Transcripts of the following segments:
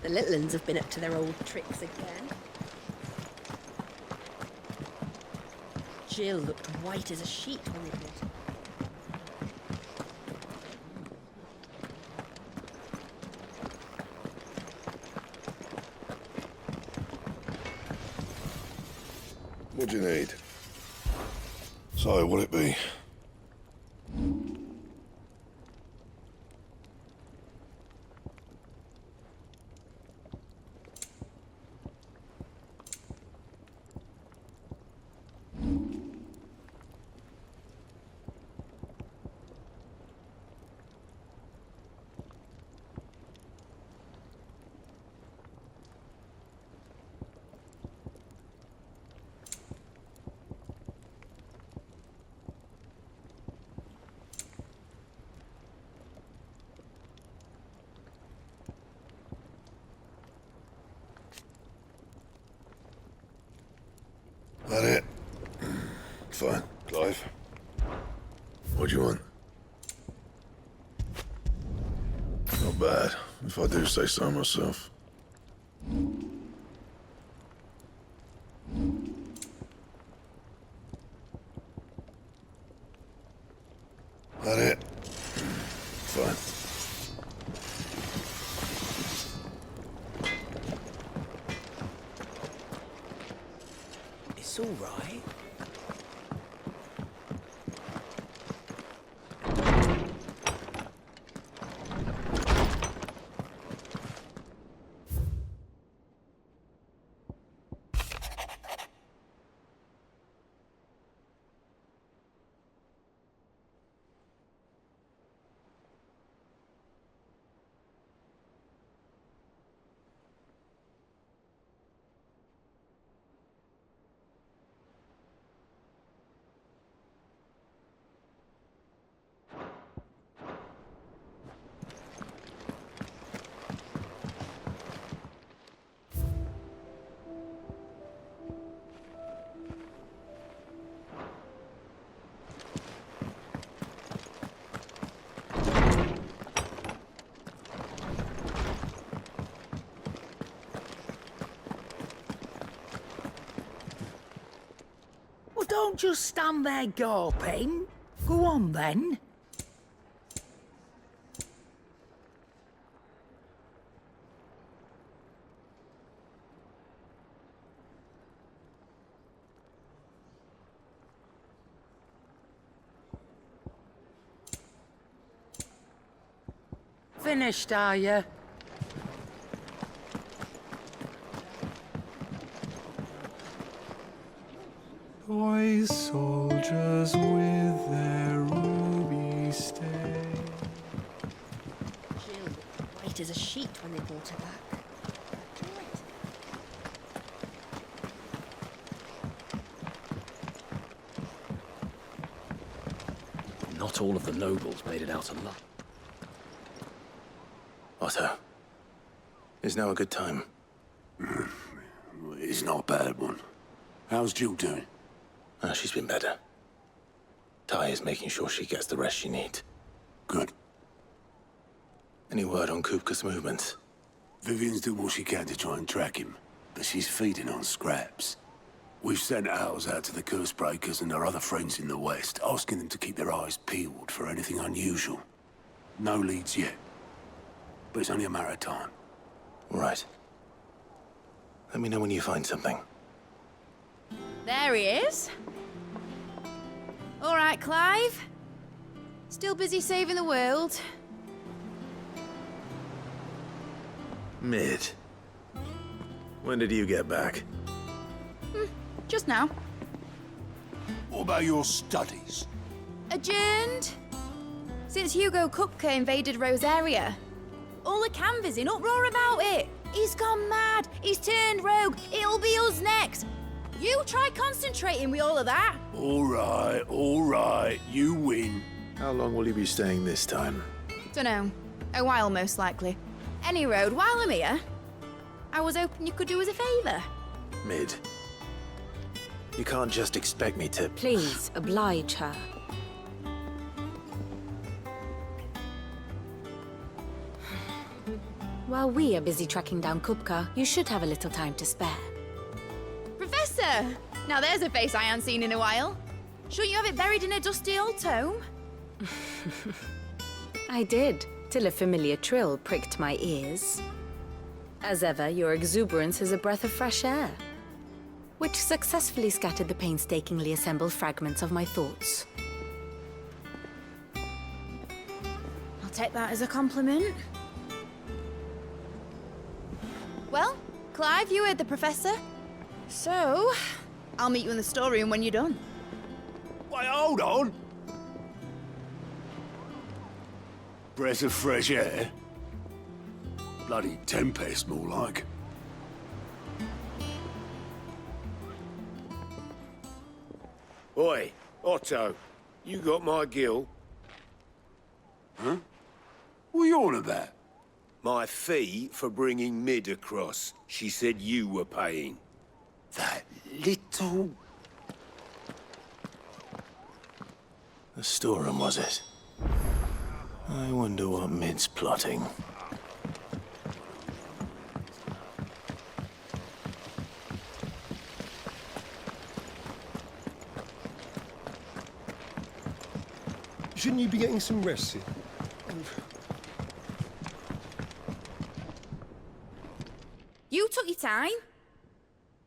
The little uns have been up to their old tricks again. Jill looked white as a sheet when we brought her. What do you need? So, what'll it be? That it? Fine. Clive? What do you want? Not bad, if I do say so myself. That it? Fine. It's all right. Well, don't just stand there gawping. Go on, then. Finished, are you? Toy soldiers with their ruby stay. Jill looked white as a sheet when they brought her back. Not all of the nobles made it out alive. Otto, is now a good time? It's not a bad one. How's Jill doing? She's been better. Ty is making sure she gets the rest she needs. Good. Any word on Kupka's movements? Vivian's doing what she can to try and track him, but she's feeding on scraps. We've sent ours out to the Cursebreakers and our other friends in the West, asking them to keep their eyes peeled for anything unusual. No leads yet, but it's only a matter of time. All right. Let me know when you find something. There he is. All right, Clive. Still busy saving the world. Mid. When did you get back? Just now. What about your studies? Adjourned. Since Hugo Kupka invaded Rosaria. All the canvassing in uproar about it. He's gone mad. He's turned rogue. It'll be us next. You try concentrating with all of that. All right, you win. How long will you be staying this time? Dunno. A while, most likely. Any road, while I'm here, I was hoping you could do us a favour. Mid. You can't just expect me to... Please, oblige her. While we are busy tracking down Kupka, you should have a little time to spare. Professor! Now there's a face I haven't seen in a while. Shouldn't you have it buried in a dusty old tome? I did, till a familiar trill pricked my ears. As ever, your exuberance is a breath of fresh air, which successfully scattered the painstakingly assembled fragments of my thoughts. I'll take that as a compliment. Well, Clive, you heard the Professor. So, I'll meet you in the storeroom when you're done. Wait, hold on! Breath of fresh air? Bloody tempest, more like. Oi, Otto, you got my gill? Huh? What are you on about? My fee for bringing Mid across. She said you were paying. That little... The storeroom, was it? I wonder what Mid's plotting. Shouldn't you be getting some rest here? You took your time.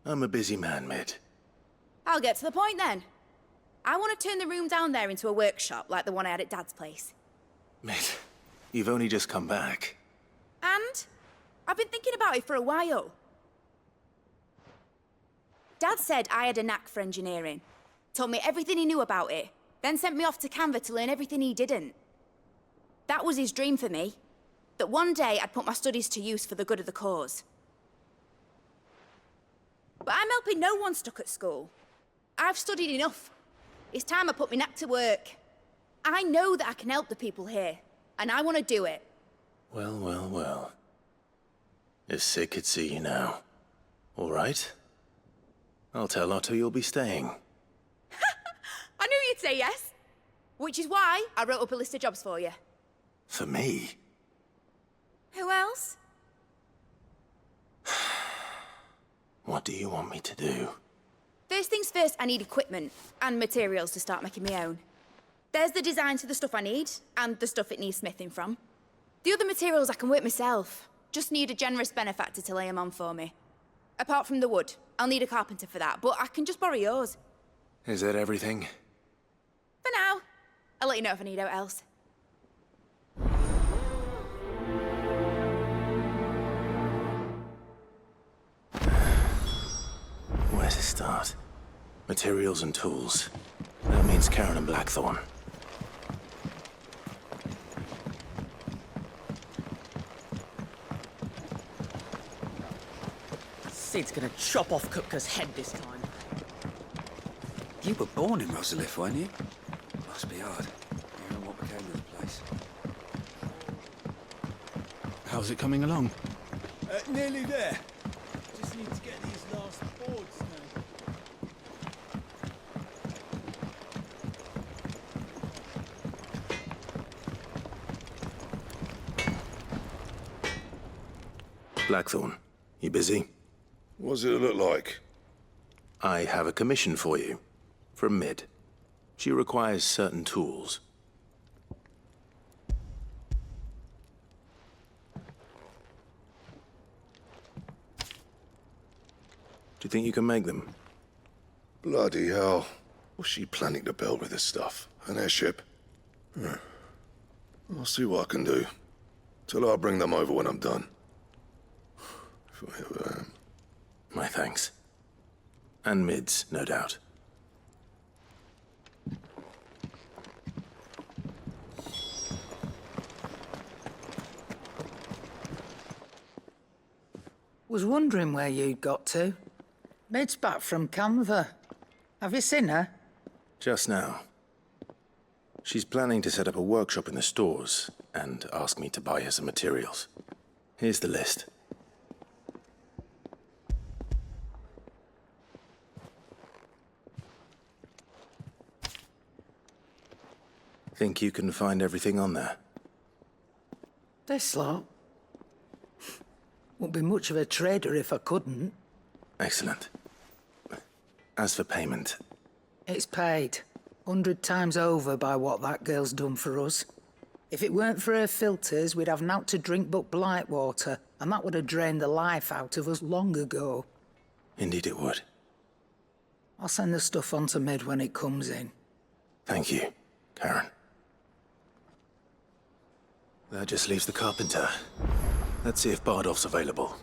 I'm a busy man, Mid. I'll get to the point then. I want to turn the room down there into a workshop like the one I had at Dad's place. Mid, you've only just come back. And I've been thinking about it for a while. Dad said I had a knack for engineering. Told me everything he knew about it. Then sent me off to Canva to learn everything he didn't. That was his dream for me. That one day I'd put my studies to use for the good of the cause. But I'm helping no one stuck at school. I've studied enough. It's time I put my knack to work. I know that I can help the people here, and I want to do it. Well, well, well. If Sid could see you now. All right? I'll tell Otto you'll be staying. I knew you'd say yes. Which is why I wrote up a list of jobs for you. For me? Who else? What do you want me to do? First things first, I need equipment and materials to start making my own. There's the designs of the stuff I need, and the stuff it needs smithing from. The other materials I can work myself. Just need a generous benefactor to lay them on for me. Apart from the wood, I'll need a carpenter for that, but I can just borrow yours. Is that everything? For now. I'll let you know if I need out else. Where to start? Materials and tools. That means Karen and Blackthorn. Sid's gonna chop off Kupka's head this time. You were born in Rosalith, weren't you? Must be hard, hearing what became of the place. How's it coming along? Nearly there. Just need to get these last boards now. Blackthorn, you busy? What does it look like? I have a commission for you. From Mid. She requires certain tools. Do you think you can make them? Bloody hell. What's she planning to build with this stuff? An airship? I'll see what I can do. Till I bring them over when I'm done. If I ever am. My thanks. And Mid's, no doubt. Was wondering where you'd got to. Mid's back from Canva. Have you seen her? Just now. She's planning to set up a workshop in the stores and ask me to buy her some materials. Here's the list. Think you can find everything on there? This lot? Wouldn't be much of a trader if I couldn't. Excellent. As for payment, It's paid. 100 times over by what that girl's done for us. If it weren't for her filters, we'd have naught to drink but blight water, and that would have drained the life out of us long ago. indeed it would. I'll send the stuff on to Mid when it comes in. Thank you, Karen. That just leaves the carpenter. Let's see if Bardolph's available.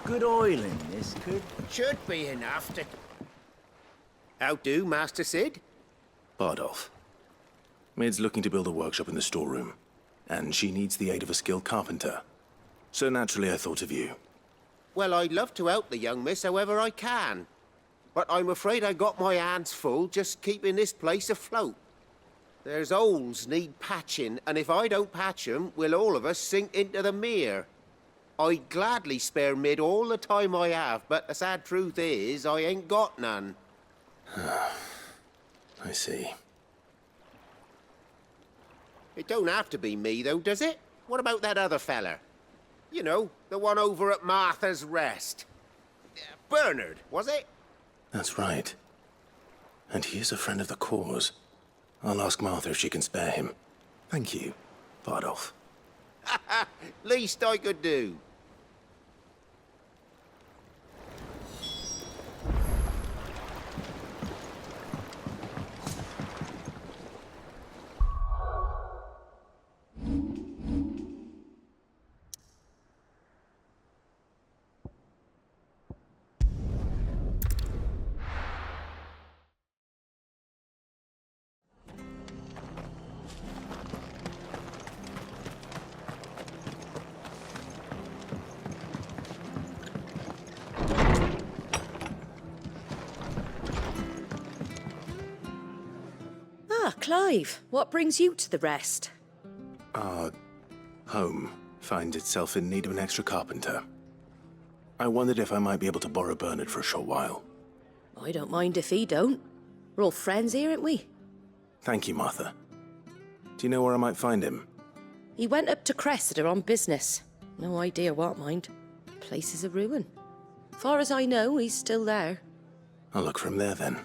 Good oil in this could... Should be enough to... How do, Master Sid? Bardolph. Mid's looking to build a workshop in the storeroom, and she needs the aid of a skilled carpenter. So naturally I thought of you. Well, I'd love to help the young miss however I can. But I'm afraid I got my hands full just keeping this place afloat. There's holes need patching, and if I don't patch 'em, we'll all of us sink into the mere. I'd gladly spare Mid all the time I have, but the sad truth is, I ain't got none. I see. It don't have to be me, though, does it? What about that other feller? You know, the one over at Martha's Rest. Bernard, was it? That's right. And he is a friend of the cause. I'll ask Martha if she can spare him. Thank you, Bardolph. Least I could do. Ah, Clive, what brings you to the Rest? Our home finds itself in need of an extra carpenter. I wondered if I might be able to borrow Bernard for a short while. I don't mind if he don't. We're all friends here, aren't we? Thank you, Martha. Do you know where I might find him? He went up to Cressida on business. No idea what, mind. Place is a ruin. Far as I know, he's still there. I'll look for him there then.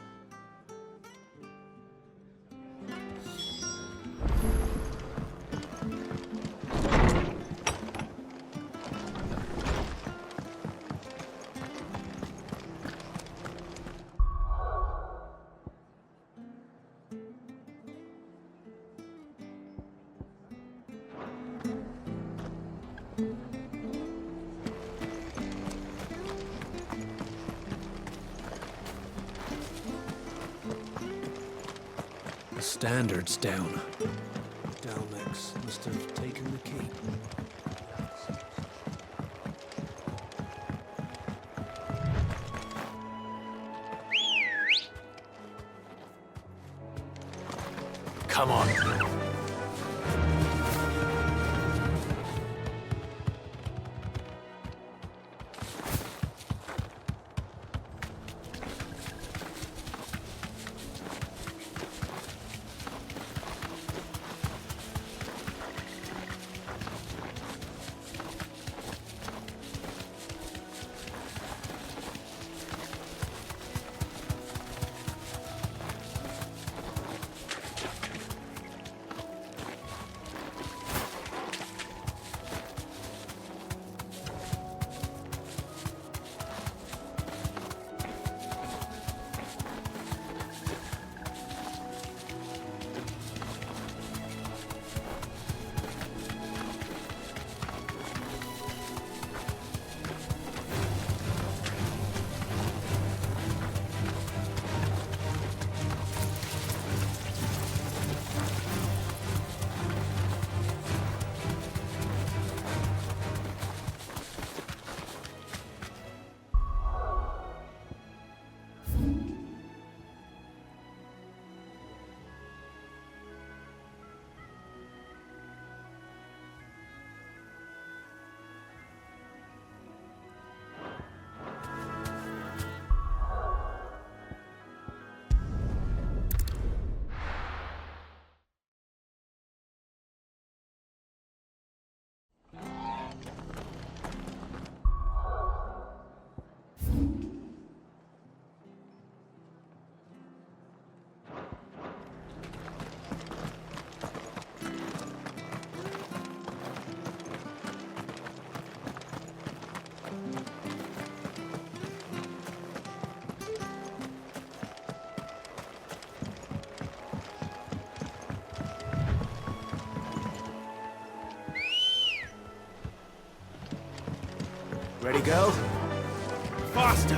The standard's down. Dalmex must have taken the key. Come on. Ready, go? Faster!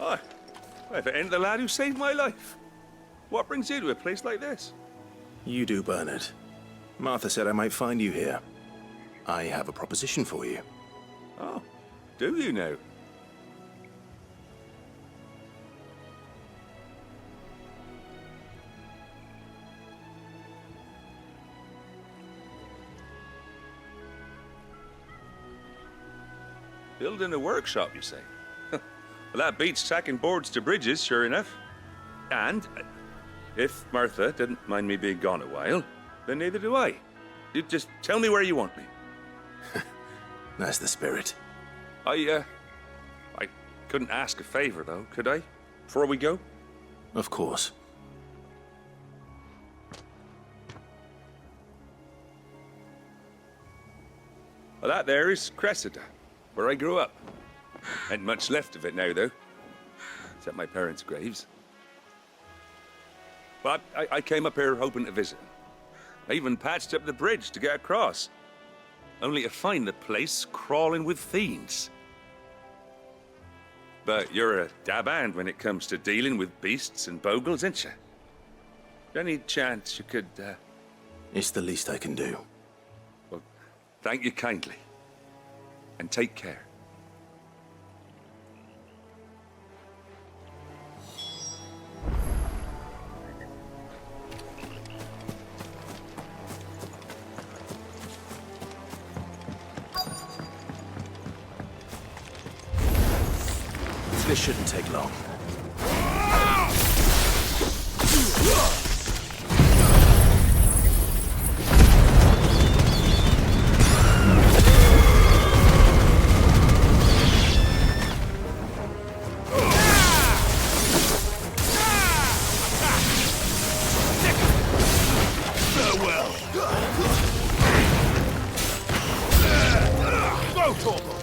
Hi. If it ain't the lad who saved my life. What brings you to a place like this? You do, Bernard. Martha said I might find you here. I have a proposition for you. Oh, do you now? Building a workshop, you say? Well, that beats tacking boards to bridges, sure enough. And if Martha didn't mind me being gone a while, then neither do I. You just tell me where you want me. That's the spirit. I couldn't ask a favor, though, could I? Before we go? Of course. Well, that there is Cressida, where I grew up. Ain't much left of it now, though. Except my parents' graves. But I came up here hoping to visit. I even patched up the bridge to get across. Only to find the place crawling with fiends. But you're a dab hand when it comes to dealing with beasts and bogles, ain't you? Any chance you could, It's the least I can do. Well, thank you kindly. And take care. This shouldn't take long. Farewell. Go, Torval.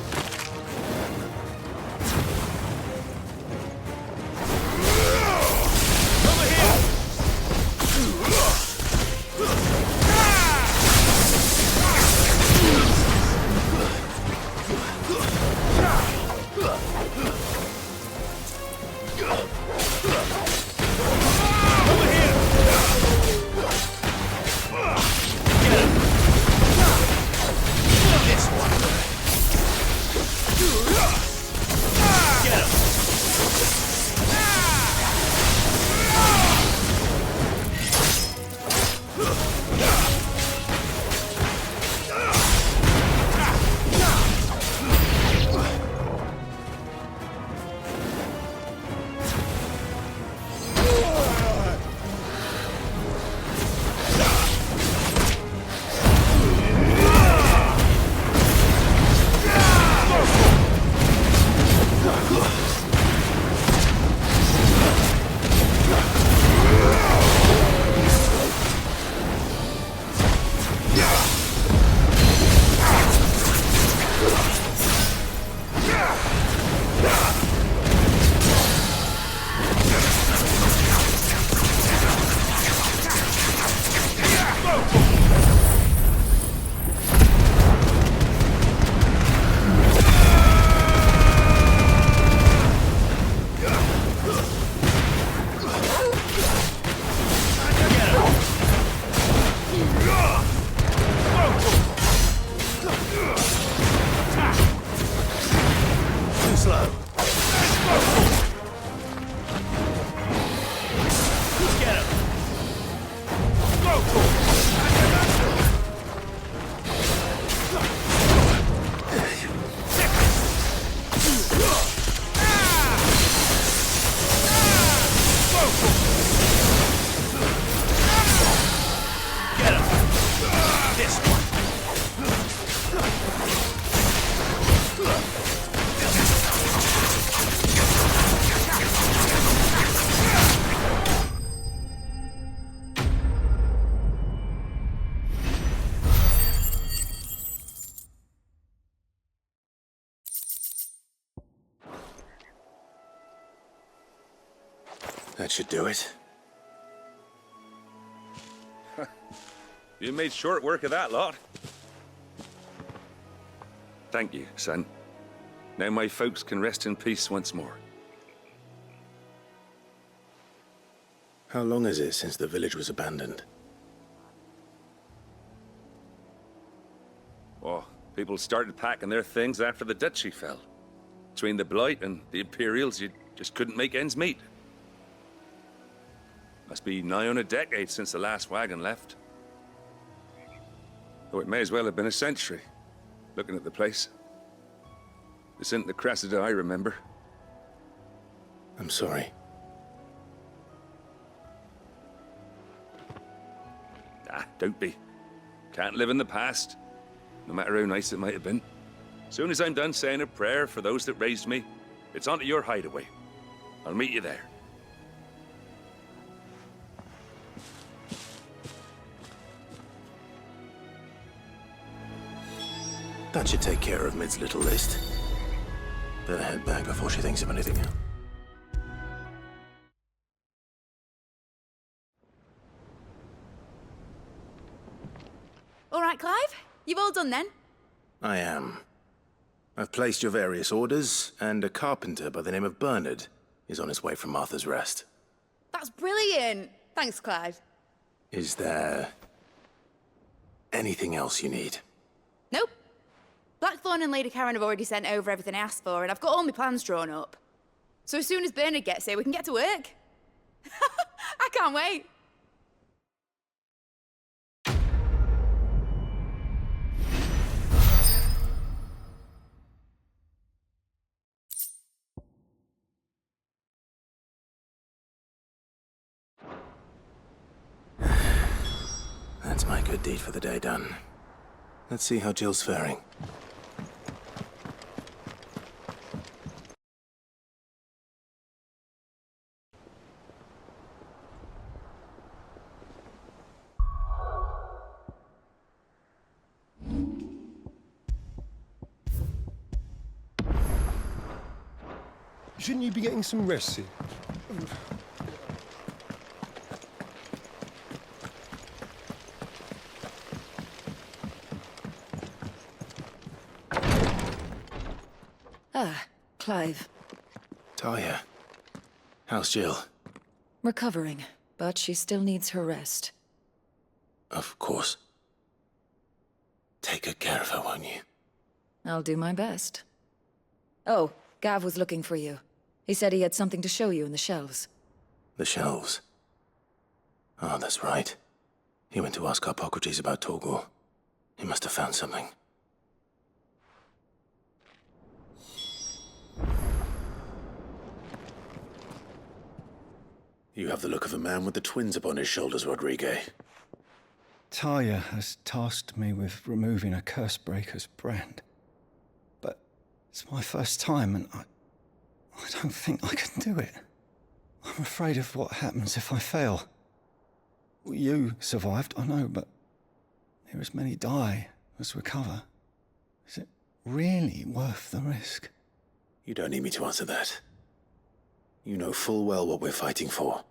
That should do it. You made short work of that lot. Thank you, son. Now my folks can rest in peace once more. How long is it since the village was abandoned? Oh, people started packing their things after the duchy fell. Between the Blight and the Imperials, you just couldn't make ends meet. Must be nigh on a decade since the last wagon left. Though it may as well have been a century, looking at the place. This isn't the Cressida I remember. I'm sorry. Ah, don't be. Can't live in the past, no matter how nice it might have been. Soon as I'm done saying a prayer for those that raised me, it's onto your hideaway. I'll meet you there. That should take care of Mid's little list. Better head back before she thinks of anything else. All right, Clive? You've all done then? I am. I've placed your various orders, and a carpenter by the name of Bernard is on his way from Martha's Rest. That's brilliant. Thanks, Clive. Is there anything else you need? Nope. Blackthorn and Lady Karen have already sent over everything I asked for, and I've got all my plans drawn up. So as soon as Bernard gets here, we can get to work. I can't wait. That's my good deed for the day done. Let's see how Jill's faring. Shouldn't you be getting some rest here? Ah, Clive. Talia, how's Jill? Recovering, but she still needs her rest. Of course. Take good care of her, won't you? I'll do my best. Oh, Gav was looking for you. He said he had something to show you in the shelves. The shelves? Oh, that's right. He went to ask Harpocrates about Torgor. He must have found something. You have the look of a man with the twins upon his shoulders, Rodrigue. Talia has tasked me with removing a Cursebreaker's brand. But it's my first time, and I don't think I can do it. I'm afraid of what happens if I fail. You survived, I know, but there as many die as recover. Is it really worth the risk? You don't need me to answer that. You know full well what we're fighting for.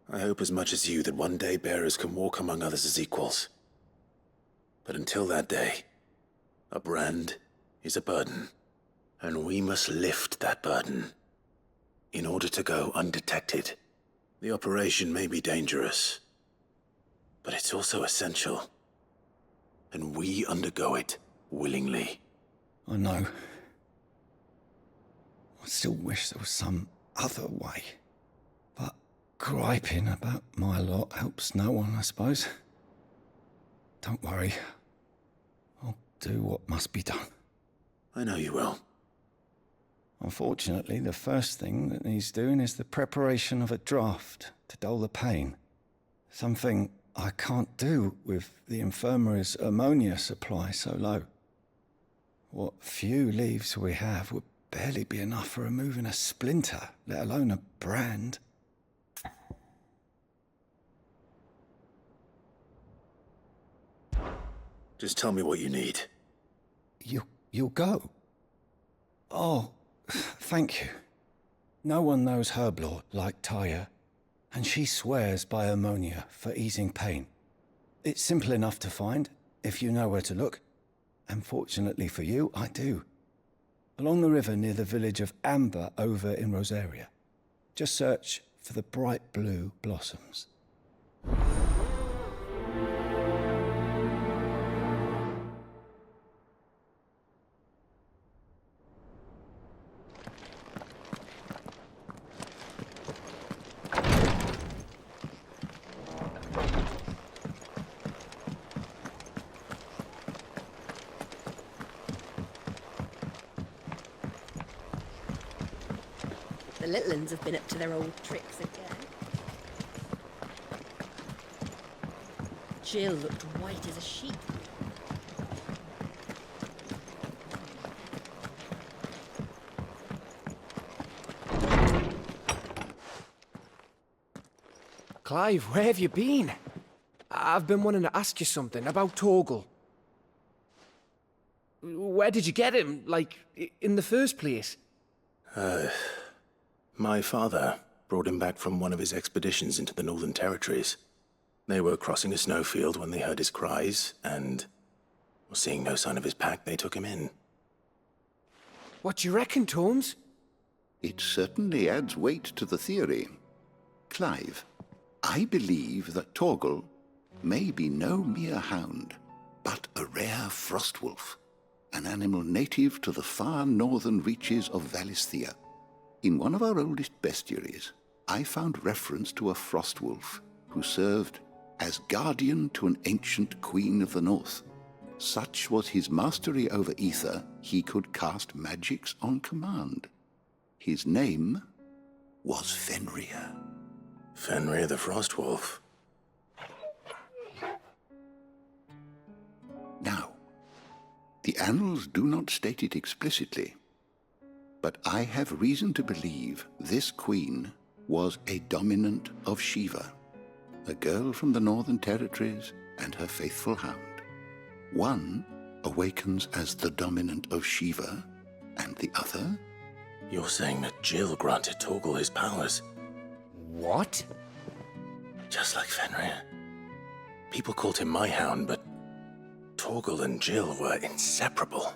I hope as much as you that one day bearers can walk among others as equals. But until that day, a brand is a burden, and we must lift that burden in order to go undetected. The operation may be dangerous, but it's also essential, and we undergo it willingly. I know. I still wish there was some other way. But griping about my lot helps no one, I suppose. Don't worry. I'll do what must be done. I know you will. Unfortunately, the first thing that needs doing is the preparation of a draft to dull the pain. Something I can't do with the infirmary's ammonia supply so low. What few leaves we have would barely be enough for removing a splinter, let alone a brand. Just tell me what you need. You'll go? Oh, thank you. No one knows Herblore like Taya, and she swears by ammonia for easing pain. It's simple enough to find, if you know where to look. And fortunately for you, I do. Along the river near the village of Amber over in Rosaria. Just search for the bright blue blossoms. The little uns have been up to their old tricks again. Jill looked white as a sheet. Clive, where have you been? I've been wanting to ask you something about Torgal. Where did you get him, like, in the first place? My father brought him back from one of his expeditions into the Northern Territories. They were crossing a snowfield when they heard his cries, and, seeing no sign of his pack, they took him in. What do you reckon, Torms? It certainly adds weight to the theory. Clive, I believe that Torgal may be no mere hound, but a rare frostwolf, an animal native to the far northern reaches of Valisthea. In one of our oldest bestiaries, I found reference to a frostwolf who served as guardian to an ancient queen of the north. Such was his mastery over ether, he could cast magics on command. His name was Fenrir. Fenrir the Frostwolf. Now, the annals do not state it explicitly, but I have reason to believe this queen was a dominant of Shiva, a girl from the Northern Territories and her faithful hound. One awakens as the dominant of Shiva, and the other? You're saying that Jill granted Torgal his powers? What? Just like Fenrir. People called him my hound, but Torgal and Jill were inseparable.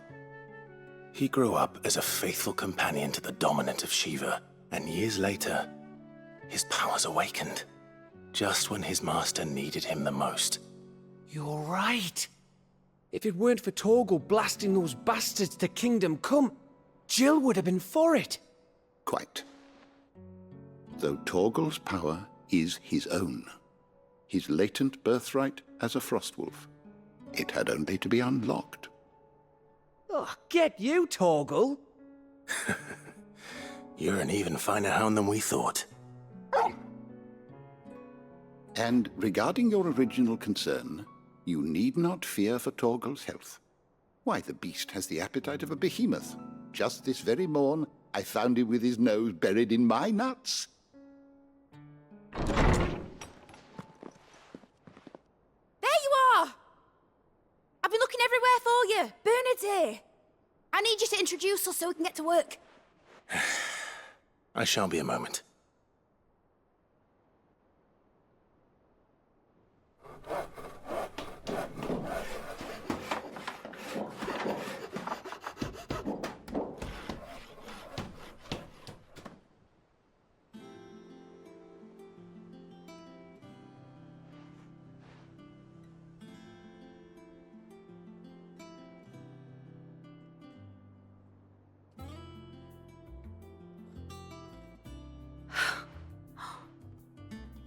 He grew up as a faithful companion to the dominant of Shiva, and years later, his powers awakened, just when his master needed him the most. You're right. If it weren't for Torgal blasting those bastards to Kingdom Come, Jill would have been for it. Quite. Though Torgal's power is his own, his latent birthright as a frostwolf, it had only to be unlocked. Oh, get you, Torgal! You're an even finer hound than we thought. And regarding your original concern, you need not fear for Torgal's health. Why, the beast has the appetite of a behemoth. Just this very morn, I found him with his nose buried in my nuts. There you are! I've been looking everywhere for you. Bernard's here. I need you to introduce us so we can get to work. I shall be a moment.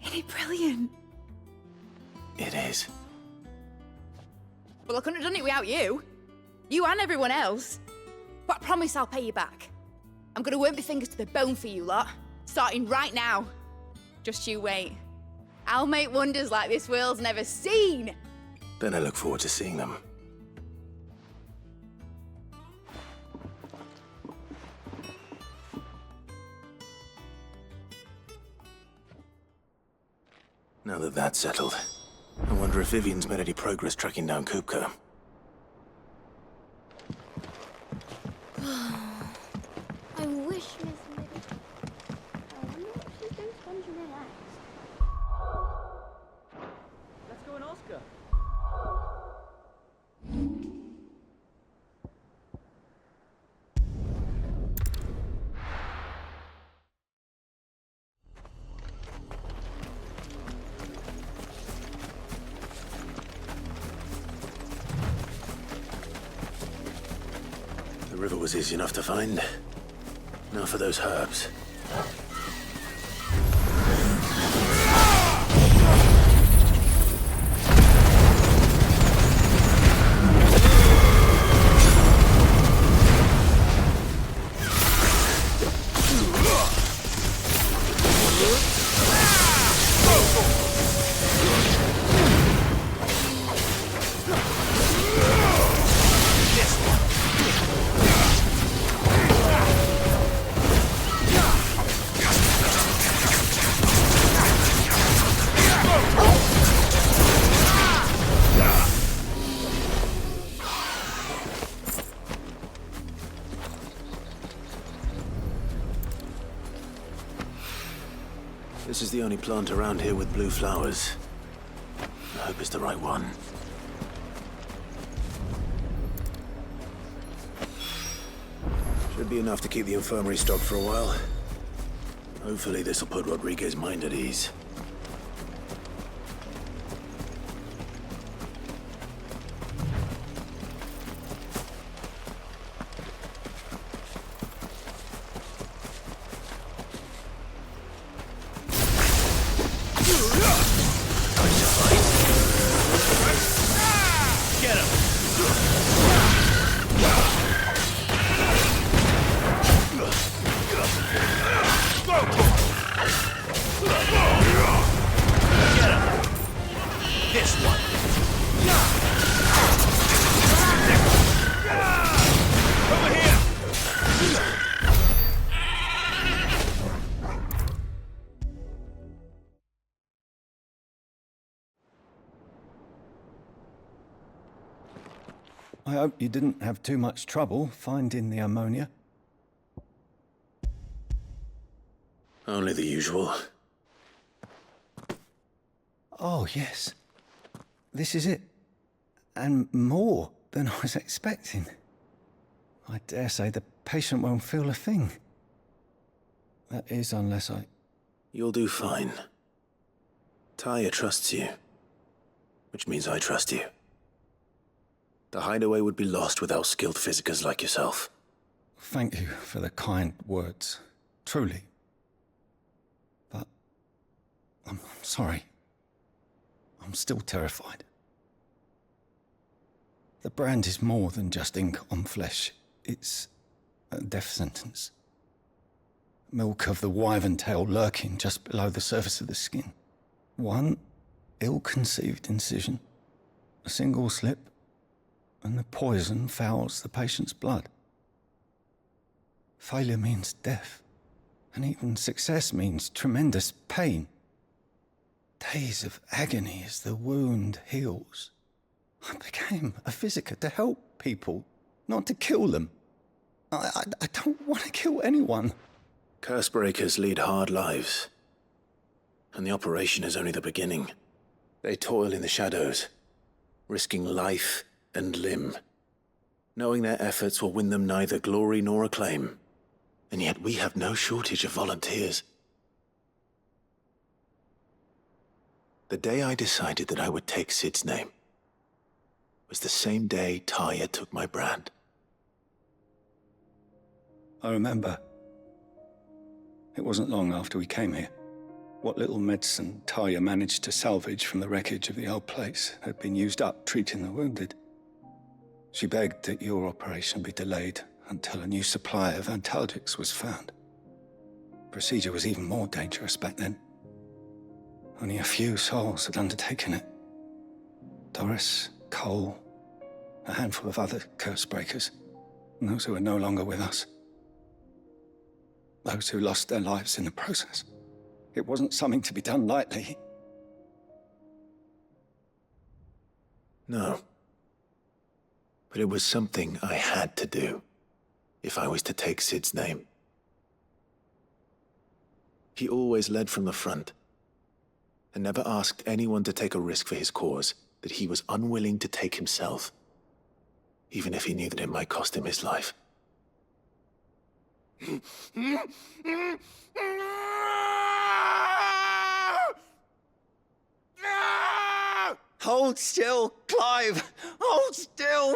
Isn't it brilliant? It is. Well, I couldn't have done it without you. You and everyone else. But I promise I'll pay you back. I'm gonna work my fingers to the bone for you lot, starting right now. Just you wait. I'll make wonders like this world's never seen. Then I look forward to seeing them. Now that that's settled, I wonder if Vivian's made any progress tracking down Kupka. I wish Miss Mid... river was easy enough to find. Now for those herbs. This is the only plant around here with blue flowers. I hope it's the right one. Should be enough to keep the infirmary stocked for a while. Hopefully this'll put Rodriguez's mind at ease. I hope you didn't have too much trouble finding the ammonia. Only the usual. Oh, yes. This is it. And more than I was expecting. I dare say the patient won't feel a thing. That is, unless I... You'll do fine. Talia trusts you. Which means I trust you. The hideaway would be lost without skilled physicers like yourself. Thank you for the kind words. Truly. But... I'm sorry. I'm still terrified. The brand is more than just ink on flesh. It's a death sentence. Milk of the wyvern tail lurking just below the surface of the skin. One ill-conceived incision, a single slip, and the poison fouls the patient's blood. Failure means death, and even success means tremendous pain. Days of agony as the wound heals. I became a physiker to help people, not to kill them. I don't want to kill anyone. Cursebreakers lead hard lives. And the operation is only the beginning. They toil in the shadows, risking life and limb, knowing their efforts will win them neither glory nor acclaim. And yet we have no shortage of volunteers. The day I decided that I would take Sid's name was the same day Talia took my brand. I remember. It wasn't long after we came here. What little medicine Talia managed to salvage from the wreckage of the old place had been used up treating the wounded. She begged that your operation be delayed until a new supply of antalgics was found. Procedure was even more dangerous back then. Only a few souls had undertaken it. Doris, Cole, a handful of other curse breakers, and those who are no longer with us. Those who lost their lives in the process. It wasn't something to be done lightly. No. But it was something I had to do, if I was to take Sid's name. He always led from the front, and never asked anyone to take a risk for his cause that he was unwilling to take himself, even if he knew that it might cost him his life. Hold still, Clive! Hold still!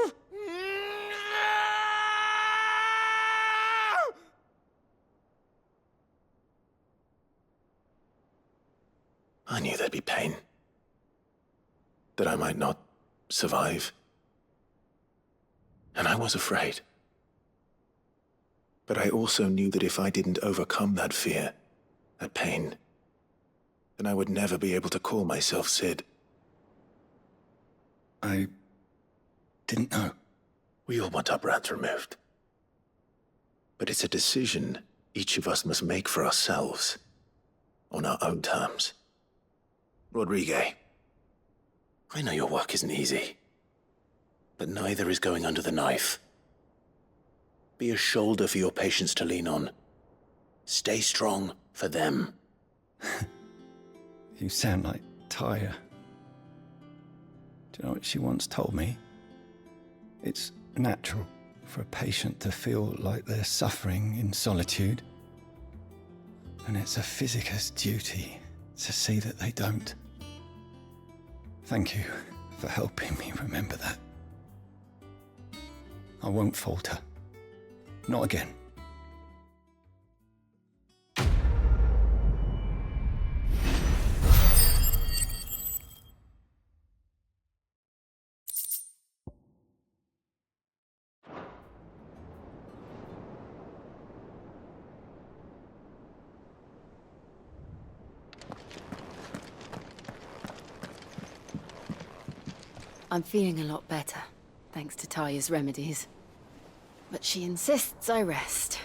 be pain. That I might not survive. And I was afraid. But I also knew that if I didn't overcome that fear, that pain, then I would never be able to call myself Sid. I didn't know. We all want our brands removed. But it's a decision each of us must make for ourselves, on our own terms. Rodrigue, I know your work isn't easy, but neither is going under the knife. Be a shoulder for your patients to lean on. Stay strong for them. You sound like Taya. Do you know what she once told me? It's natural for a patient to feel like they're suffering in solitude. And it's a physicist's duty to see that they don't. Thank you for helping me remember that. I won't falter. Not again. I'm feeling a lot better, thanks to Taya's remedies. But she insists I rest.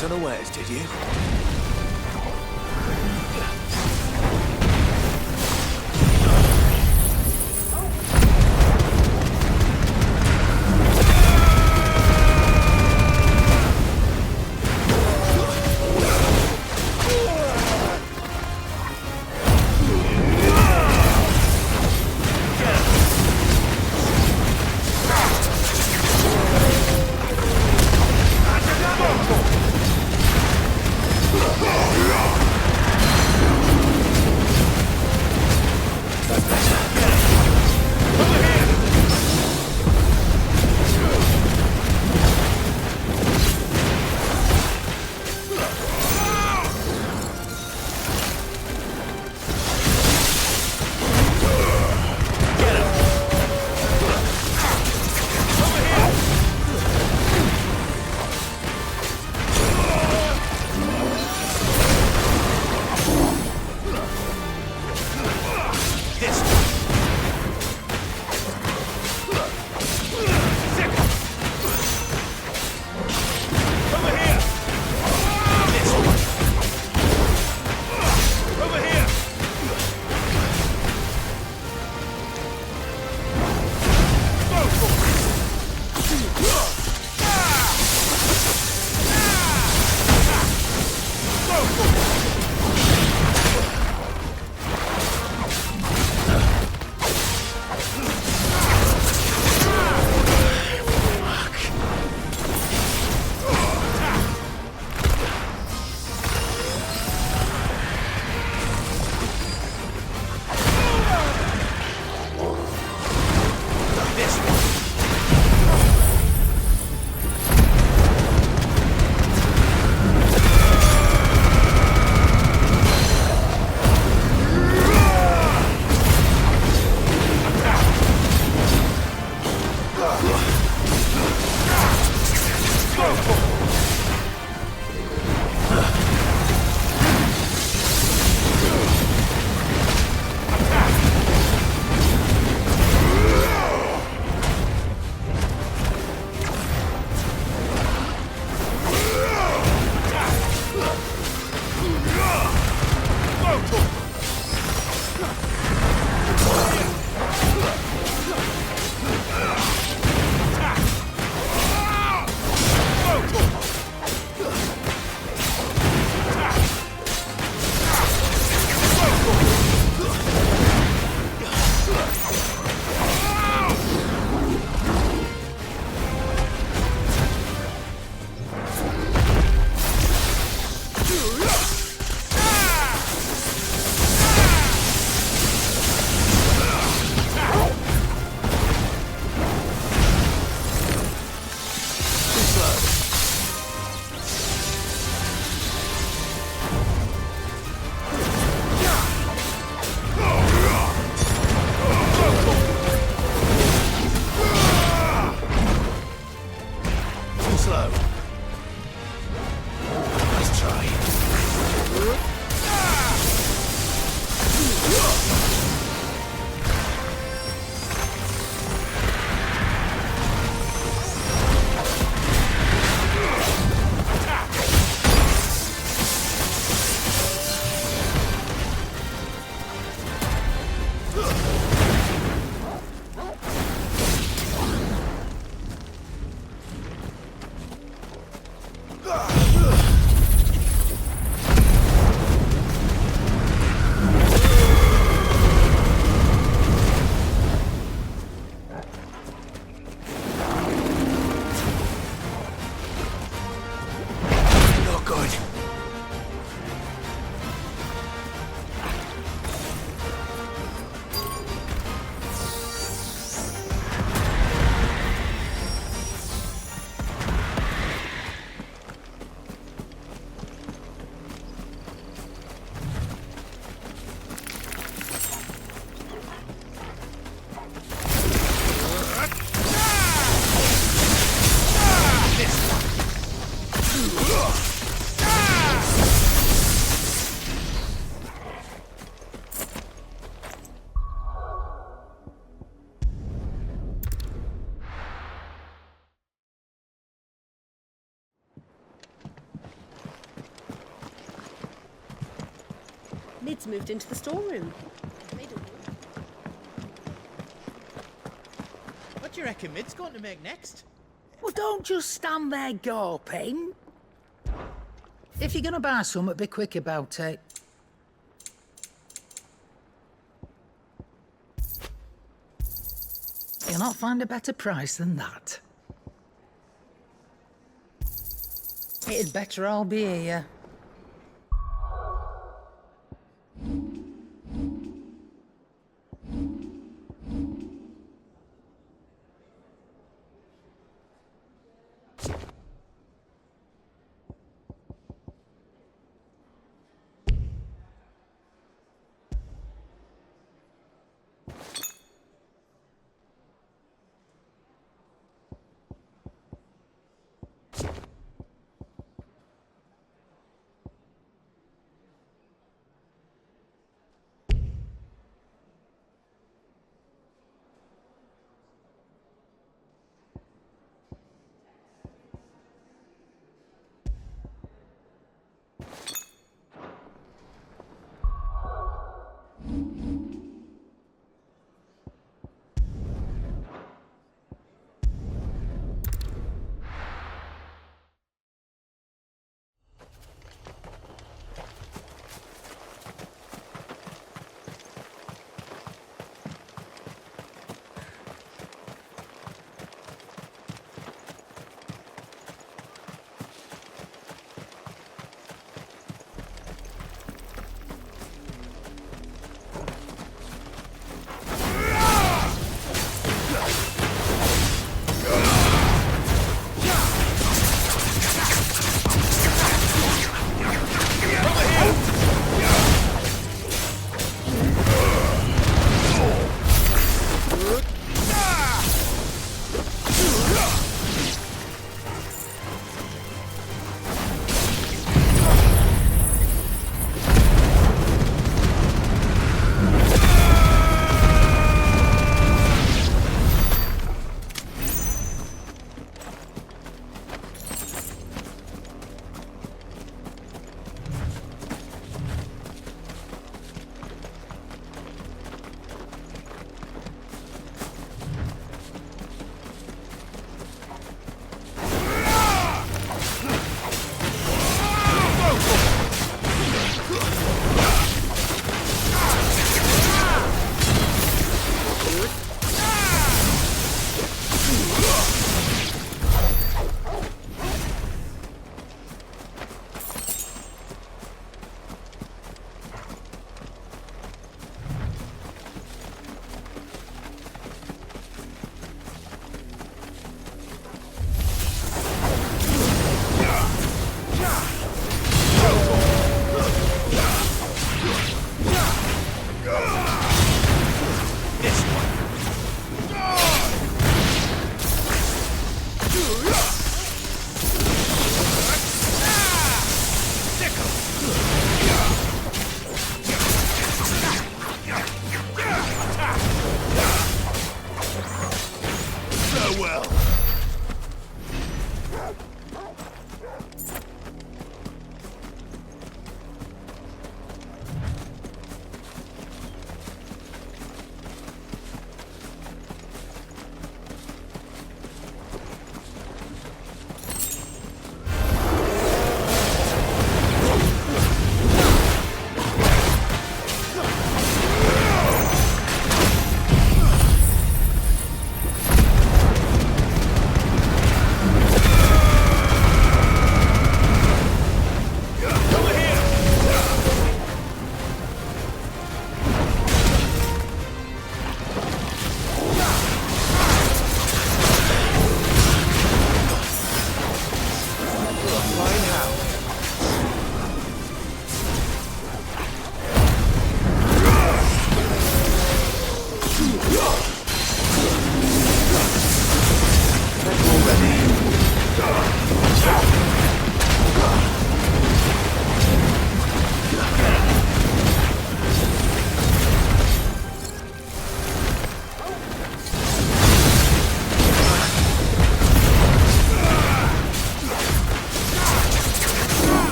us unawares, did you? Lid's moved into the storeroom. What do you reckon Mid's going to make next? Well, don't just stand there gawping. If you're gonna buy something, be quick about it. You'll not find a better price than that. It'd better all be here.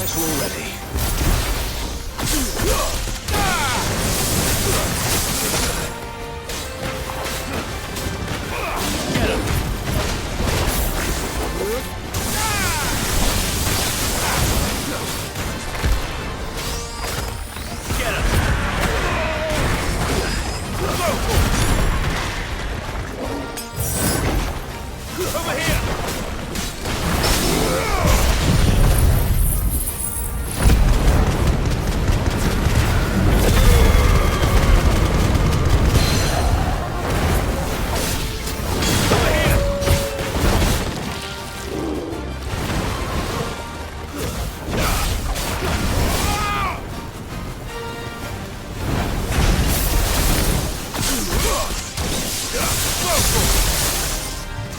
battle already. Get him! Get him! Over here!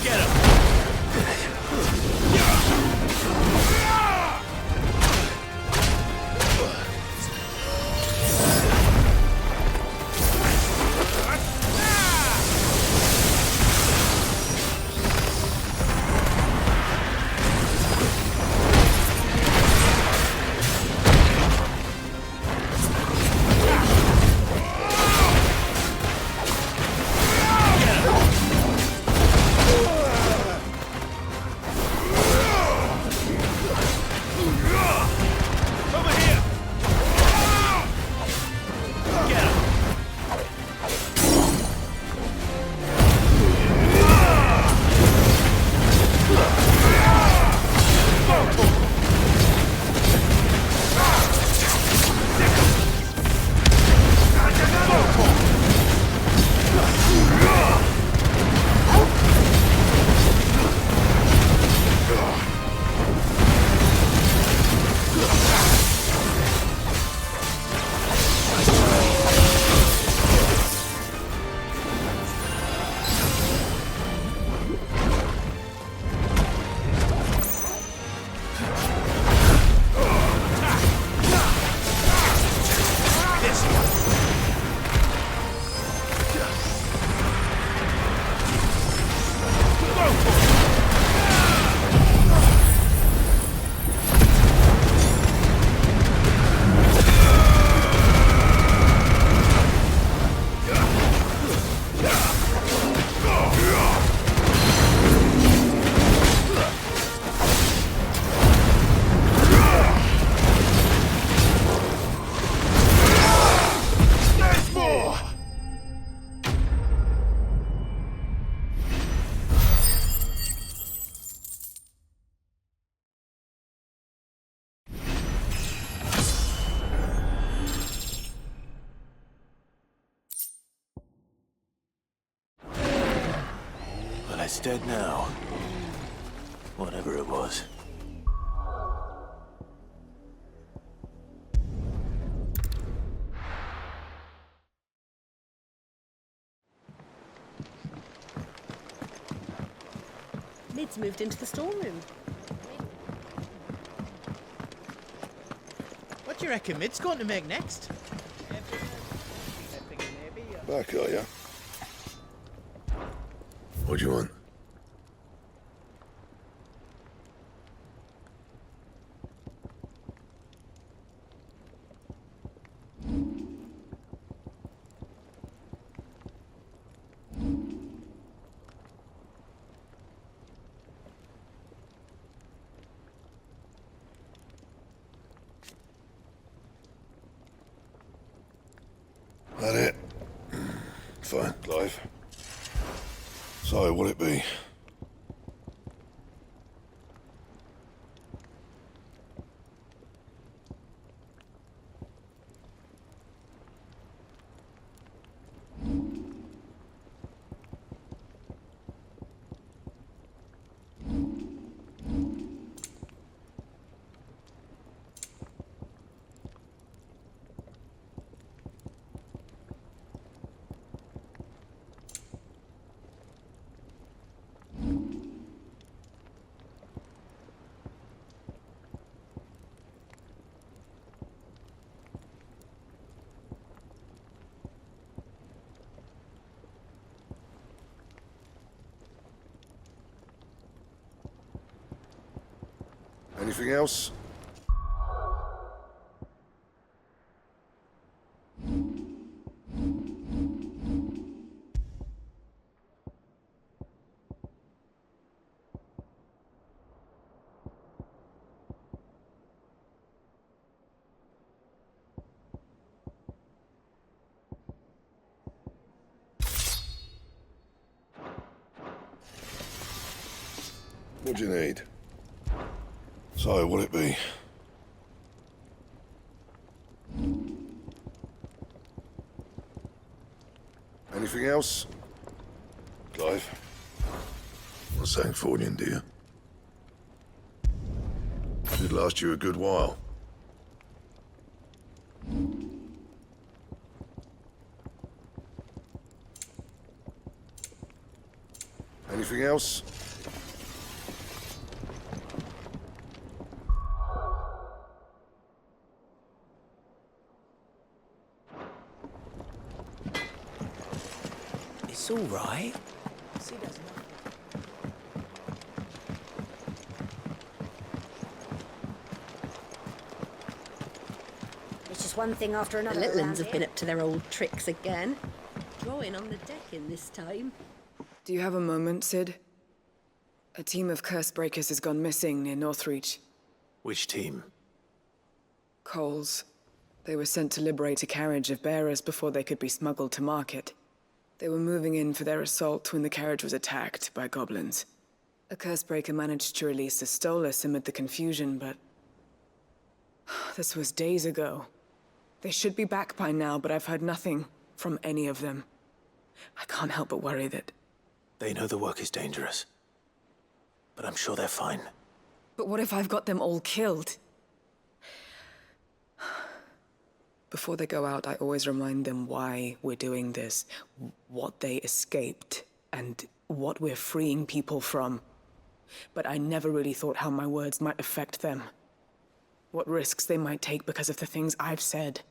Get him! Over here! Get him! Well, it's dead now. Whatever it was. Mid's moved into the storeroom. What do you reckon Mid's going to make next? Back, are ya? What do you want? That it? Fine, Clive. So, what'll it be? Anything else? What do you need? So, what'll it be? Anything else? Clive? Not saying fortune, do you? Did last you a good while. Anything else? It's all right. It's just one thing after The another. little around ones have here. been up to their old tricks again. Drawing on the deck in this time. Do you have a moment, Sid? A team of curse breakers has gone missing near Northreach. Which team? Coles. They were sent to liberate a carriage of bearers before they could be smuggled to market. They were moving in for their assault when the carriage was attacked by goblins. A curse breaker managed to release a Stolas amid the confusion, but... this was days ago. They should be back by now, but I've heard nothing from any of them. I can't help but worry that... They know the work is dangerous. But I'm sure they're fine. But what if I've got them all killed? Before they go out, I always remind them why we're doing this, what they escaped, and what we're freeing people from. But I never really thought how my words might affect them. What risks they might take because of the things I've said.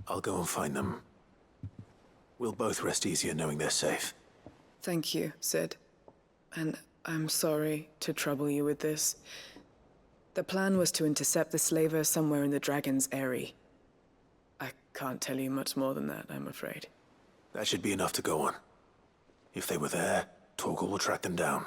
I'll go and find them. We'll both rest easier knowing they're safe. Thank you, Sid. And I'm sorry to trouble you with this. The plan was to intercept the slaver somewhere in the Dragon's Eyrie. I can't tell you much more than that, I'm afraid. That should be enough to go on. If they were there, Torgal will track them down.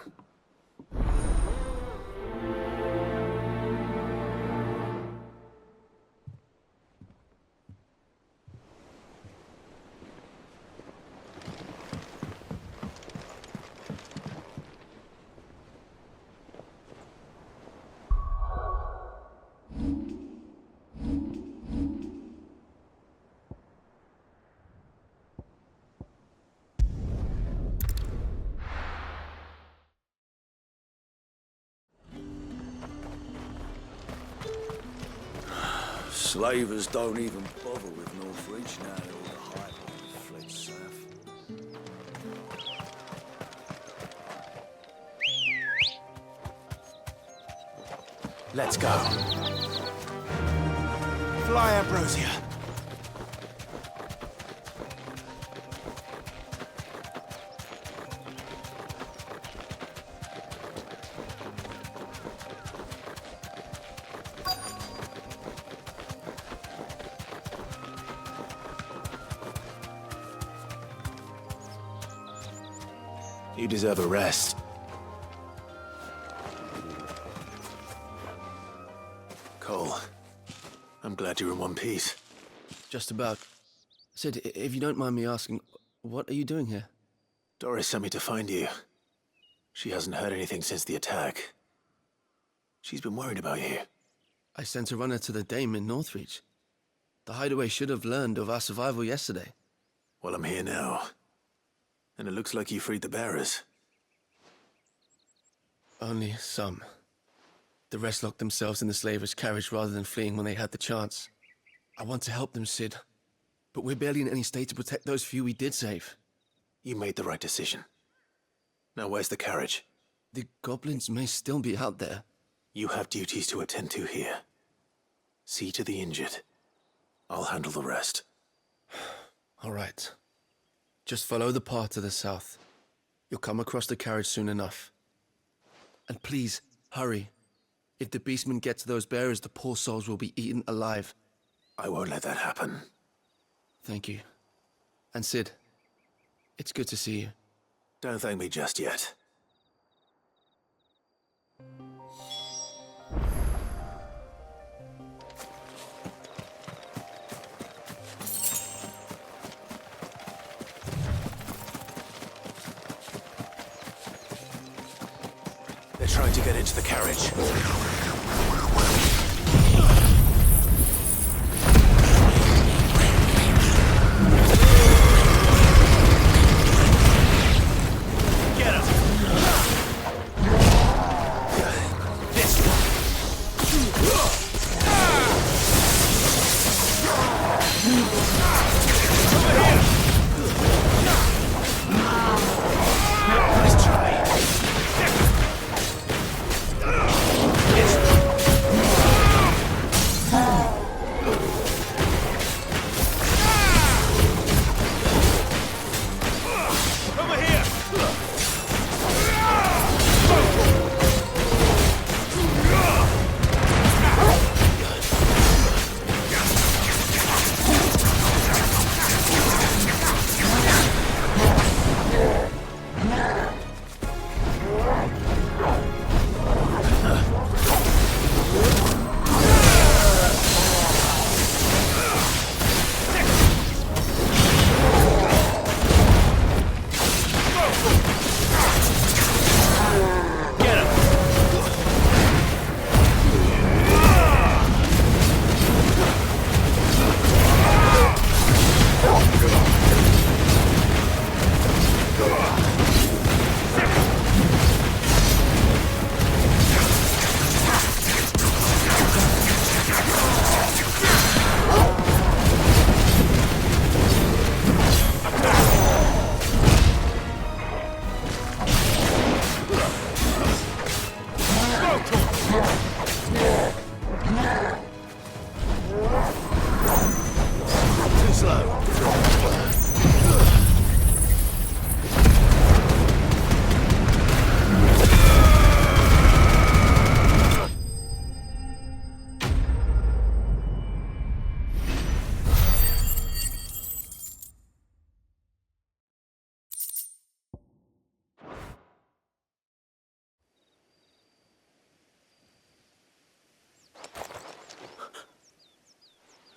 Slavers don't even bother with Northreach now that all the Highlanders fled south. Let's go. Fly, Ambrosia. You deserve a rest. Cole, I'm glad you're in one piece. Just about. Sid, if you don't mind me asking, what are you doing here? Doris sent me to find you. She hasn't heard anything since the attack. She's been worried about you. I sent a runner to the Dame in Northreach. The hideaway should have learned of our survival yesterday. Well, I'm here now. And it looks like you freed the bearers. Only some. The rest locked themselves in the slaver's carriage rather than fleeing when they had the chance. I want to help them, Sid. But we're barely in any state to protect those few we did save. You made the right decision. Now where's the carriage? The goblins may still be out there. You have duties to attend to here. See to the injured. I'll handle the rest. All right. Just follow the path to the south. You'll come across the carriage soon enough. And please, hurry. If the beastmen get to those bearers, the poor souls will be eaten alive. I won't let that happen. Thank you. And Sid, it's good to see you. Don't thank me just yet. They're trying to get into the carriage.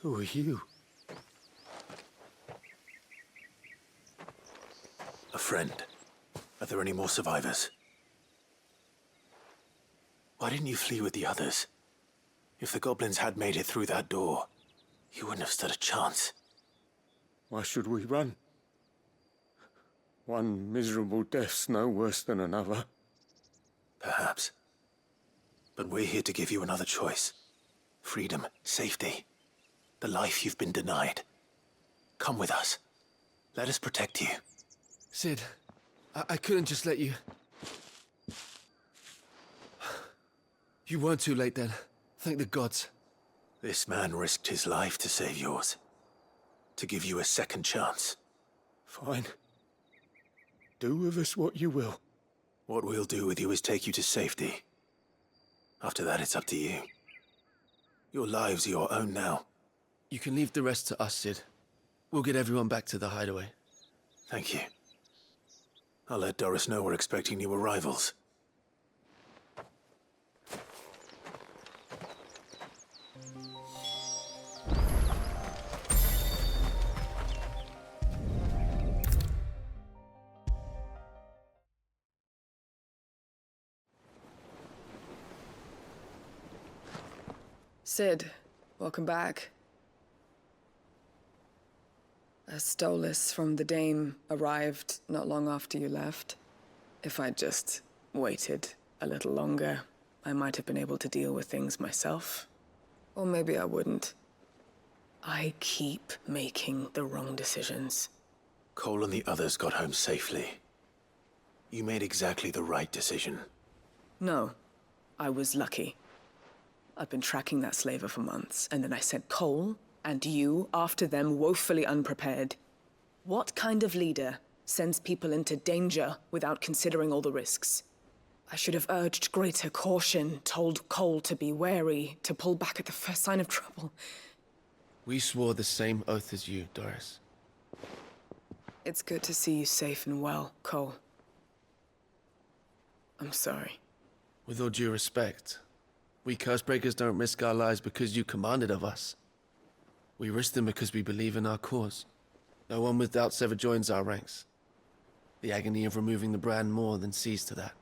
Who are you? A friend. Are there any more survivors? Why didn't you flee with the others? If the goblins had made it through that door, you wouldn't have stood a chance. Why should we run? One miserable death's no worse than another. Perhaps. But we're here to give you another choice. Freedom, safety, the life you've been denied. Come with us. Let us protect you. Sid, I couldn't just let you... You weren't too late then. Thank the gods. This man risked his life to save yours. To give you a second chance. Fine. Do with us what you will. What we'll do with you is take you to safety. After that, it's up to you. Your lives are your own now. You can leave the rest to us, Sid. We'll get everyone back to the hideaway. Thank you. I'll let Doris know we're expecting new arrivals. Sid, welcome back. A Stolas from the Dame arrived not long after you left. If I'd just waited a little longer, I might have been able to deal with things myself. Or maybe I wouldn't. I keep making the wrong decisions. Cole and the others got home safely. You made exactly the right decision. No, I was lucky. I've been tracking that slaver for months, and then I sent Cole and you after them, woefully unprepared. What kind of leader sends people into danger without considering all the risks? I should have urged greater caution, told Cole to be wary, to pull back at the first sign of trouble. We swore the same oath as you, Doris. It's good to see you safe and well, Cole. I'm sorry. With all due respect, we Cursebreakers don't risk our lives because you commanded of us. We risk them because we believe in our cause. No one with doubts ever joins our ranks. The agony of removing the brand more than sees to that.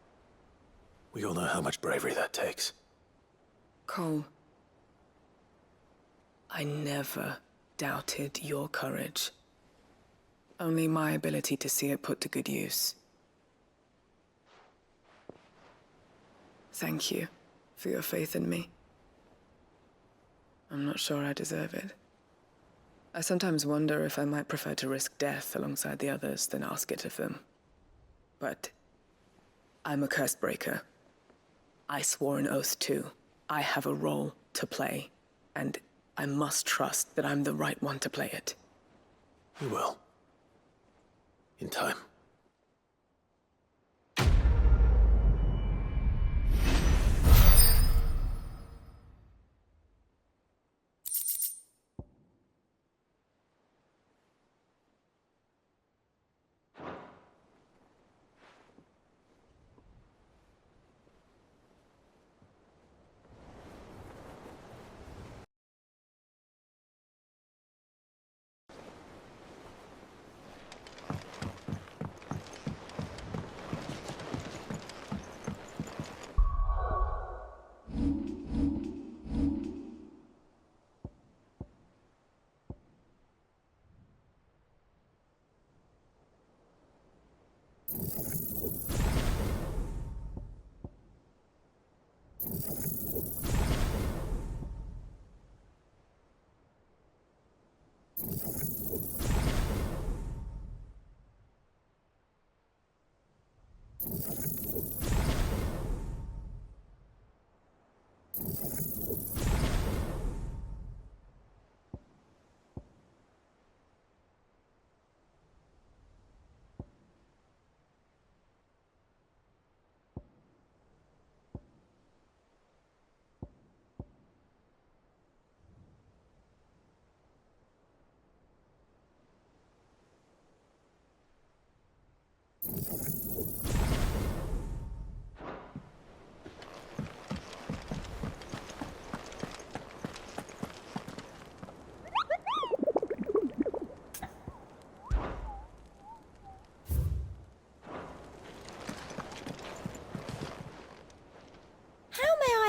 We all know how much bravery that takes. Cole, I never doubted your courage. Only my ability to see it put to good use. Thank you for your faith in me. I'm not sure I deserve it. I sometimes wonder if I might prefer to risk death alongside the others than ask it of them. But I'm a Cursebreaker. I swore an oath too. I have a role to play, and I must trust that I'm the right one to play it. You will. In time.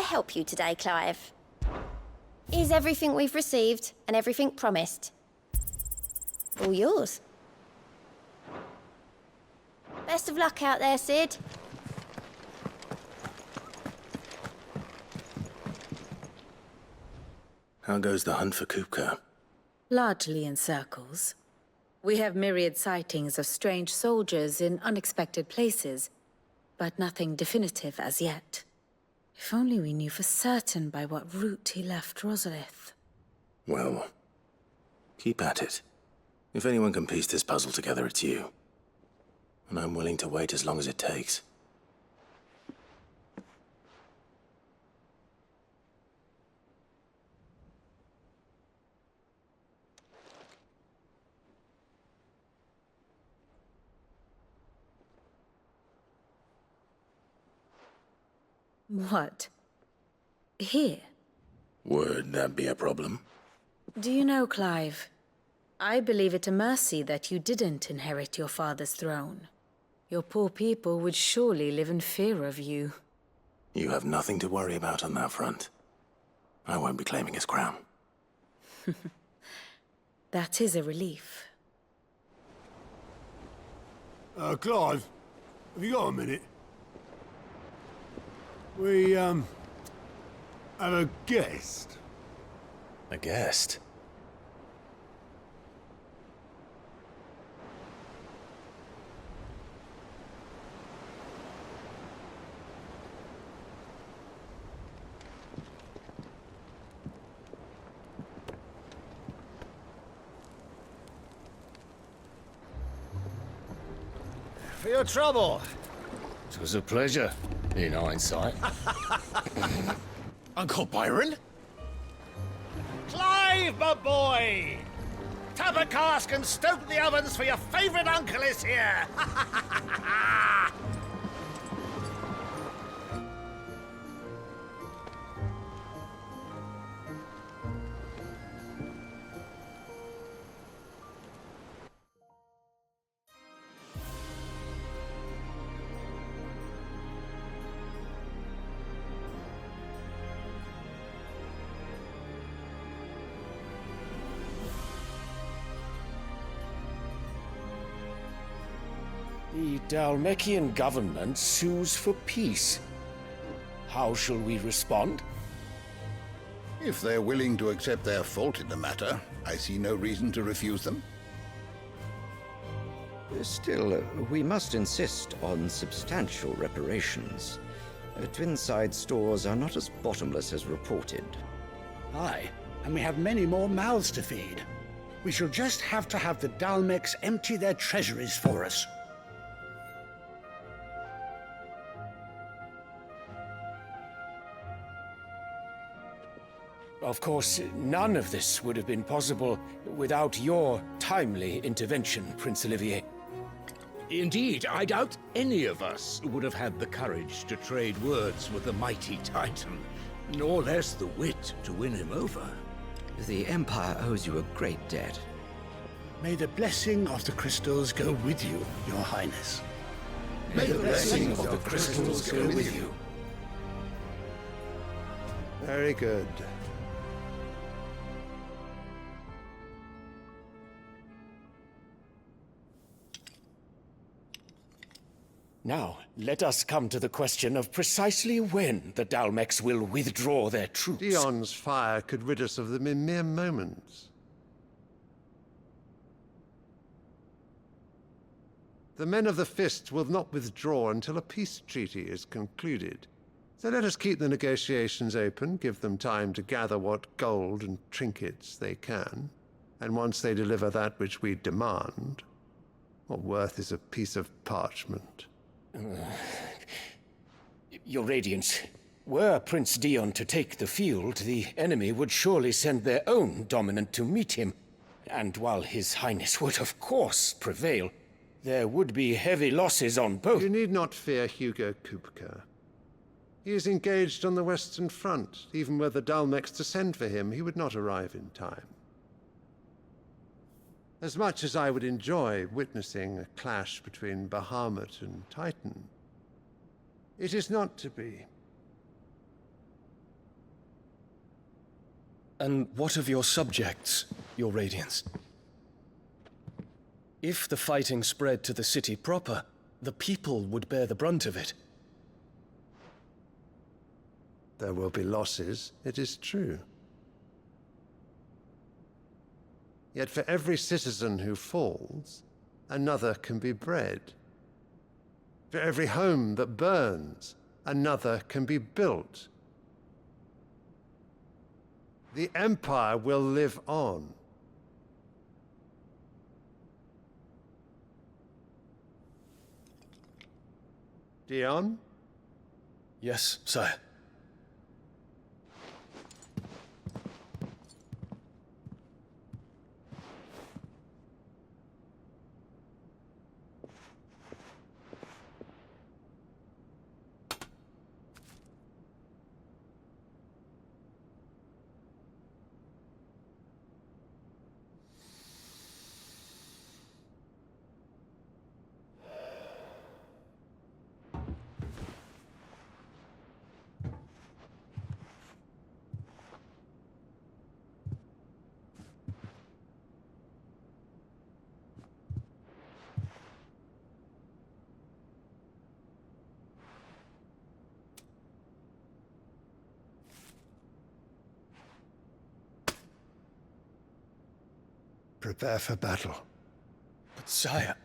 Help you today, Clive? Is everything we've received and everything promised all yours? Best of luck out there, Sid. How goes the hunt for Kupka? Largely in circles. We have myriad sightings of strange soldiers in unexpected places, but nothing definitive as yet. If only we knew for certain by what route he left Rosalith. Well, keep at it. If anyone can piece this puzzle together, it's you. And I'm willing to wait as long as it takes. What? Here? Would that be a problem? Do you know, Clive? I believe it a mercy that you didn't inherit your father's throne. Your poor people would surely live in fear of you. You have nothing to worry about on that front. I won't be claiming his crown. That is a relief. Clive, have you got a minute? We, have a guest. A guest? for your trouble. It was a pleasure, in hindsight. Uncle Byron? Clive, my boy! Tap a cask and stoke the ovens, for your favourite uncle is here! The Dalmekian government sues for peace. How shall we respond? If they're willing to accept their fault in the matter, I see no reason to refuse them. Still, we must insist on substantial reparations. Twinside stores are not as bottomless as reported. Aye, and we have many more mouths to feed. We shall just have to have the Dalmeks empty their treasuries for us. Of course, none of this would have been possible without your timely intervention, Prince Olivier. Indeed, I doubt any of us would have had the courage to trade words with the mighty Titan, nor less the wit to win him over. The Empire owes you a great debt. May the blessing of the crystals go with you, Your Highness. May the blessing of the crystals go with you. Very good. Now, let us come to the question of precisely when the Dalmeks will withdraw their troops. Dion's fire could rid us of them in mere moments. The men of the Fist will not withdraw until a peace treaty is concluded. So let us keep the negotiations open, give them time to gather what gold and trinkets they can, and once they deliver that which we demand, what worth is a piece of parchment? Your Radiance, were Prince Dion to take the field, the enemy would surely send their own dominant to meet him. And while His Highness would of course prevail, there would be heavy losses on both. You need not fear Hugo Kupka. He is engaged on the Western Front. Even were the Dalmeks to send for him, he would not arrive in time. As much as I would enjoy witnessing a clash between Bahamut and Titan, it is not to be. And what of your subjects, Your Radiance? If the fighting spread to the city proper, the people would bear the brunt of it. There will be losses, it is true. Yet for every citizen who falls, another can be bred. For every home that burns, another can be built. The Empire will live on. Dion? Yes, sire. Prepare for battle. But sire...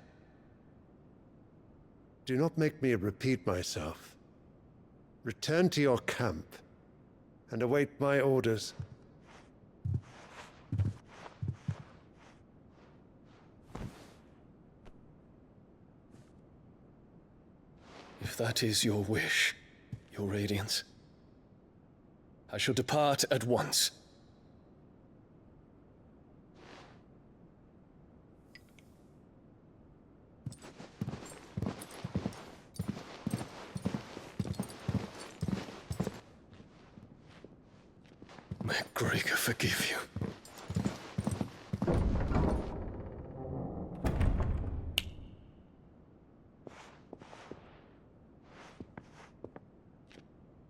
Do not make me repeat myself. Return to your camp and await my orders. If that is your wish, Your Radiance, I shall depart at once. May Gregor forgive you.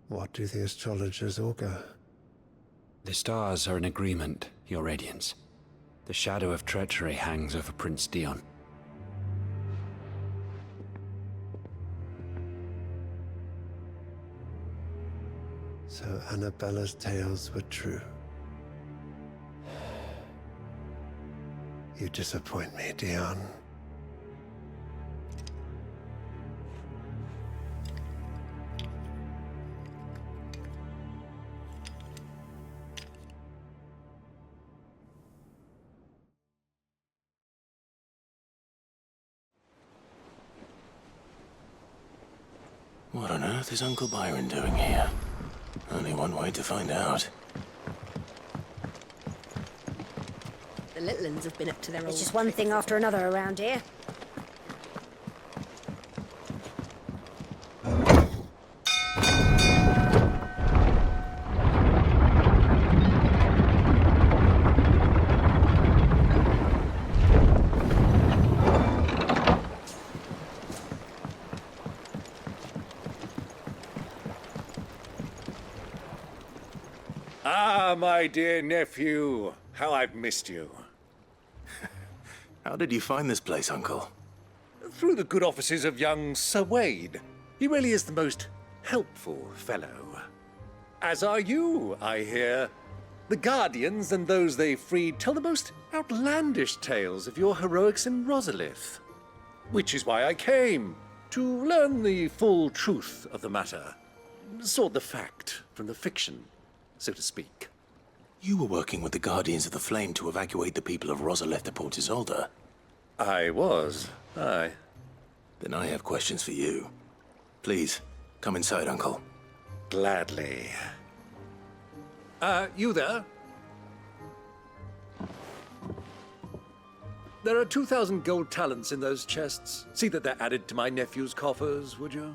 What do the astrologers augur? The stars are in agreement, Your Radiance. The shadow of treachery hangs over Prince Dion. So Annabella's tales were true. You disappoint me, Dion. What on earth is Uncle Byron doing here? Only one way to find out. The little uns have been up to their old... It's just one thing after another around here. Ah, my dear nephew. How I've missed you. How did you find this place, Uncle? Through the good offices of young Sir Wade. He really is the most helpful fellow. As are you, I hear. The Guardians and those they freed tell the most outlandish tales of your heroics in Rosalith. Which is why I came, to learn the full truth of the matter. Sort the fact from the fiction, so to speak. You were working with the Guardians of the Flame to evacuate the people of Rosalith to Port Isolde. I was, aye. Then I have questions for you. Please, come inside, Uncle. Gladly. You there? There are 2,000 gold talents in those chests. See that they're added to my nephew's coffers, would you?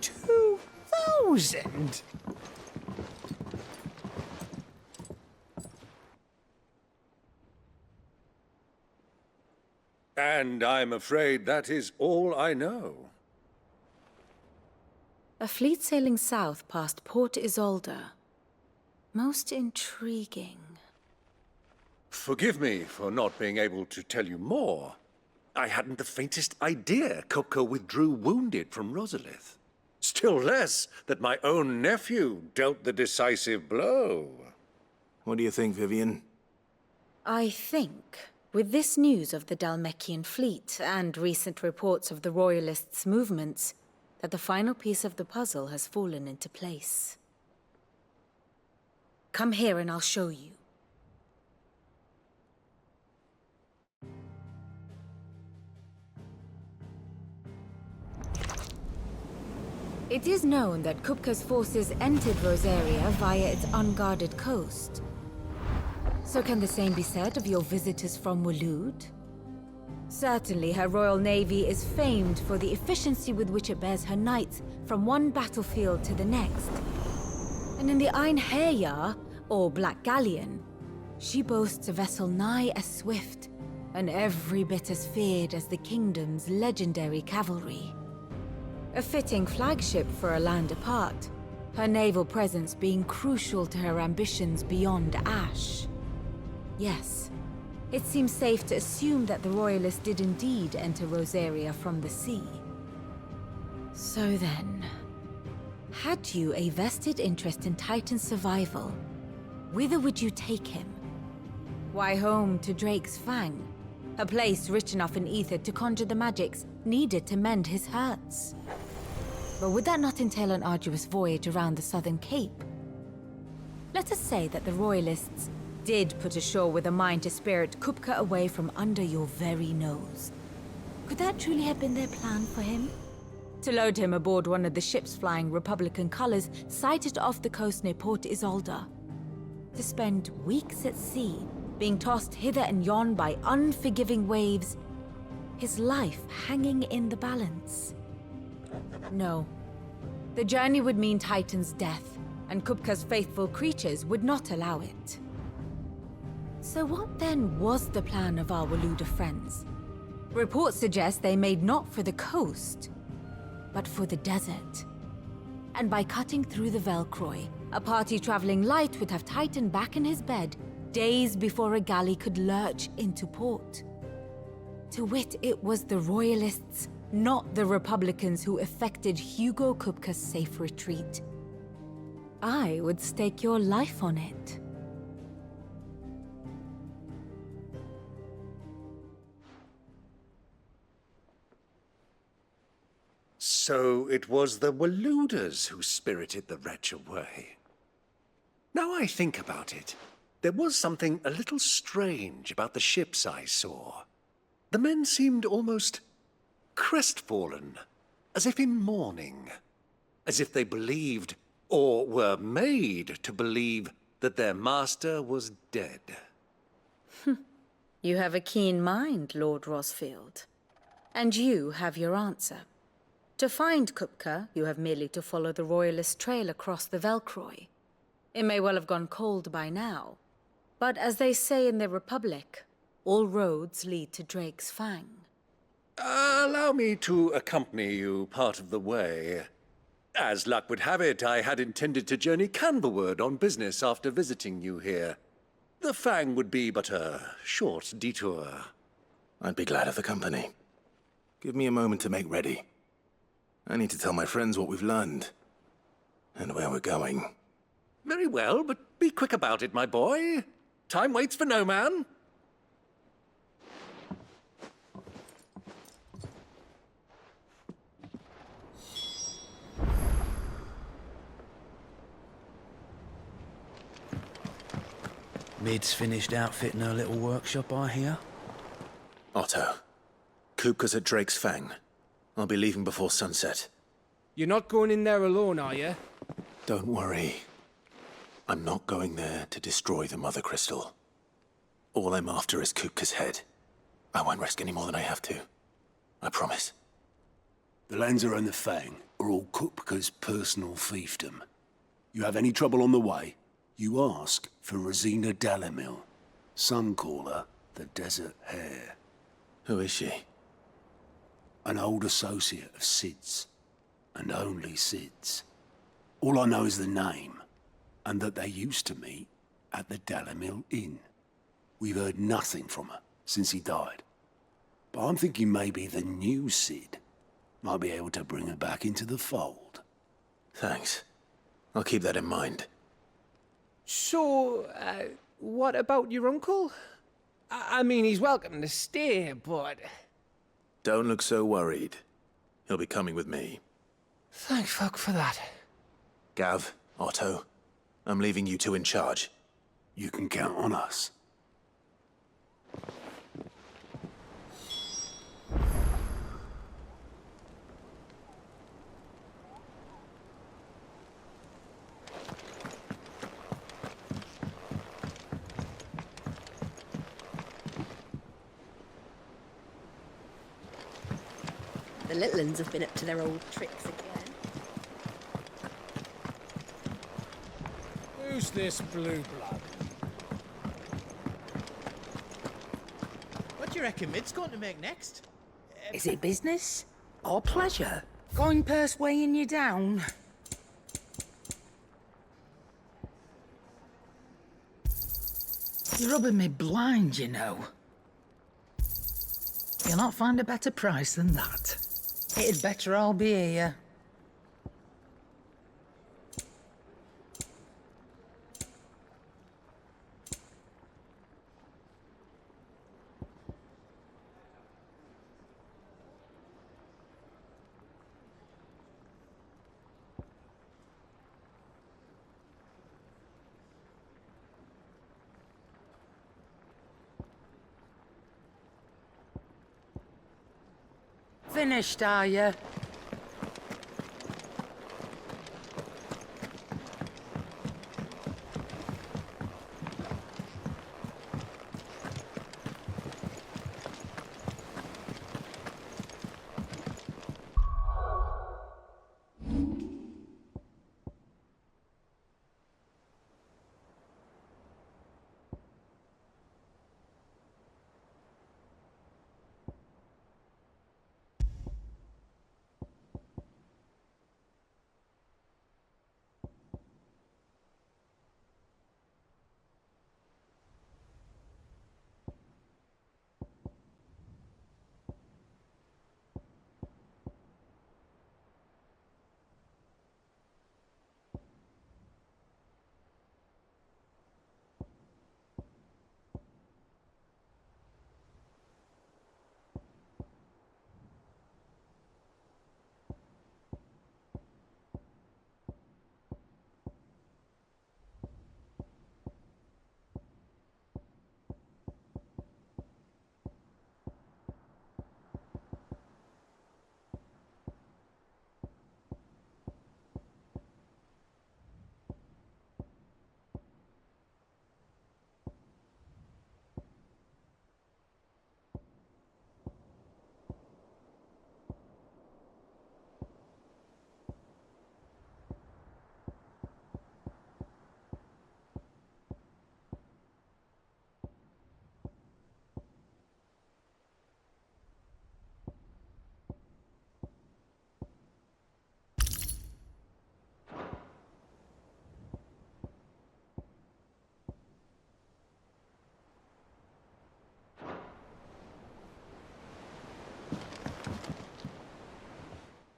2,000? And I'm afraid that is all I know. A fleet sailing south past Port Isolde. Most intriguing. Forgive me for not being able to tell you more. I hadn't the faintest idea Kopko withdrew wounded from Rosalith. Still less that my own nephew dealt the decisive blow. What do you think, Vivian? I think, with this news of the Dhalmekian fleet and recent reports of the Royalists' movements, that the final piece of the puzzle has fallen into place. Come here and I'll show you. It is known that Kupka's forces entered Rosaria via its unguarded coast. So can the same be said of your visitors from Waloed? Certainly, her Royal Navy is famed for the efficiency with which it bears her knights from one battlefield to the next. And in the Einherjar, or Black Galleon, she boasts a vessel nigh as swift, and every bit as feared as the kingdom's legendary cavalry. A fitting flagship for a land apart, her naval presence being crucial to her ambitions beyond Ash. Yes, it seems safe to assume that the Royalists did indeed enter Rosaria from the sea. So then, had you a vested interest in Titan's survival, whither would you take him? Why, home to Drake's Fang, a place rich enough in ether to conjure the magics needed to mend his hurts. But would that not entail an arduous voyage around the southern cape? Let us say that the Royalists did put ashore with a mind to spirit Kupka away from under your very nose. Could that truly have been their plan for him? To load him aboard one of the ships flying Republican colors sighted off the coast near Port Isolde. To spend weeks at sea, being tossed hither and yon by unforgiving waves, his life hanging in the balance. No. The journey would mean Titan's death, and Kupka's faithful creatures would not allow it. So what then was the plan of our Waluda friends? Reports suggest they made not for the coast, but for the desert. And by cutting through the Velcroy, a party traveling light would have Titan back in his bed days before a galley could lurch into port. To wit, it was the Royalists, not the Republicans, who effected Hugo Kupka's safe retreat. I would stake your life on it. So it was the Waludas who spirited the wretch away. Now I think about it, there was something a little strange about the ships I saw. The men seemed almost crestfallen, as if in mourning, as if they believed, or were made to believe, that their master was dead. You have a keen mind, Lord Rosfield. And you have your answer. To find Kupka, you have merely to follow the Royalist trail across the Velcroy. It may well have gone cold by now, but as they say in the Republic, all roads lead to Drake's Fang. Allow me to accompany you part of the way. As luck would have it, I had intended to journey Canverward on business after visiting you here. The Fang would be but a short detour. I'd be glad of the company. Give me a moment to make ready. I need to tell my friends what we've learned, and where we're going. Very well, but be quick about it, my boy. Time waits for no man. Mid's finished outfitting her little workshop, I hear. Otto, Kupka's at Drake's Fang. I'll be leaving before sunset. You're not going in there alone, are you? Don't worry. I'm not going there to destroy the Mother Crystal. All I'm after is Kupka's head. I won't risk any more than I have to. I promise. The Lanza and the Fang are all Kupka's personal fiefdom. You have any trouble on the way, you ask for Rosina Dalamil. Some call her the Desert Hare. Who is she? An old associate of Sid's, and only Sid's. All I know is the name, and that they used to meet at the Dalamil Inn. We've heard nothing from her since he died. But I'm thinking maybe the new Sid might be able to bring her back into the fold. Thanks. I'll keep that in mind. So, what about your uncle? I mean, he's welcome to stay, but... Don't look so worried. He'll be coming with me. Thank fuck for that. Gav, Otto, I'm leaving you two in charge. You can count on us. The little uns have been up to their old tricks again. Who's this blue blood? What do you reckon Mid's going to make next? Is it business or pleasure? Going purse weighing you down? You're rubbing me blind, you know. You'll not find a better price than that. It'd better all be here. Finished, are you?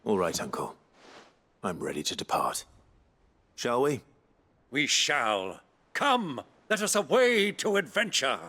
All right, Uncle. I'm ready to depart. Shall we? We shall. Come, let us away to adventure.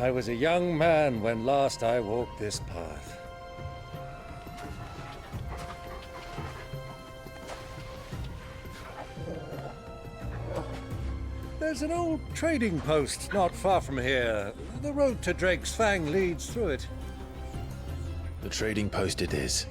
I was a young man when last I walked this path. There's an old trading post not far from here. The road to Drake's Fang leads through it. The trading post it is.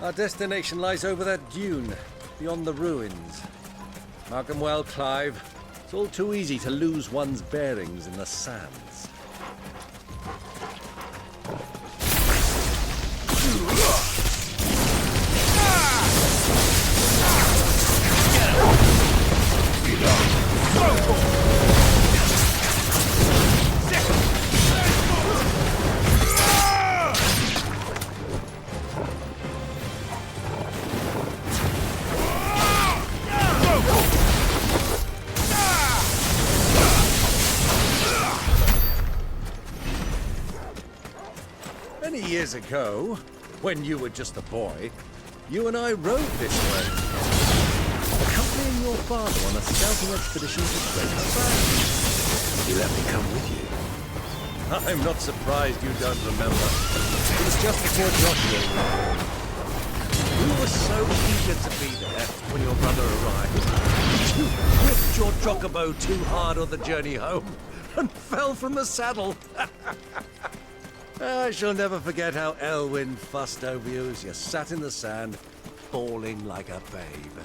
Our destination lies over that dune, beyond the ruins. Mark 'em well, Clive. It's all too easy to lose one's bearings in the sands. Many years ago, when you were just a boy, you and I rode this way, accompanying your father on a scouting expedition to Drake's Fang. He let me come with you. I'm not surprised you don't remember. It was just before Joshua arrived. You were so eager to be there when your brother arrived. You whipped your chocobo too hard on the journey home and fell from the saddle. I shall never forget how Elwyn fussed over you as you sat in the sand, bawling like a babe.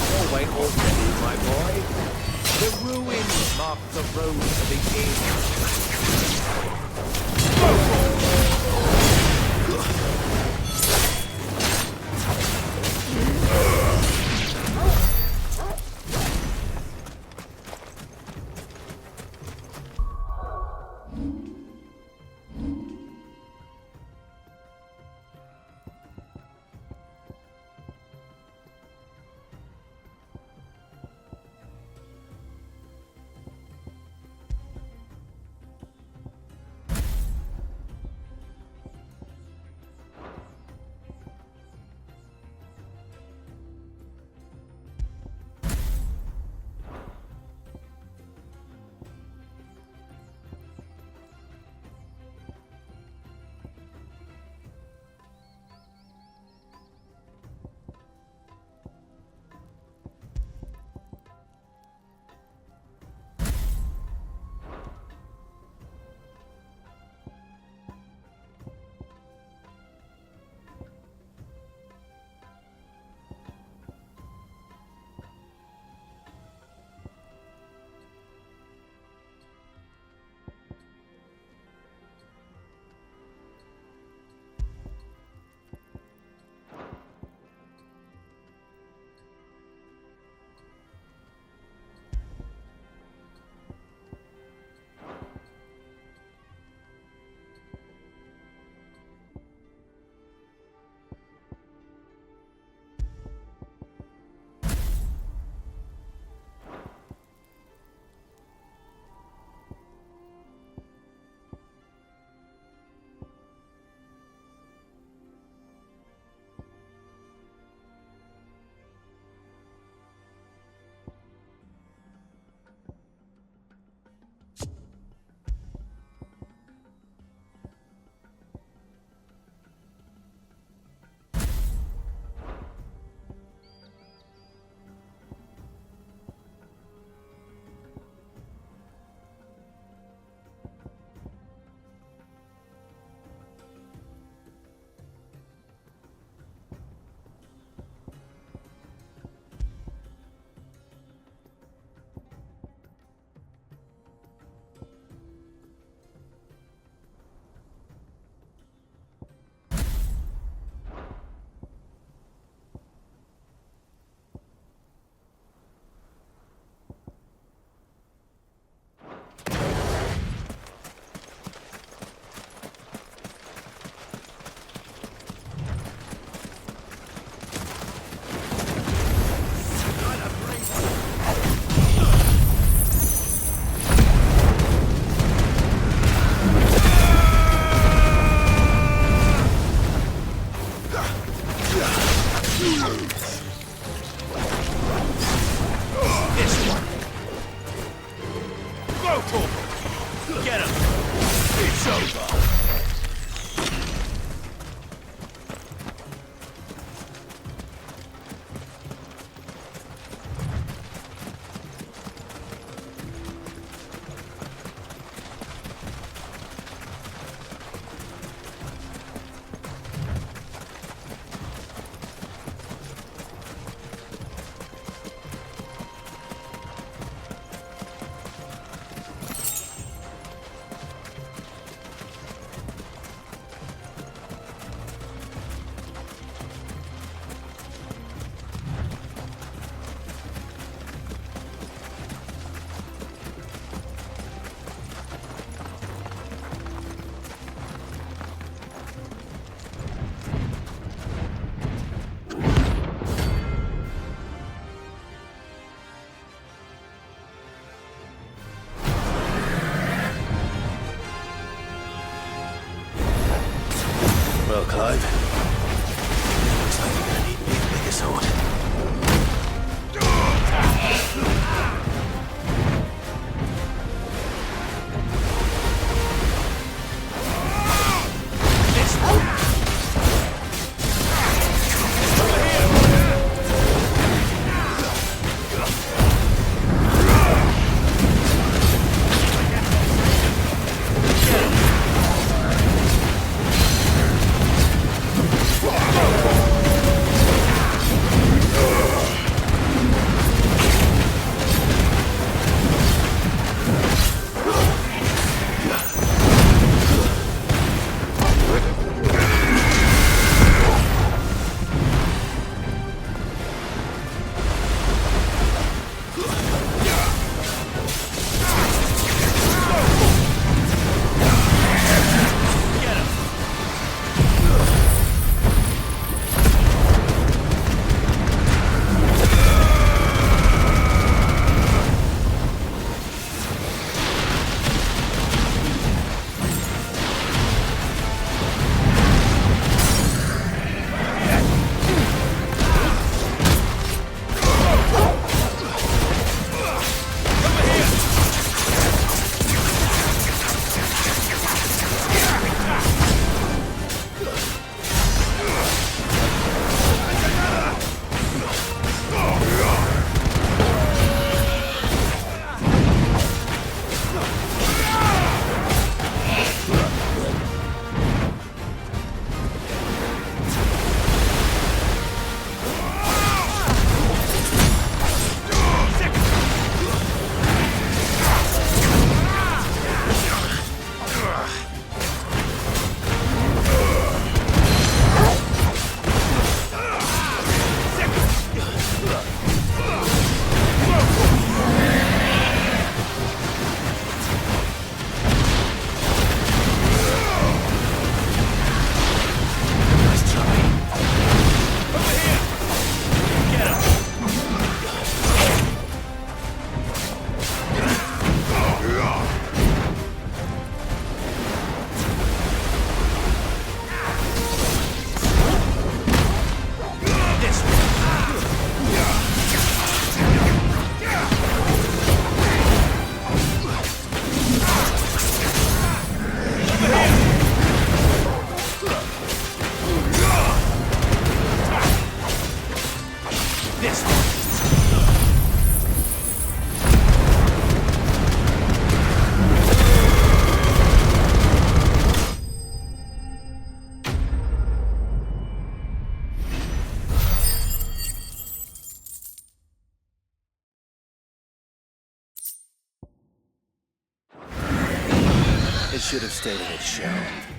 All wait already, my boy. The ruins mark the road to the inn. Well, Clive. Looks like you're gonna need me to make a sword. should have stayed in its shell.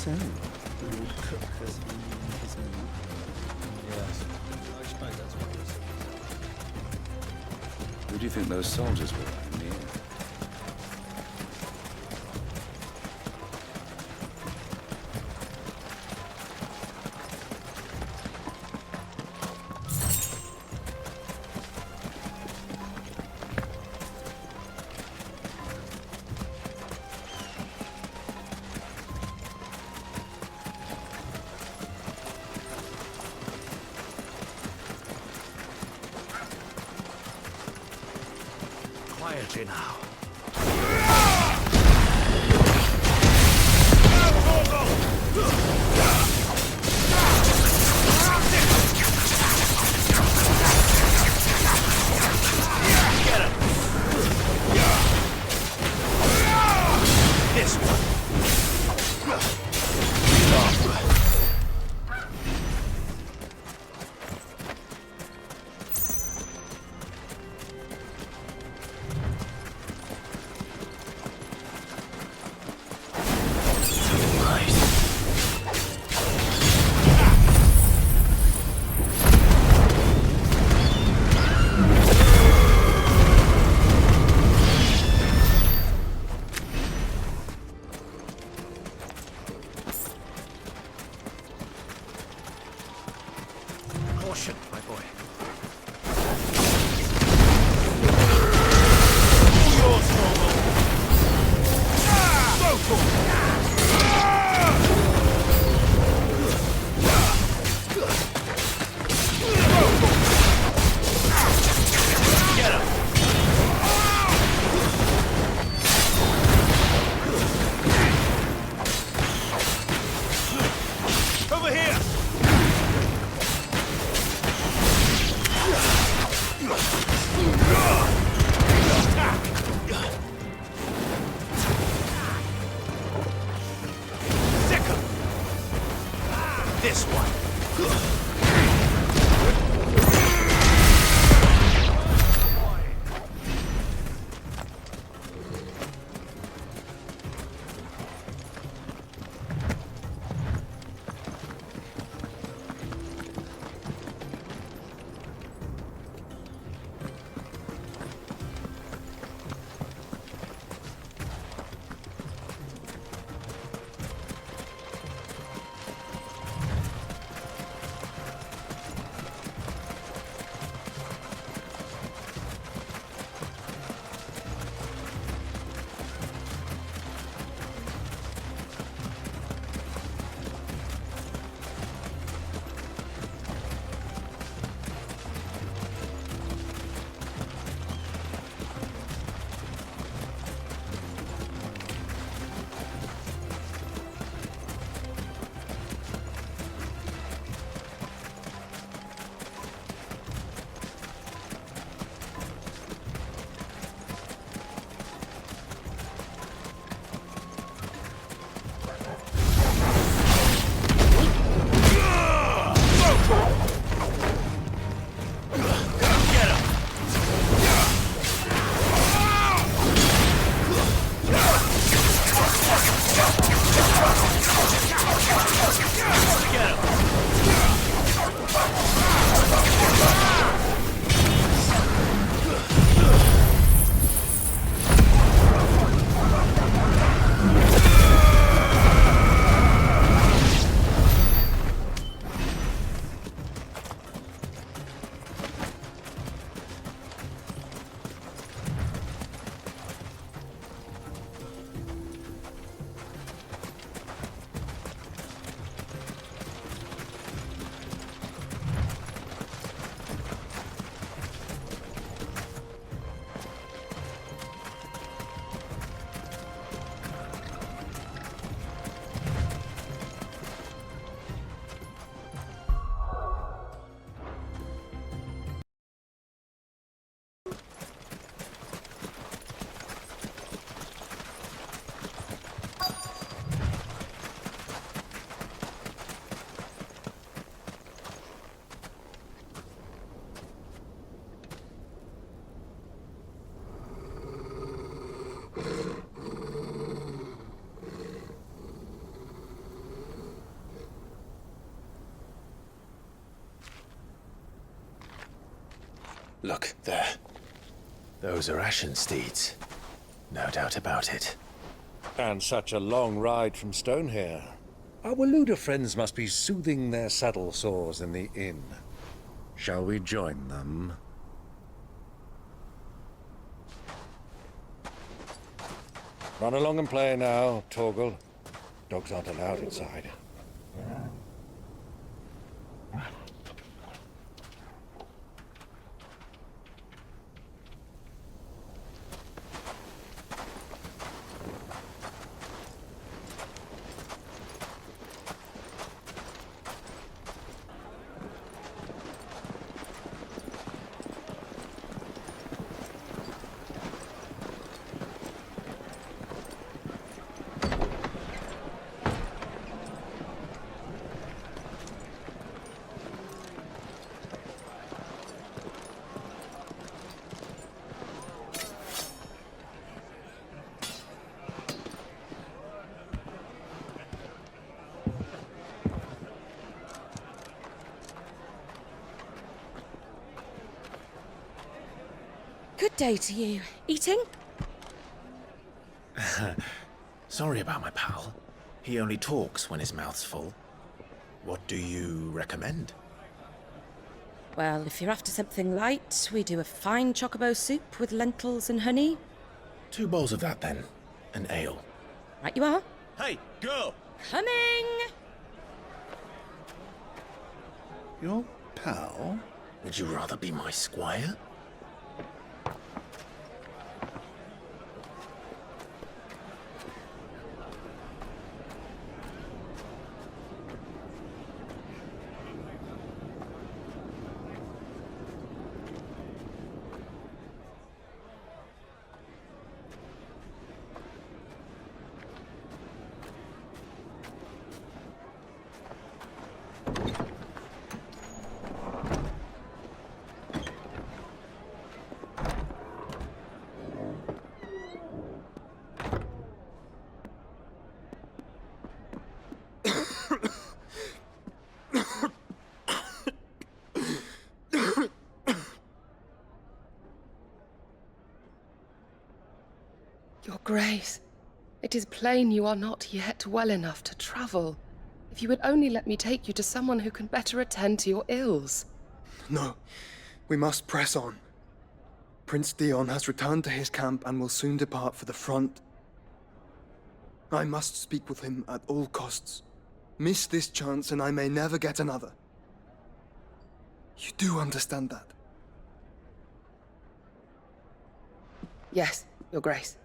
So, the old cook has been his meat. Yes, I suppose that's what it is. Who do you think those soldiers were in the end? Quietly now. Get him! This one. Caution, my boy. All yours, Normal. Go for it. Get him. Over here. This one. Look, there. Those are Ashen steeds. No doubt about it. And such a long ride from Stonehair. Our Waluda friends must be soothing their saddle sores in the inn. Shall we join them? Run along and play now, Torgal. Dogs aren't allowed inside. Good day to you. Eating? Sorry about my pal. He only talks when his mouth's full. What do you recommend? Well, if you're after something light, we do a fine chocobo soup with lentils and honey. 2 bowls of that, then. An ale. Right you are. Hey, go! Coming! Your pal? Would you rather be my squire? Your Grace, it is plain you are not yet well enough to travel. If you would only let me take you to someone who can better attend to your ills. No, we must press on. Prince Dion has returned to his camp and will soon depart for the front. I must speak with him at all costs. Miss this chance and I may never get another. You do understand that? Yes, Your Grace.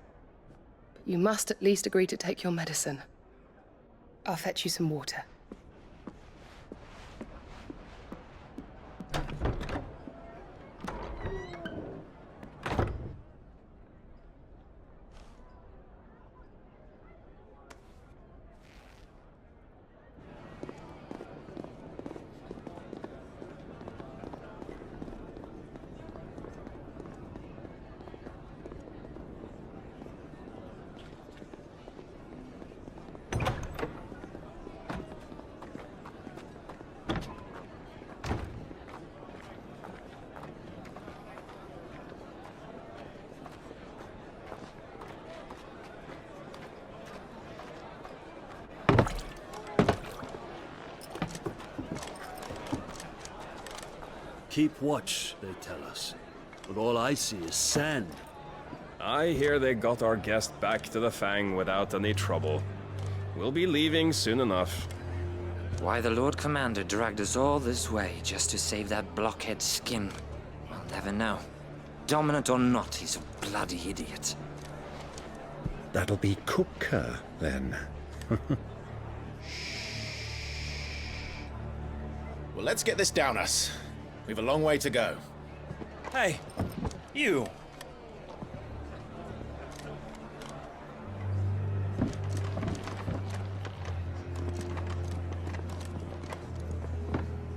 But you must at least agree to take your medicine. I'll fetch you some water. Keep watch, they tell us. But all I see is sand. I hear they got our guest back to the Fang without any trouble. We'll be leaving soon enough. Why the Lord Commander dragged us all this way just to save that blockhead's skin, I'll never know. Dominant or not, he's a bloody idiot. That'll be Cooker, then. Well, let's get this down us. We've a long way to go. Hey, you!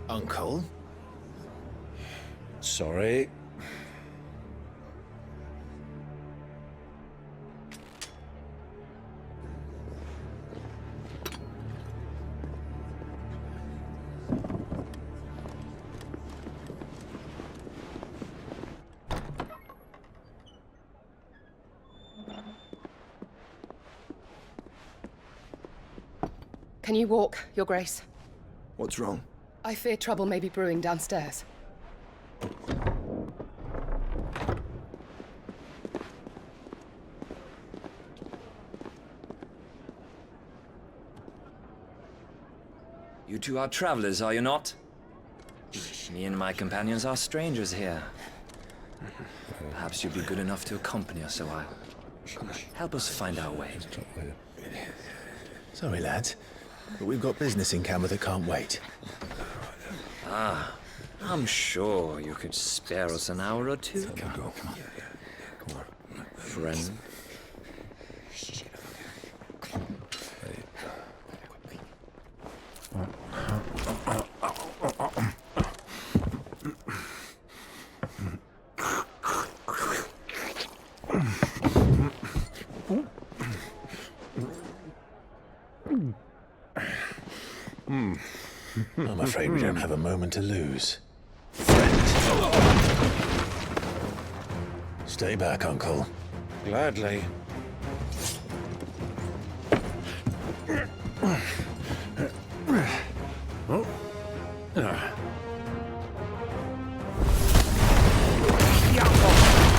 Uncle? Sorry. Can you walk, Your Grace? What's wrong? I fear trouble may be brewing downstairs. You two are travelers, are you not? Me and my companions are strangers here. Perhaps you'd be good enough to accompany us a while. Help us find our way. Sorry, lads, but we've got business in camera that can't wait. Ah, I'm sure you could spare us an hour or two. Come on. Friend. I'm afraid we don't have a moment to lose. Stay back, Uncle. Gladly.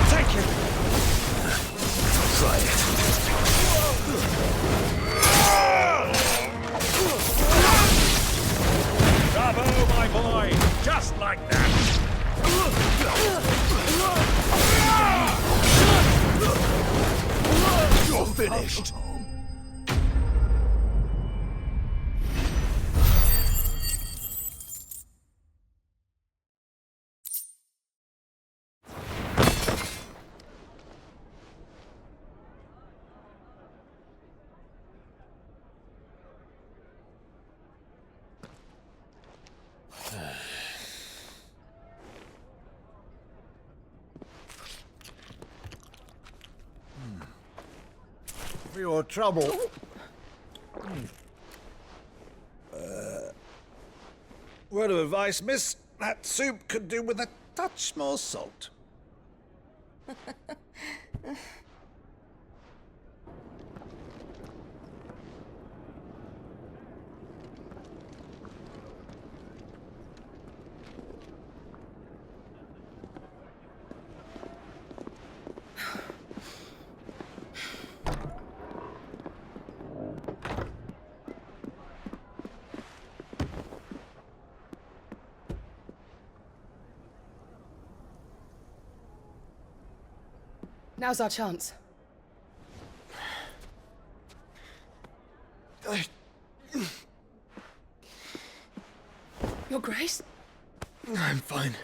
Take it! Try it. Bravo, my boy! Just like that! You're finished. For your trouble. Word of advice, miss. That soup could do with a touch more salt. Now's our chance. Your Grace? I'm fine.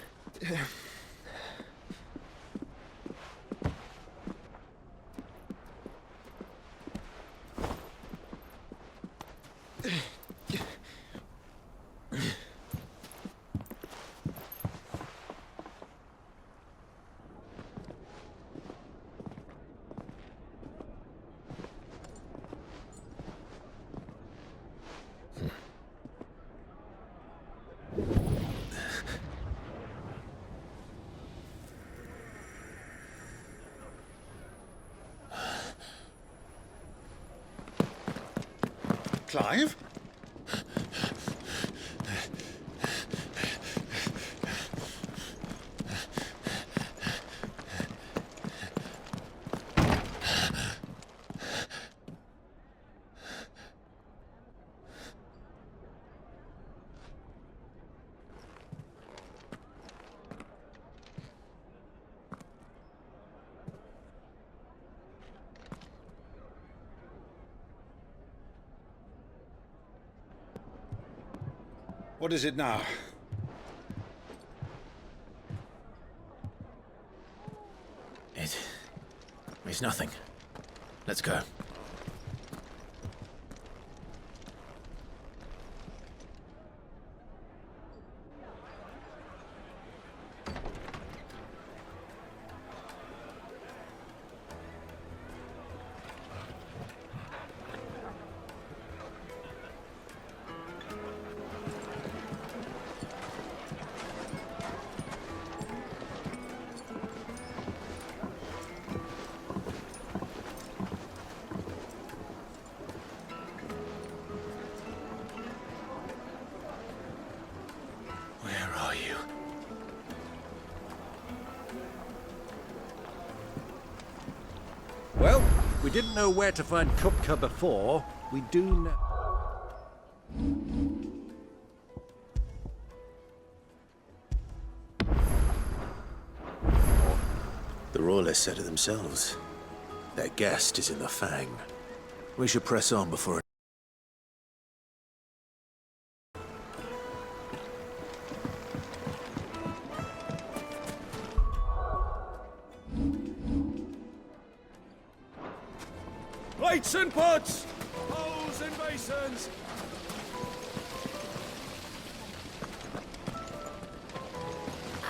Clive? What is it now? It's nothing. Let's go. didn't know where to find Kupka before, we do now. The Royalists said it themselves. Their guest is in the Fang. We should press on before... Plates and pots! Bowls and basins!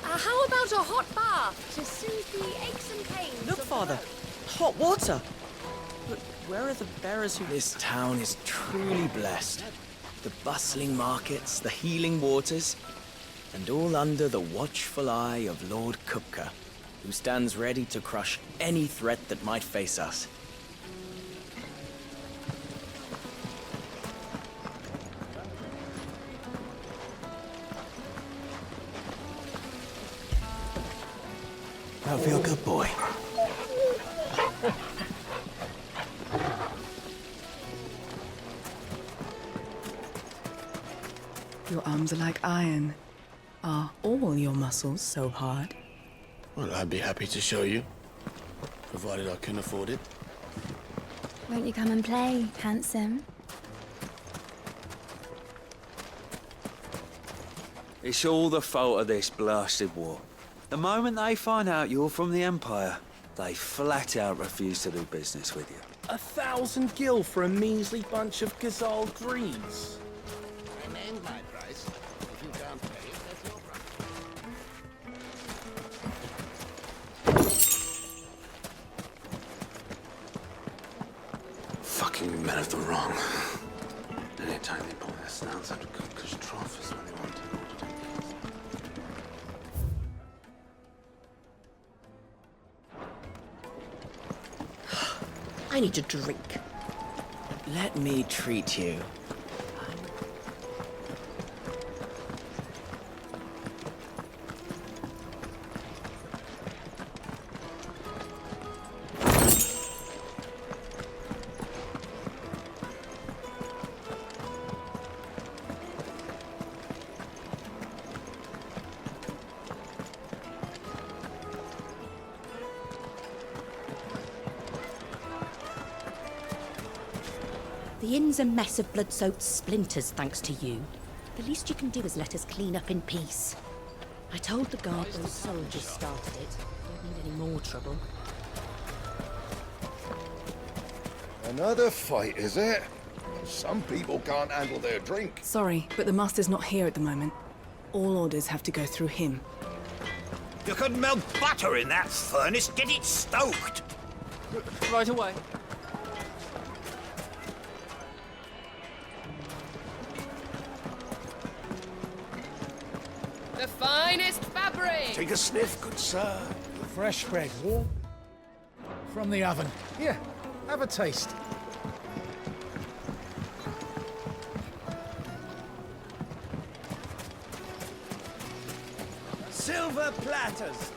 How about a hot bath to soothe the aches and pains? Look, Father, hot water. But where are the bearers who... This town is truly blessed. The bustling markets, the healing waters, and all under the watchful eye of Lord Kupka, who stands ready to crush any threat that might face us. I feel good, boy. Your arms are like iron. Are all your muscles so hard? Well, I'd be happy to show you, provided I can afford it. Won't you come and play, handsome? It's all the fault of this blasted war. The moment they find out you're from the Empire, they flat out refuse to do business with you. 1,000 gil for a measly bunch of Gazal greens. I named my price. If you can't pay it, that's your problem. Fucking men of the wrong. Anytime they pull their snouts out of Kupka's trough is when they want to order them. I need a drink. Let me treat you. The inn's a mess of blood-soaked splinters, thanks to you. The least you can do is let us clean up in peace. I told the guard those soldiers started it. Don't need any more trouble. Another fight, is it? Some people can't handle their drink. Sorry, but the master's not here at the moment. All orders have to go through him. You could melt butter in that furnace, get it stoked. Right away. The finest fabric! Take a sniff, good sir. Fresh bread, warm from the oven. Here, have a taste. Silver platters.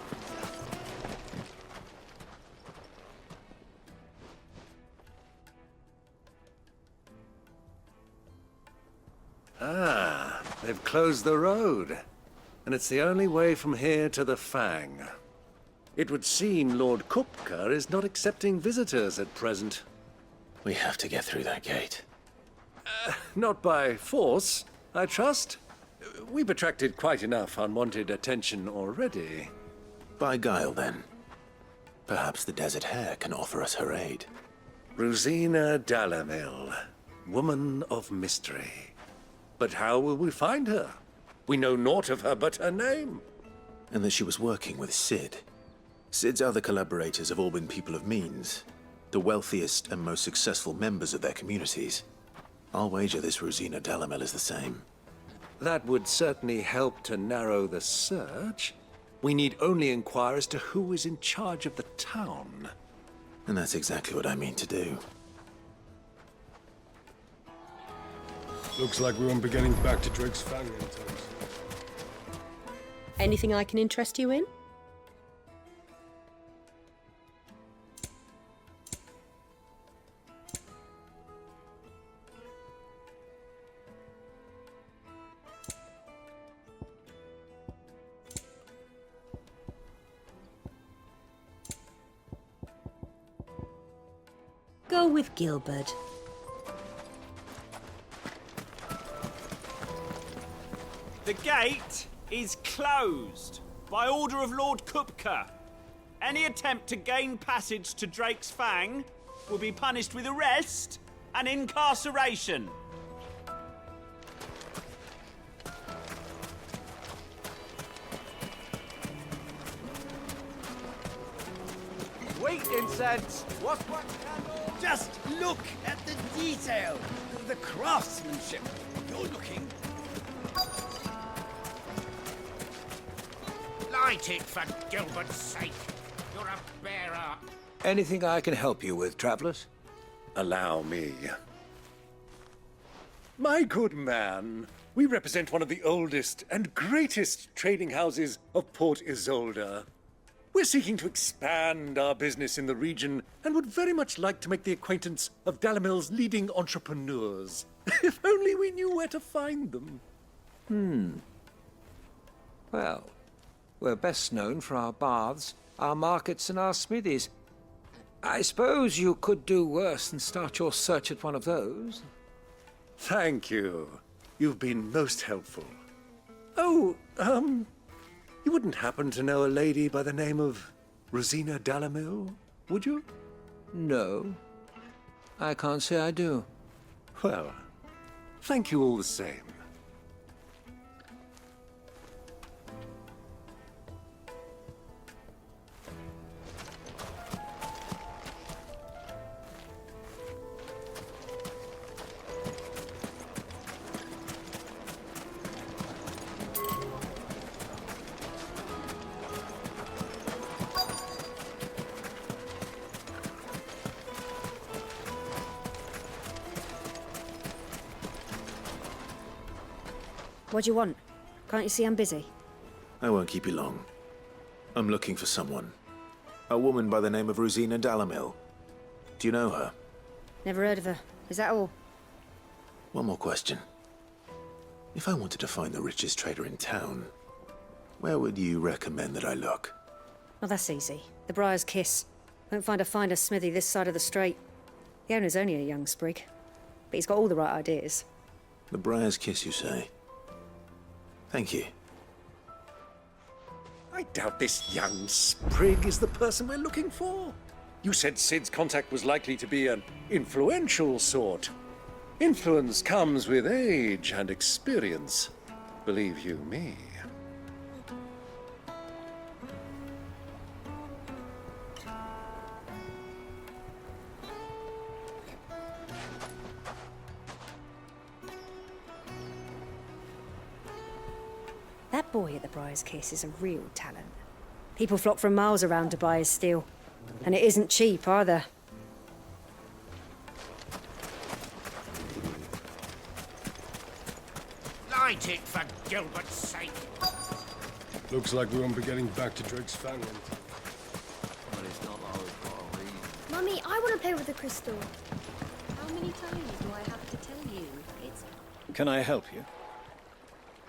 Ah, they've closed the road. And it's the only way from here to the Fang. It would seem Lord Kupka is not accepting visitors at present. We have to get through that gate. Not by force, I trust. We've attracted quite enough unwanted attention already. By guile, then. Perhaps the Desert Hare can offer us her aid. Rosina Dalamil, woman of mystery. But how will we find her? We know naught of her but her name. And that she was working with Sid. Sid's other collaborators have all been people of means, the wealthiest and most successful members of their communities. I'll wager this Rosina Dalamel is the same. That would certainly help to narrow the search. We need only inquire as to who is in charge of the town. And that's exactly what I mean to do. Looks like we won't be getting back to Drake's Fang anytime soon. Anything I can interest you in? go with Gilbert. The gate is closed by order of Lord Kupka. Any attempt to gain passage to Drake's Fang will be punished with arrest and incarceration. Wheat incense! What's one candle? Just look at the detail, the craftsmanship. You're looking. Light it for Gilbert's sake. You're a bearer. Anything I can help you with, travelers? Allow me. My good man, we represent one of the oldest and greatest trading houses of Port Isolde. We're seeking to expand our business in the region and would very much like to make the acquaintance of Dalamil's leading entrepreneurs. If only we knew where to find them. Well, we're best known for our baths, our markets, and our smithies. I suppose you could do worse than start your search at one of those. Thank you. You've been most helpful. Oh, you wouldn't happen to know a lady by the name of Rosina Dalamil, would you? No, I can't say I do. Well, thank you all the same. What do you want? Can't you see I'm busy? I won't keep you long. I'm looking for someone. A woman by the name of Rosina Dalamil. Do you know her? Never heard of her. Is that all? One more question. If I wanted to find the richest trader in town, where would you recommend that I look? Oh, that's easy. The Briar's Kiss. Won't find a finer smithy this side of the strait. The owner's only a young sprig, but he's got all the right ideas. The Briar's Kiss, you say? Thank you. I doubt this young sprig is the person we're looking for. You said Sid's contact was likely to be an influential sort. Influence comes with age and experience, believe you me. That boy at the Briar's Kiss is a real talent. People flock from miles around to buy his steel. And it isn't cheap, either. Light it for Gilbert's sake. Looks like we won't be getting back to Drake's Fang. Mummy, I want to play with the crystal. How many times do I have to tell you? It's... Can I help you?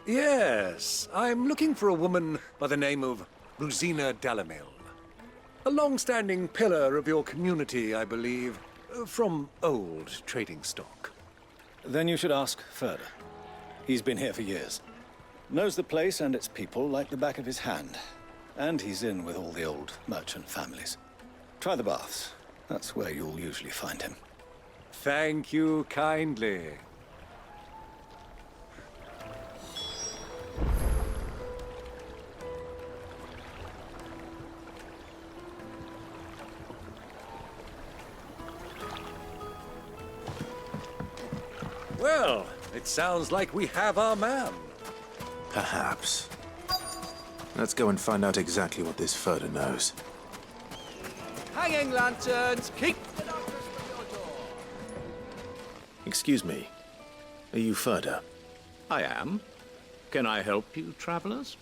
Yes, I'm looking for a woman by the name of Rosina Dalamil. A long-standing pillar of your community, I believe, from old trading stock. Then you should ask Ferda. He's been here for years. Knows the place and its people like the back of his hand. And he's in with all the old merchant families. Try the baths. That's where you'll usually find him. Thank you kindly. Well, it sounds like we have our man. Perhaps. Let's go and find out exactly what this Ferda knows. Hanging lanterns, keep the darkness from your door. Excuse me. Are you Ferda? I am. Can I help you, travelers?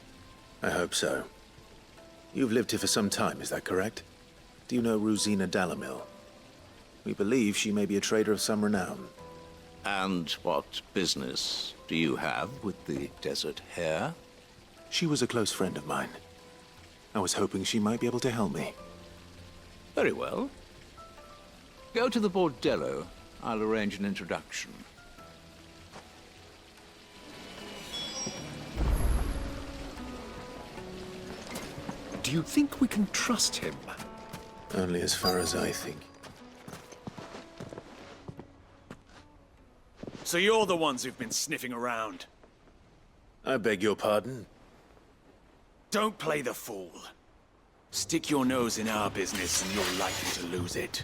I hope so. You've lived here for some time, is that correct? Do you know Rosina Dalamil? We believe she may be a trader of some renown. And what business do you have with the desert hare? She was a close friend of mine. I was hoping she might be able to help me. Very well. Go to the bordello. I'll arrange an introduction. Do you think we can trust him? Only as far as I think. So you're the ones who've been sniffing around. I beg your pardon? Don't play the fool. Stick your nose in our business and you're likely to lose it.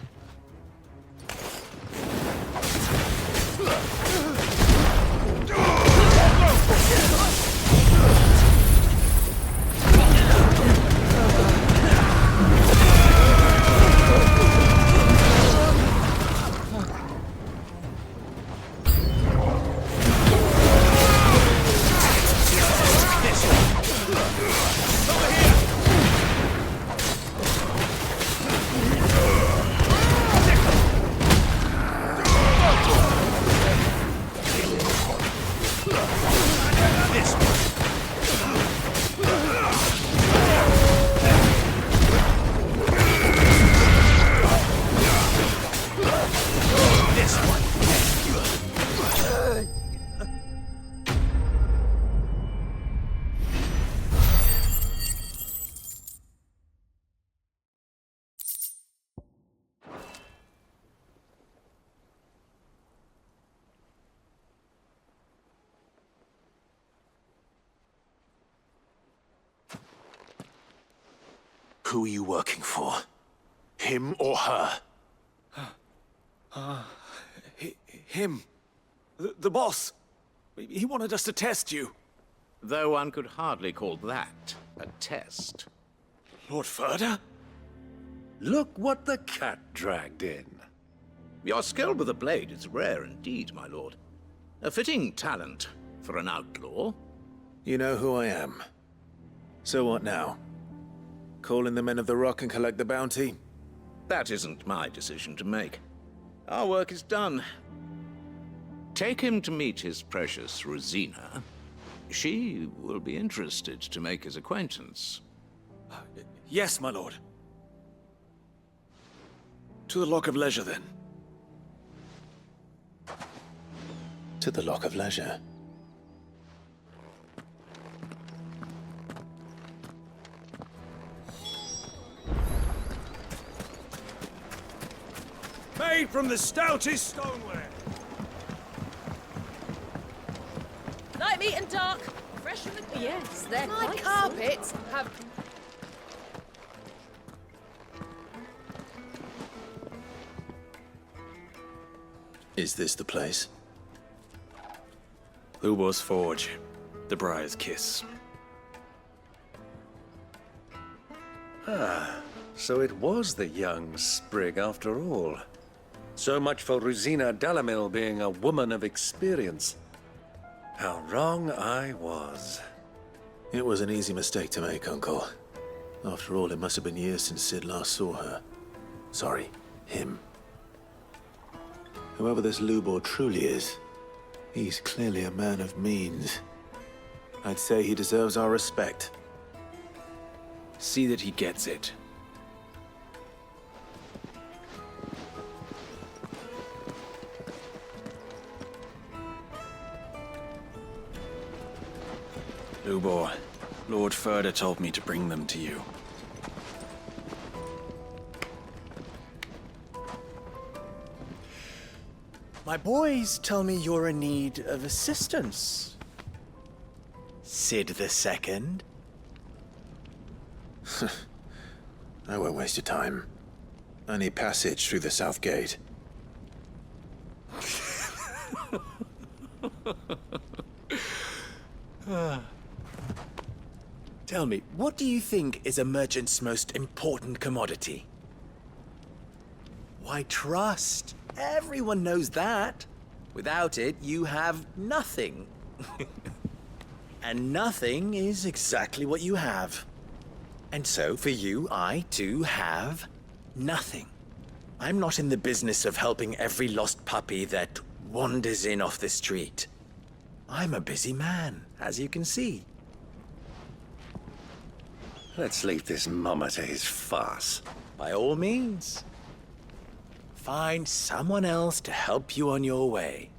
Who are you working for? Him or her? Him. The boss. He wanted us to test you. Though one could hardly call that a test. Lord Furder? Look what the cat dragged in. Your skill with the blade is rare indeed, my lord. A fitting talent for an outlaw. You know who I am. So what now? Call in the Men of the Rock and collect the bounty? That isn't my decision to make. Our work is done. Take him to meet his precious Rosina. She will be interested to make his acquaintance. Yes, my lord. To the Lock of Leisure, then. To the Lock of Leisure. Made from the stoutest stoneware. Light meat and dark. Fresh from the... Yes, they're My quite carpets have... Is this the place? Lubor's Forge. The Briar's Kiss. Ah, so it was the young sprig after all. So much for Rosina Dalamil being a woman of experience. How wrong I was. It was an easy mistake to make, Uncle. After all, it must have been years since Sid last saw her. Sorry, him. Whoever this Lubor truly is, he's clearly a man of means. I'd say he deserves our respect. See that he gets it. Lubor, Lord Furder told me to bring them to you. My boys tell me you're in need of assistance. Sid the Second? I won't waste your time. I need passage through the south gate. Tell me, what do you think is a merchant's most important commodity? Why, trust. Everyone knows that. Without it, you have nothing. And nothing is exactly what you have. And so, for you, I, too, have nothing. I'm not in the business of helping every lost puppy that wanders in off the street. I'm a busy man, as you can see. Let's leave this mummer to his farce. By all means. find someone else to help you on your way.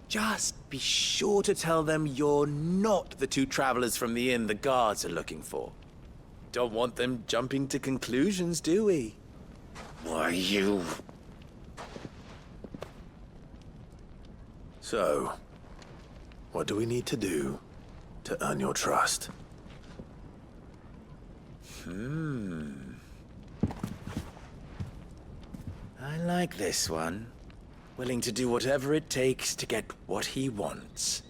Just be sure to tell them you're not the two travelers from the inn the guards are looking for. Don't want them jumping to conclusions, do we? Why, you... So, what do we need to do to earn your trust? I like this one. Willing to do whatever it takes to get what he wants.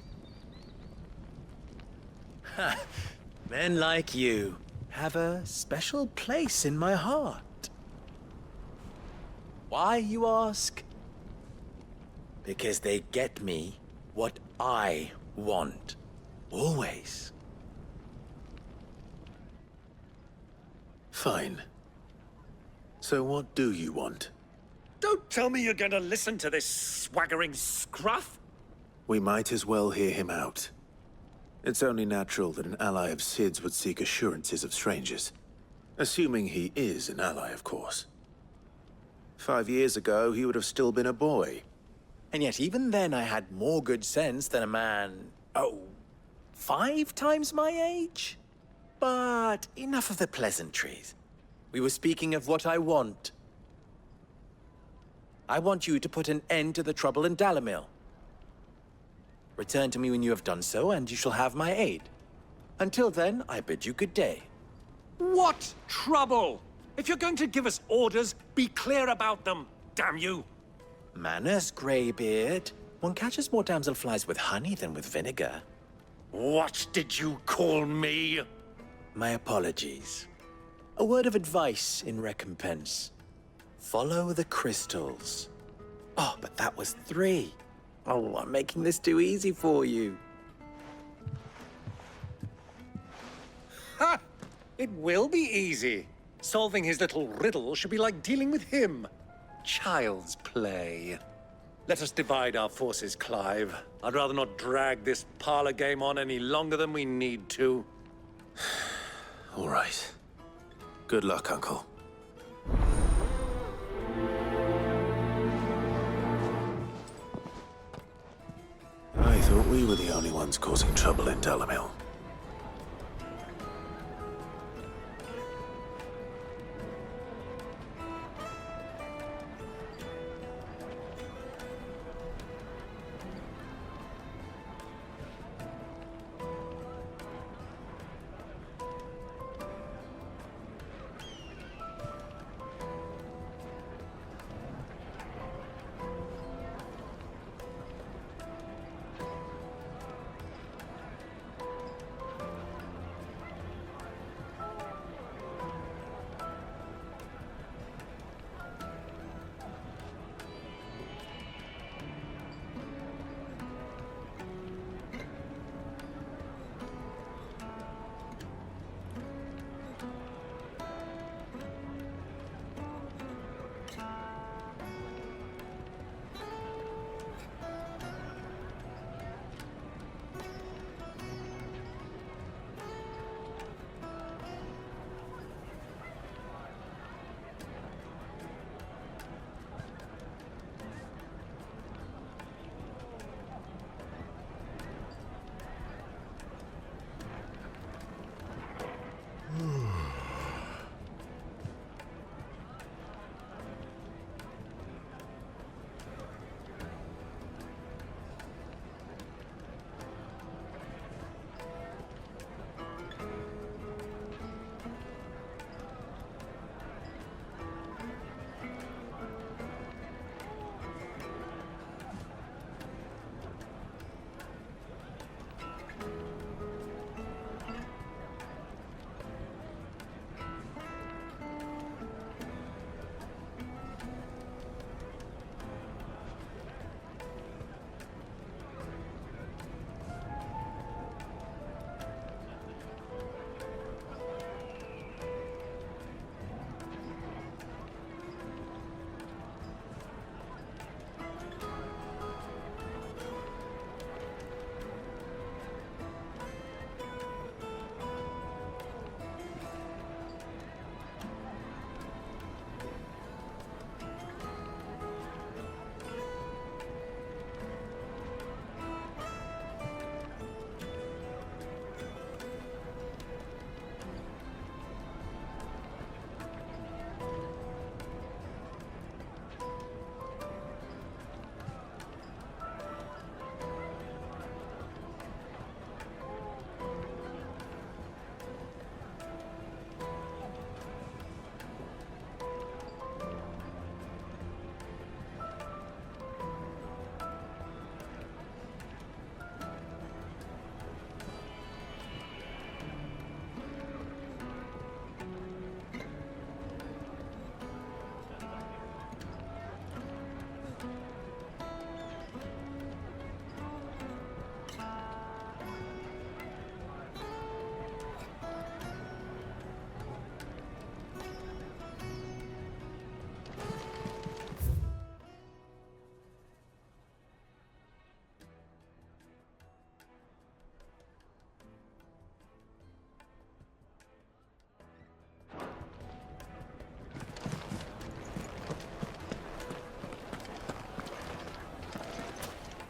Ha! Men like you have a special place in my heart. Why, you ask? Because they get me what I want. Always. Fine. So what do you want? Don't tell me you're going to listen to this swaggering scruff! We might as well hear him out. It's only natural that an ally of Sid's would seek assurances of strangers. Assuming he is an ally, of course. 5 years ago, he would have still been a boy. And yet even then I had more good sense than a man, 5 times my age? But enough of the pleasantries. We were speaking of what I want. I want you to put an end to the trouble in Dalamil. Return to me when you have done so, and you shall have my aid. Until then, I bid you good day. What trouble? If you're going to give us orders, be clear about them, damn you! Manners, Greybeard. One catches more damselflies with honey than with vinegar. What did you call me? My apologies. A word of advice in recompense. Follow the crystals. Oh, but that was 3. Oh, I'm making this too easy for you. Ha! It will be easy. Solving his little riddle should be like dealing with him. Child's play. Let us divide our forces, Clive. I'd rather not drag this parlor game on any longer than we need to. All right. Good luck, Uncle. I thought we were the only ones causing trouble in Dalamil.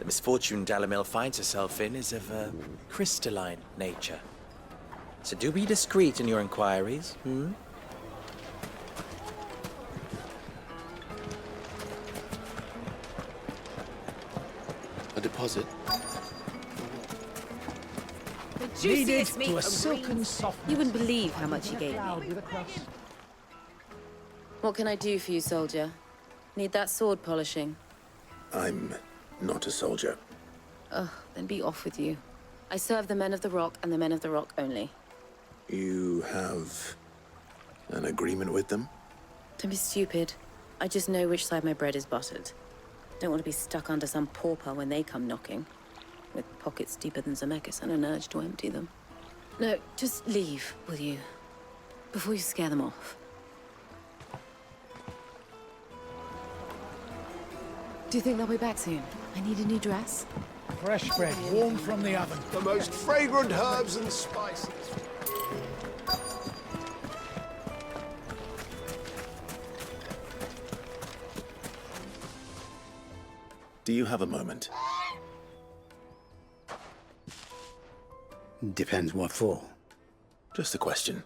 misfortune Dalamil finds herself in is of a crystalline nature. So do be discreet in your inquiries, hmm? A deposit? Needed to a silken soft. You wouldn't believe how much he gave me. What can I do for you, soldier? Need that sword polishing? I'm not a soldier. Ugh, then be off with you. I serve the men of the Rock and the men of the Rock only. You have an agreement with them? Don't be stupid. I just know which side my bread is buttered. Don't want to be stuck under some pauper when they come knocking. With pockets deeper than Zemeckis and an urge to empty them. No, just leave, will you? Before you scare them off. Do you think they'll be back soon? I need a new dress. Fresh bread, warm from the oven. The most fragrant herbs and spices. Do you have a moment? Depends what for. Just a question.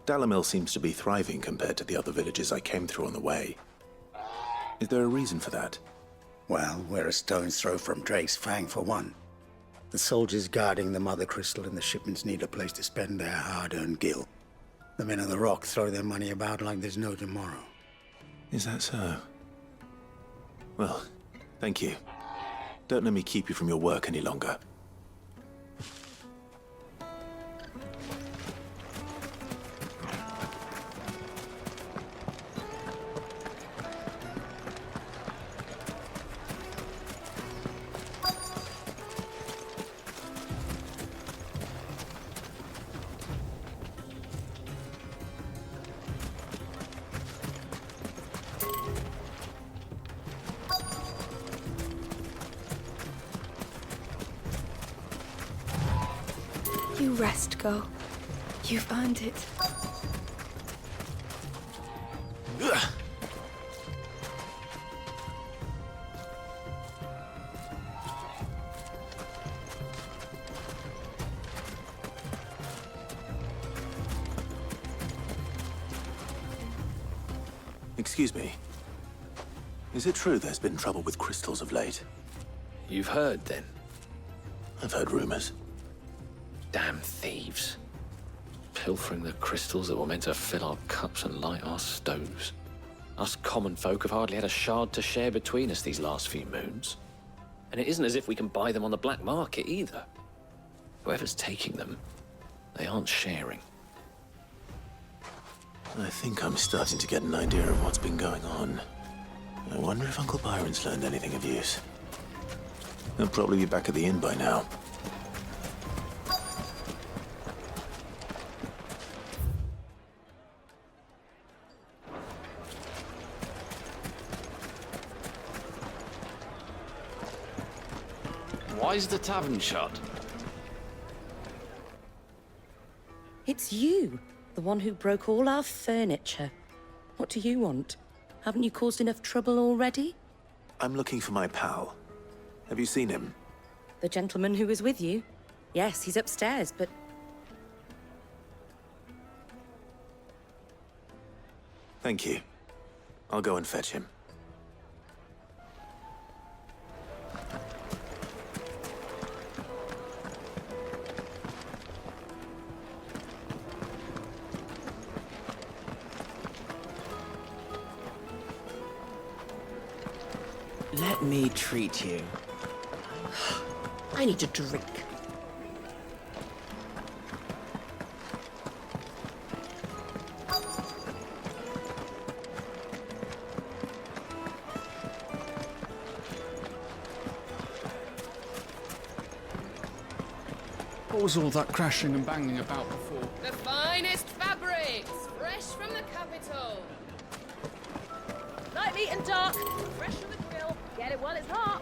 Dalamil seems to be thriving compared to the other villages I came through on the way. Is there a reason for that? Well, we're a stone's throw from Drake's Fang, for one. The soldiers guarding the Mother Crystal and the shipments need a place to spend their hard-earned gil. The men of the Rock throw their money about like there's no tomorrow. Is that so? Well, thank you. Don't let me keep you from your work any longer. You rest, girl. You've earned it. Excuse me. Is it true there's been trouble with crystals of late? You've heard, then? I've heard rumors. Damn thieves. Pilfering the crystals that were meant to fill our cups and light our stoves. Us common folk have hardly had a shard to share between us these last few moons. And it isn't as if we can buy them on the black market either. Whoever's taking them, they aren't sharing. I think I'm starting to get an idea of what's been going on. I wonder if Uncle Byron's learned anything of use. He'll probably be back at the inn by now. Why's the tavern shut? It's you, the one who broke all our furniture. What do you want? Haven't you caused enough trouble already? I'm looking for my pal. Have you seen him? The gentleman who was with you? Yes, he's upstairs, but... Thank you. I'll go and fetch him. Let me treat you. I need a drink. What was all that crashing and banging about before? The finest fabrics, fresh from the capital. Light meat and dark, fresh from the grill. Get it while it's hot.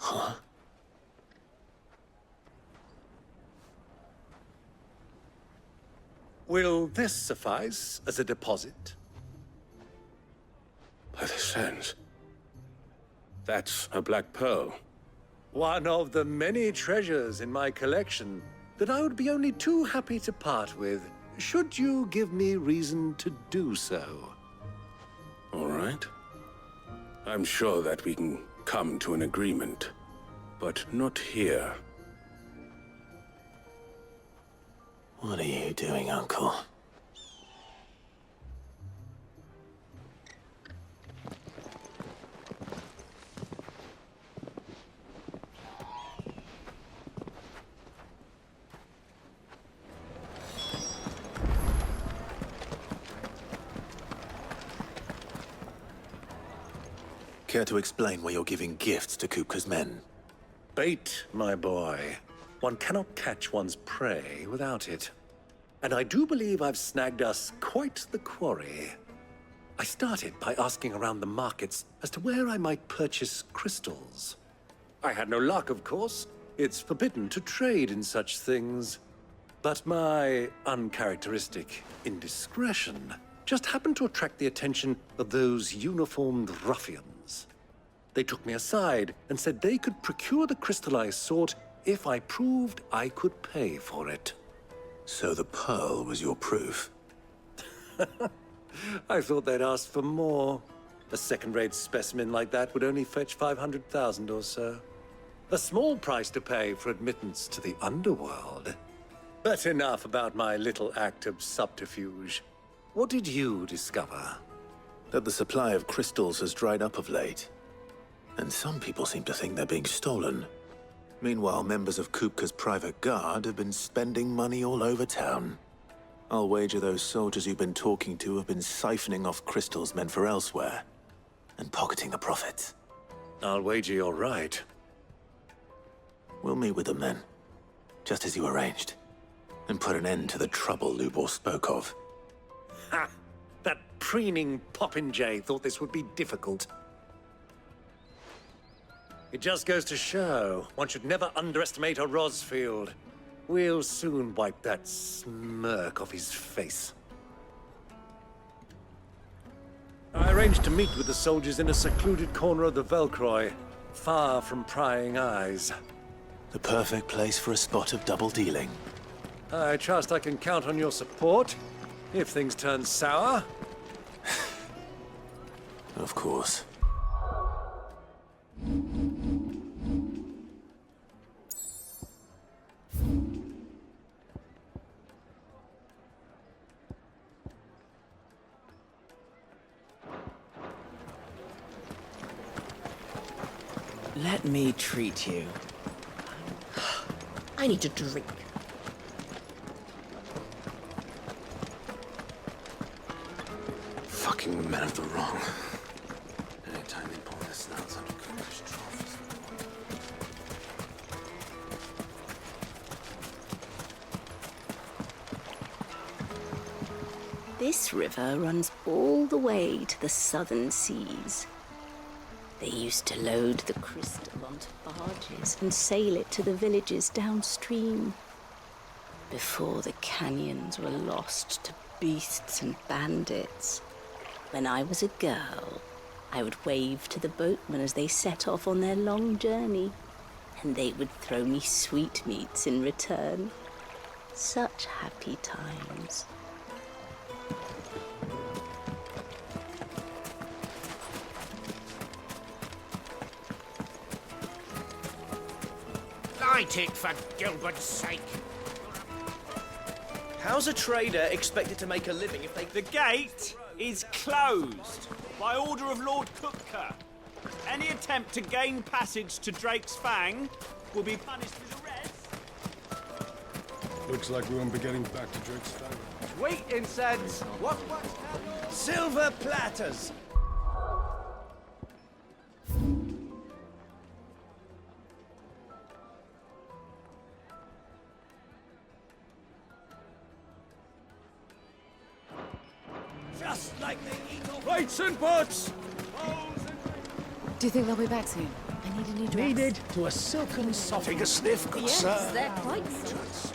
Huh? Will this suffice as a deposit? By the sands. That's a black pearl. One of the many treasures in my collection that I would be only too happy to part with, should you give me reason to do so. All right. I'm sure that we can come to an agreement, but not here. What are you doing, Uncle? Care to explain why you're giving gifts to Kupka's men? Bait, my boy. One cannot catch one's prey without it. And I do believe I've snagged us quite the quarry. I started by asking around the markets as to where I might purchase crystals. I had no luck, of course. It's forbidden to trade in such things. But my uncharacteristic indiscretion just happened to attract the attention of those uniformed ruffians. They took me aside and said they could procure the crystal I sought if I proved I could pay for it. So the pearl was your proof? I thought they'd asked for more. A second-rate specimen like that would only fetch 500,000 or so. A small price to pay for admittance to the underworld. But enough about my little act of subterfuge. What did you discover? That the supply of crystals has dried up of late. And some people seem to think they're being stolen. Meanwhile, members of Kupka's private guard have been spending money all over town. I'll wager those soldiers you've been talking to have been siphoning off crystals meant for elsewhere, and pocketing the profits. I'll wager you're right. We'll meet with them then, just as you arranged, and put an end to the trouble Lubor spoke of. Ha! That preening popinjay thought this would be difficult. It just goes to show, one should never underestimate a Rosfield. We'll soon wipe that smirk off his face. I arranged to meet with the soldiers in a secluded corner of the Velcroy, far from prying eyes. The perfect place for a spot of double dealing. I trust I can count on your support, if things turn sour. Of course. Let me treat you. I need a drink. Fucking men of the wrong. Anytime they pull their snouts out of Kupka's trophies. This river runs all the way to the southern seas. They used to load the crystal onto barges and sail it to the villages downstream. Before the canyons were lost to beasts and bandits. When I was a girl, I would wave to the boatmen as they set off on their long journey, and they would throw me sweetmeats in return. Such happy times. Light it, for Gilbert's sake! How's a trader expected to make a living if they... The gate is closed by order of Lord Kupka. Any attempt to gain passage to Drake's Fang will be punished with arrest. Looks like we won't be getting back to Drake's Fang. Wheat incense! What? Silver platters! Just like they eat all... Plates and pots! Do you think they'll be back soon? I need a new dress. Needed to a silken soft. Take a sniff, good Yes, sir. they're quite soft.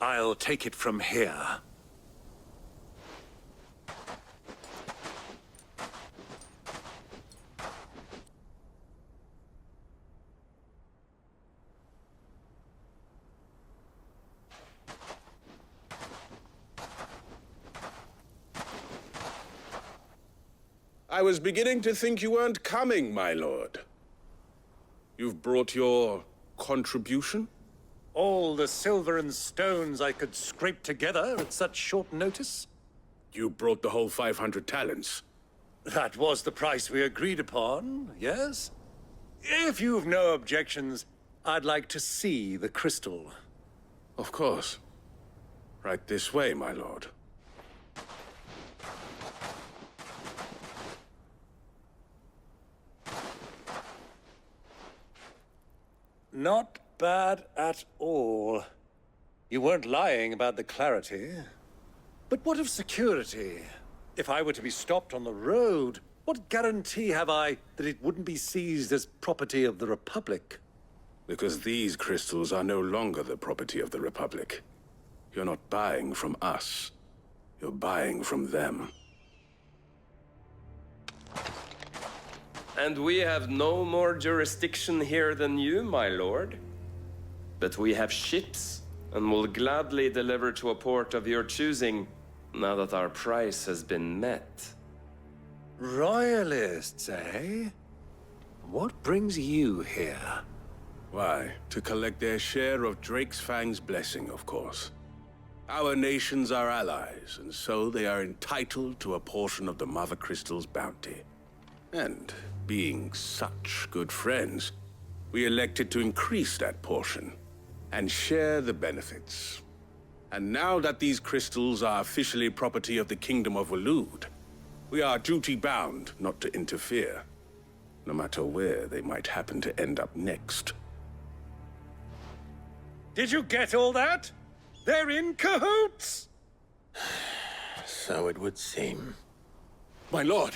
I'll take it from here. I was beginning to think you weren't coming, my lord. You've brought your contribution? All the silver and stones I could scrape together at such short notice? You brought the whole 500 talents. That was the price we agreed upon, yes? If you've no objections, I'd like to see the crystal. Of course. Right this way, my lord. Not bad at all. You weren't lying about the clarity. But what of security? If I were to be stopped on the road, what guarantee have I that it wouldn't be seized as property of the Republic? Because these crystals are no longer the property of the Republic. You're not buying from us. You're buying from them. And we have no more jurisdiction here than you, my lord. But we have ships, and will gladly deliver to a port of your choosing, now that our price has been met. Royalists, eh? What brings you here? Why, to collect their share of Drake's Fang's blessing, of course. Our nations are allies, and so they are entitled to a portion of the Mother Crystal's bounty. And, being such good friends, we elected to increase that portion and share the benefits. And now that these crystals are officially property of the Kingdom of Waloed, we are duty-bound not to interfere, no matter where they might happen to end up next. Did you get all that? They're in cahoots! So it would seem. My lord,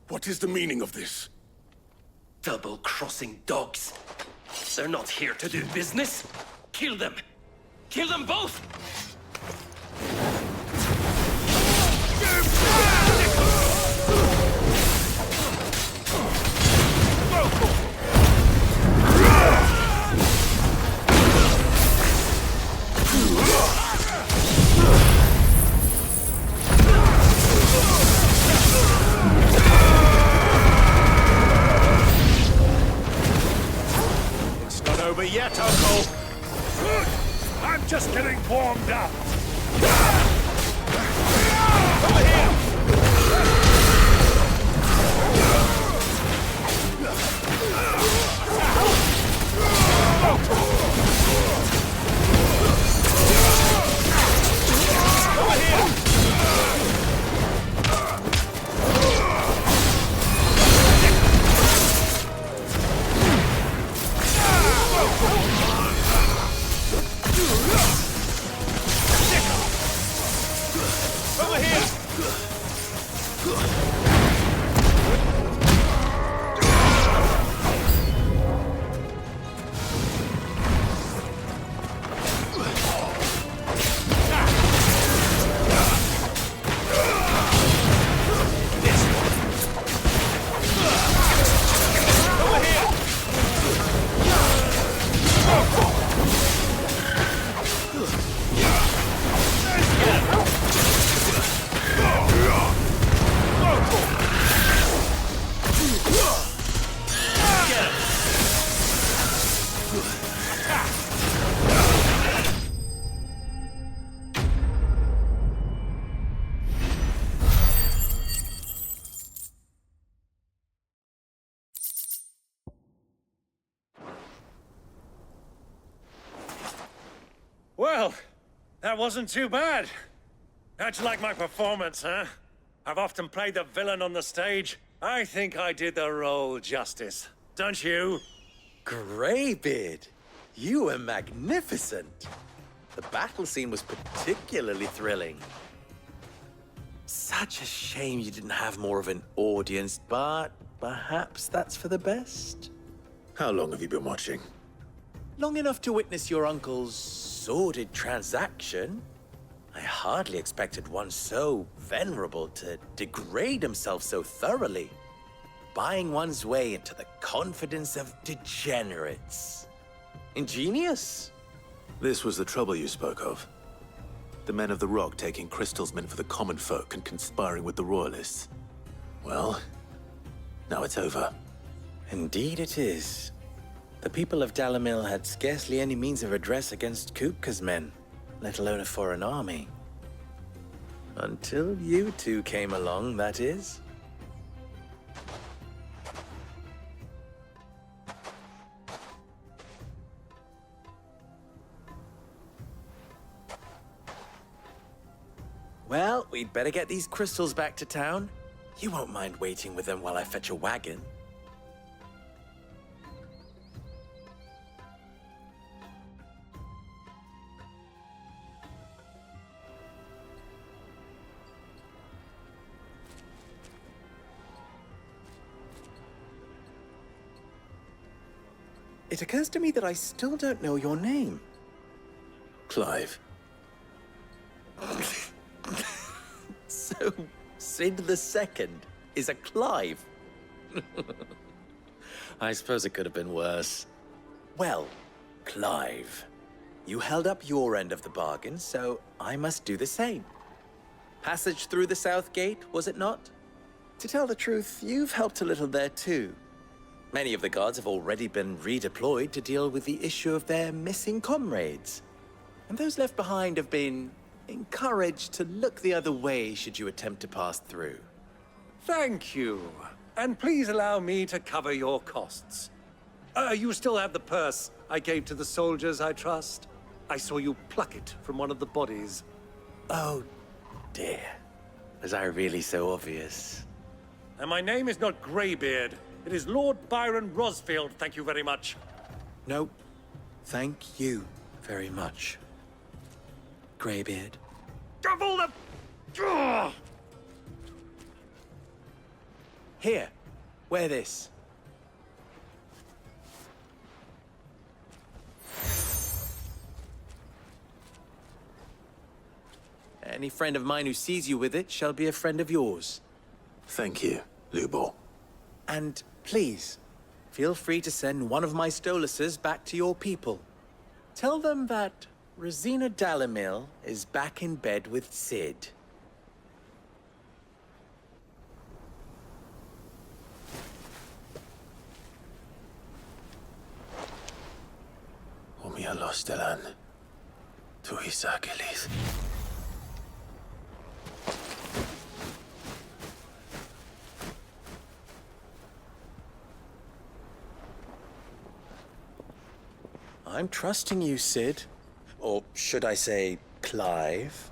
what is the meaning of this? Double-crossing dogs. They're not here to do business. Kill them. Kill them both! It's not over yet, Uncle. Good. I'm just getting warmed up. Over here! Well, that wasn't too bad. How'd you like my performance, huh? I've often played the villain on the stage. I think I did the role justice. Don't you? Greybeard, you were magnificent. The battle scene was particularly thrilling. Such a shame you didn't have more of an audience, but perhaps that's for the best. How long have you been watching? Long enough to witness your uncle's sordid transaction. I hardly expected one so venerable to degrade himself so thoroughly, buying one's way into the confidence of degenerates. Ingenious. This was the trouble you spoke of. The men of the Rock taking crystals meant for the common folk and conspiring with the Royalists. Well, now it's over. Indeed it is. The people of Dalamil had scarcely any means of redress against Kupka's men, let alone a foreign army. Until you two came along, that is. Well, we'd better get these crystals back to town. You won't mind waiting with them while I fetch a wagon. It occurs to me that I still don't know your name. Clive. So, Sid the Second is a Clive? I suppose it could have been worse. Well, Clive, you held up your end of the bargain, so I must do the same. Passage through the South Gate, was it not? To tell the truth, you've helped a little there too. Many of the guards have already been redeployed to deal with the issue of their missing comrades. And those left behind have been encouraged to look the other way should you attempt to pass through. Thank you. And please allow me to cover your costs. You still have the purse I gave to the soldiers, I trust? I saw you pluck it from one of the bodies. Oh, dear. Was I really so obvious? And my name is not Greybeard. It is Lord Byron Rosfield, thank you very much. No, Thank you very much, Greybeard. Double the... Here, wear this. Any friend of mine who sees you with it shall be a friend of yours. Thank you, Lubor. And please, feel free to send one of my Stoluses back to your people. Tell them that Rosina Dalamil is back in bed with Sid. Omia lostelan. Tu isakelis. I'm trusting you, Sid. Or should I say, Clive?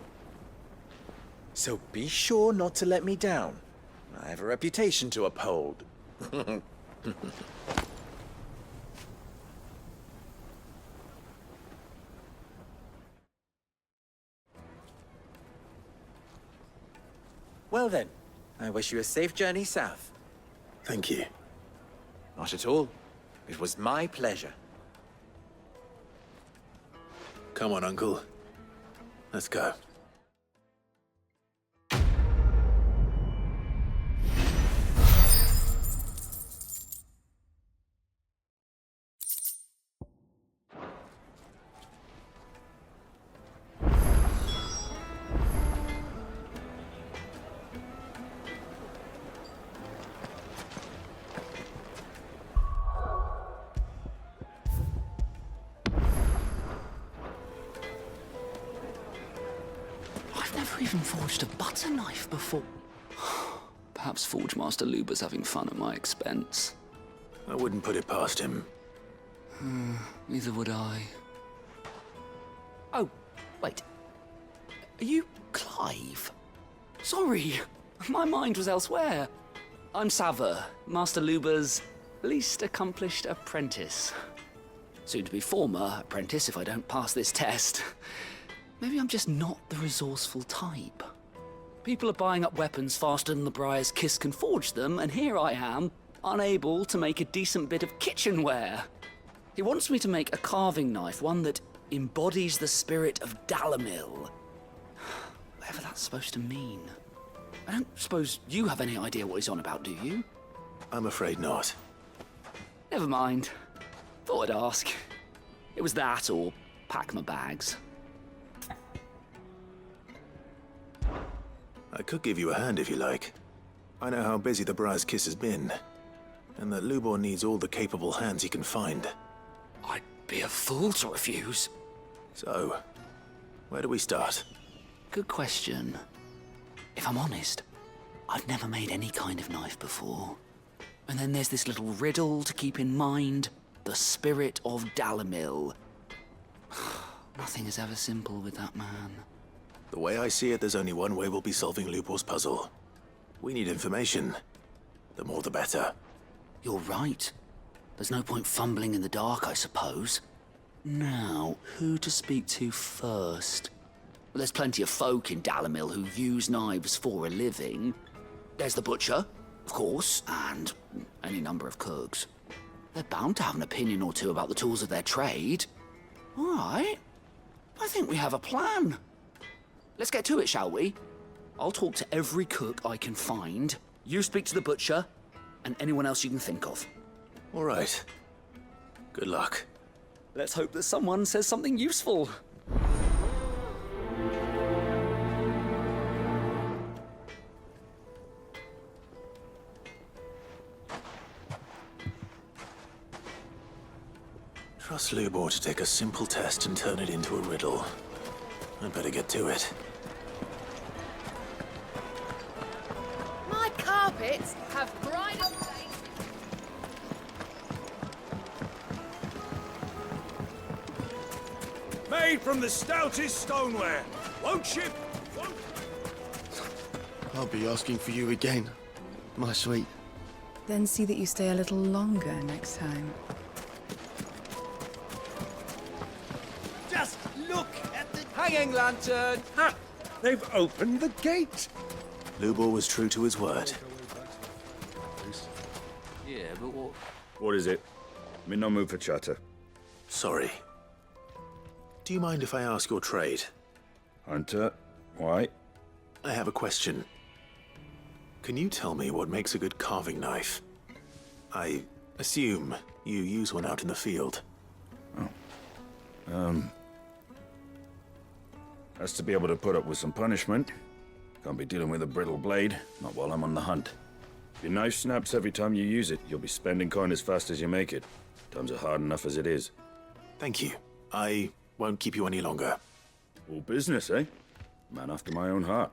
So be sure not to let me down. I have a reputation to uphold. Well then, I wish you a safe journey south. Thank you. Not at all. It was my pleasure. Come on, Uncle. Let's go. I've never even forged a butter knife before. Perhaps Forge Master Luber's having fun at my expense. I wouldn't put it past him. Neither would I. Oh, wait. Are you Clive? Sorry, my mind was elsewhere. I'm Sava, Master Luber's least accomplished apprentice. Soon to be former apprentice if I don't pass this test. Maybe I'm just not the resourceful type. People are buying up weapons faster than the Briar's Kiss can forge them, and here I am, unable to make a decent bit of kitchenware. He wants me to make a carving knife, one that embodies the spirit of Dalamil. Whatever that's supposed to mean. I don't suppose you have any idea what he's on about, do you? I'm afraid not. Never mind. Thought I'd ask. It was that or pack my bags. I could give you a hand if you like. I know how busy the Briar's Kiss has been, and that Lubor needs all the capable hands he can find. I'd be a fool to refuse. So, where do we start? Good question. If I'm honest, I've never made any kind of knife before. And then there's this little riddle to keep in mind. The spirit of Dalamil. Nothing is ever simple with that man. The way I see it, there's only one way we'll be solving Lubor's puzzle. We need information. The more the better. You're right. There's no point fumbling in the dark, I suppose. Now, who to speak to first? Well, there's plenty of folk in Dalamil who use knives for a living. There's the butcher, of course, and any number of cooks. They're bound to have an opinion or two about the tools of their trade. All right. I think we have a plan. Let's get to it, shall we? I'll talk to every cook I can find. You speak to the butcher, and anyone else you can think of. All right. Good luck. Let's hope that someone says something useful. Trust Lubor to take a simple test and turn it into a riddle. I'd better get to it. My carpets have bridal days. Made from the stoutest stoneware. Won't ship. I'll be asking for you again, my sweet. Then see that you stay a little longer next time. Hanging lantern! Ha! They've opened the gate! Lubor was true to his word. Yeah, but what? What is it? I'm in no mood for chatter. Sorry. Do you mind if I ask your trade? Hunter, why? I have a question. Can you tell me what makes a good carving knife? I assume you use one out in the field. Has to be able to put up with some punishment. Can't be dealing with a brittle blade, not while I'm on the hunt. If your knife snaps every time you use it, you'll be spending coin as fast as you make it. Times are hard enough as it is. Thank you. I won't keep you any longer. All business, eh? Man after my own heart.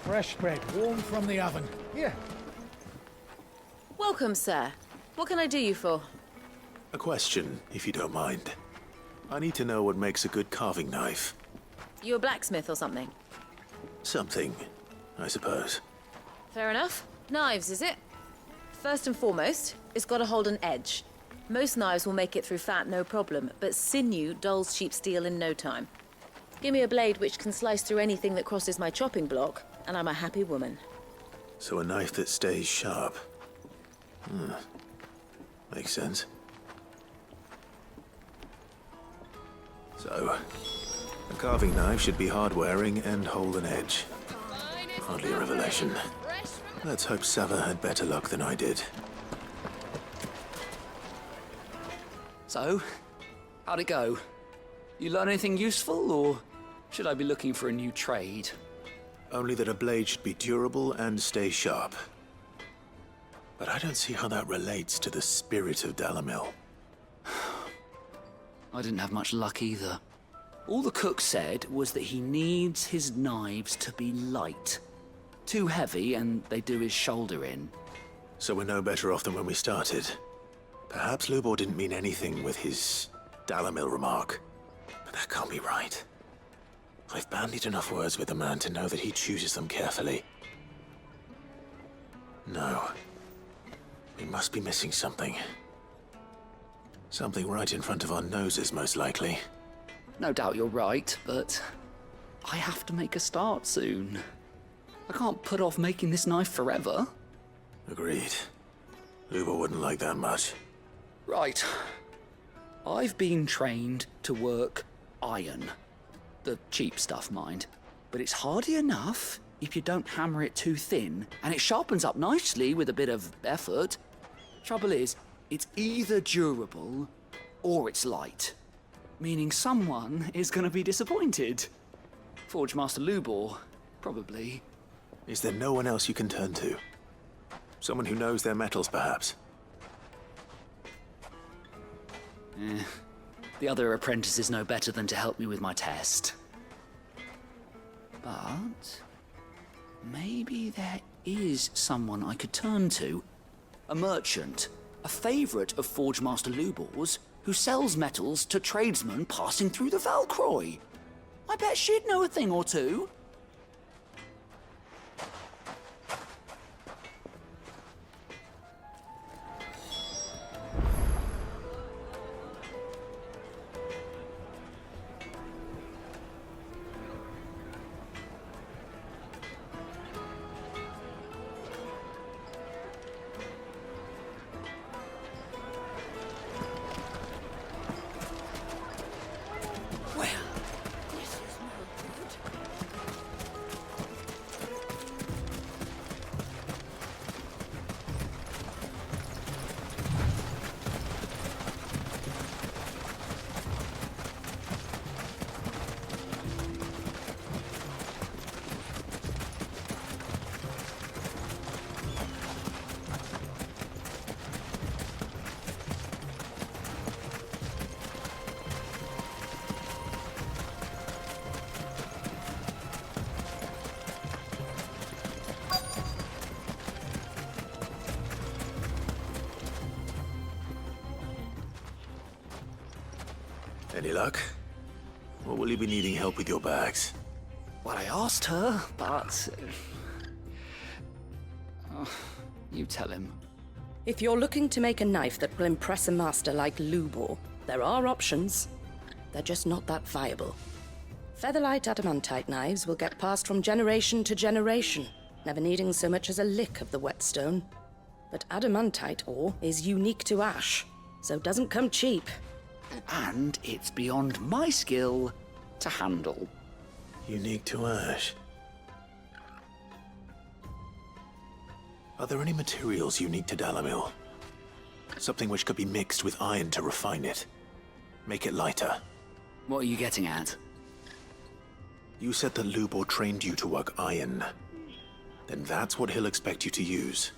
Fresh bread, warm from the oven. Here. Welcome, sir. What can I do you for? A question, if you don't mind. I need to know what makes a good carving knife. You a blacksmith or something? Something, I suppose. Fair enough. Knives, is it? First and foremost, it's got to hold an edge. Most knives will make it through fat, no problem, but sinew dulls cheap steel in no time. Give me a blade which can slice through anything that crosses my chopping block, and I'm a happy woman. So a knife that stays sharp. Makes sense. So, a carving knife should be hard-wearing and hold an edge. Hardly a revelation. Let's hope Sava had better luck than I did. So, how'd it go? You learn anything useful, or should I be looking for a new trade? Only that a blade should be durable and stay sharp. But I don't see how that relates to the spirit of Dalamil. I didn't have much luck either. All the cook said was that he needs his knives to be light. Too heavy and they do his shoulder in. So we're no better off than when we started. Perhaps Lubor didn't mean anything with his Dalamil remark. But that can't be right. I've bandied enough words with the man to know that he chooses them carefully. No. We must be missing something. Something right in front of our noses, most likely. No doubt you're right, but I have to make a start soon. I can't put off making this knife forever. Agreed. Lubor wouldn't like that much. Right. I've been trained to work iron. The cheap stuff, mind. But it's hardy enough if you don't hammer it too thin, and it sharpens up nicely with a bit of effort. Trouble is, it's either durable or it's light. Meaning someone is going to be disappointed. Forge Master Lubor, probably. Is there no one else you can turn to? Someone who knows their metals, perhaps? The other apprentices know better than to help me with my test. But maybe there is someone I could turn to. A merchant, a favourite of Forge Master Lubor's, who sells metals to tradesmen passing through the Valcroy. I bet she'd know a thing or two. Any luck? Or will you be needing help with your bags? Well, I asked her, but... you tell him. If you're looking to make a knife that will impress a master like Lubor, there are options. They're just not that viable. Featherlight adamantite knives will get passed from generation to generation, never needing so much as a lick of the whetstone. But adamantite ore is unique to ash, so doesn't come cheap. And it's beyond my skill to handle. Unique to ash. Are there any materials unique to Dalamil? Something which could be mixed with iron to refine it. Make it lighter. What are you getting at? You said that Lubor trained you to work iron. Then that's what he'll expect you to use.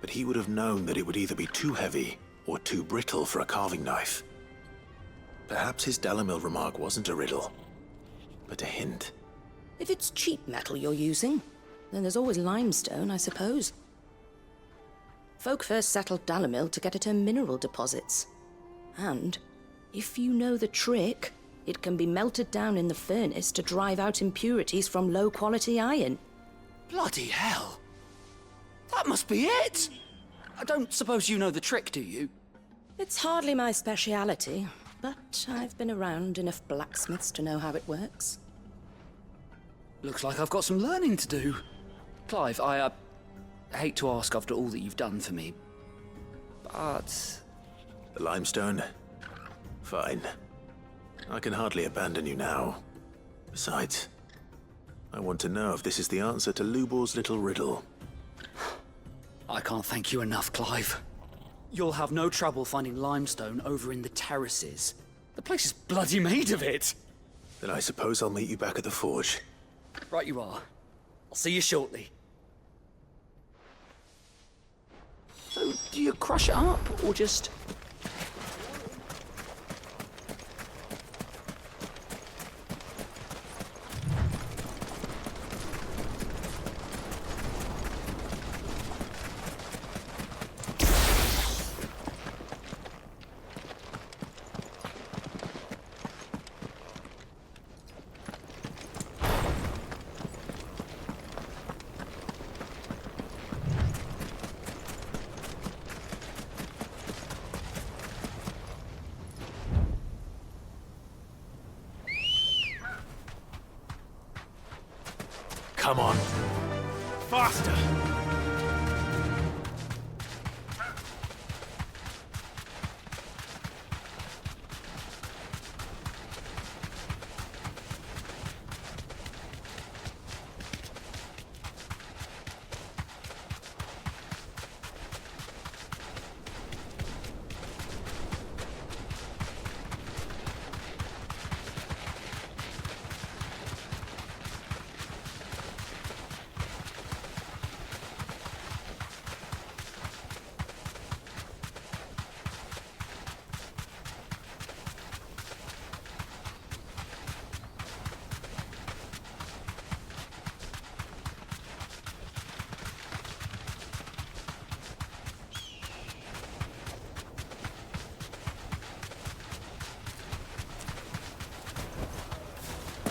But he would have known that it would either be too heavy or too brittle for a carving knife. Perhaps his Dalamil remark wasn't a riddle, but a hint. If it's cheap metal you're using, then there's always limestone, I suppose. Folk first settled Dalamil to get at her mineral deposits. And, if you know the trick, it can be melted down in the furnace to drive out impurities from low-quality iron. Bloody hell! That must be it! I don't suppose you know the trick, do you? It's hardly my speciality, but I've been around enough blacksmiths to know how it works. Looks like I've got some learning to do. Clive, I hate to ask after all that you've done for me, but... The limestone? Fine. I can hardly abandon you now. Besides, I want to know if this is the answer to Lubor's little riddle. I can't thank you enough, Clive. You'll have no trouble finding limestone over in the terraces. The place is bloody made of it. Then I suppose I'll meet you back at the forge. Right you are. I'll see you shortly. So, do you crush it up, or just... Come on. Faster!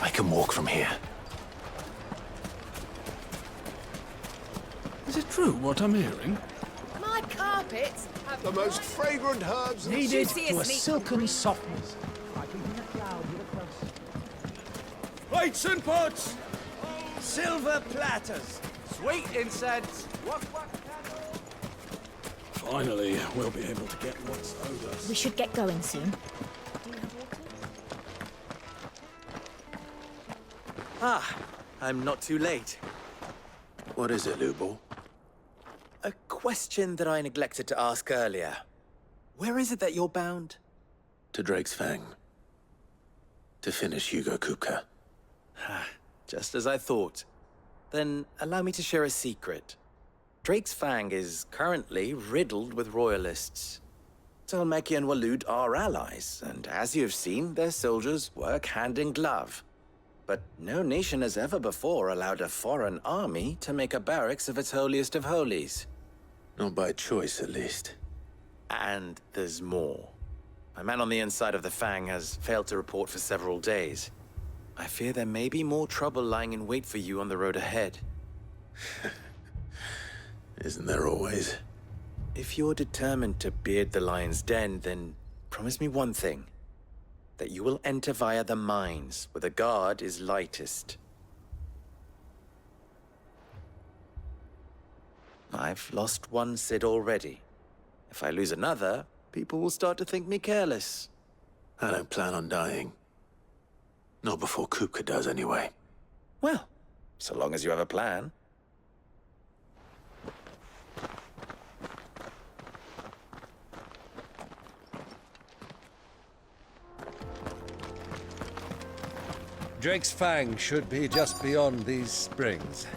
I can walk from here. Is it true what I'm hearing? My carpets have The most fragrant herbs and Needed juiciest to a meat. silken softness. I can bring a cloud with a close. Plates and pots! Silver platters! Sweet incense! Finally, we'll be able to get what's owed us. We should get going soon. Ah, I'm not too late. What is it, Lubor? A question that I neglected to ask earlier. Where is it that you're bound? To Drake's Fang. To finish Hugo Kupka. Just as I thought. Then allow me to share a secret. Drake's Fang is currently riddled with royalists. Tolmeki and Walud are allies, and as you've seen, their soldiers work hand in glove. But no nation has ever before allowed a foreign army to make a barracks of its holiest of holies. Not by choice, at least. And there's more. My man on the inside of the Fang has failed to report for several days. I fear there may be more trouble lying in wait for you on the road ahead. Isn't there always? If you're determined to beard the lion's den, then promise me one thing. That you will enter via the mines, where the guard is lightest. I've lost one Cid already. If I lose another, people will start to think me careless. I don't plan on dying. Not before Kupka does, anyway. Well, so long as you have a plan. Drake's Fang should be just beyond these springs.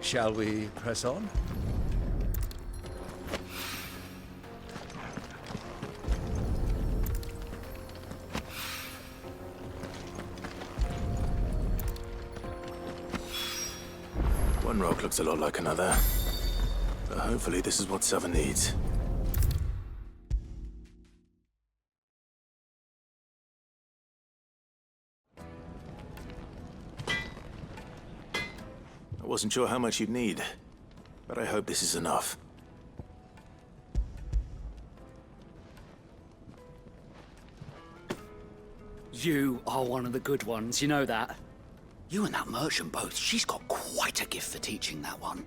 Shall we press on? One rock looks a lot like another. But hopefully this is what Sava needs. I wasn't sure how much you'd need, but I hope this is enough. You are one of the good ones, you know that. You and that merchant both, she's got quite a gift for teaching that one.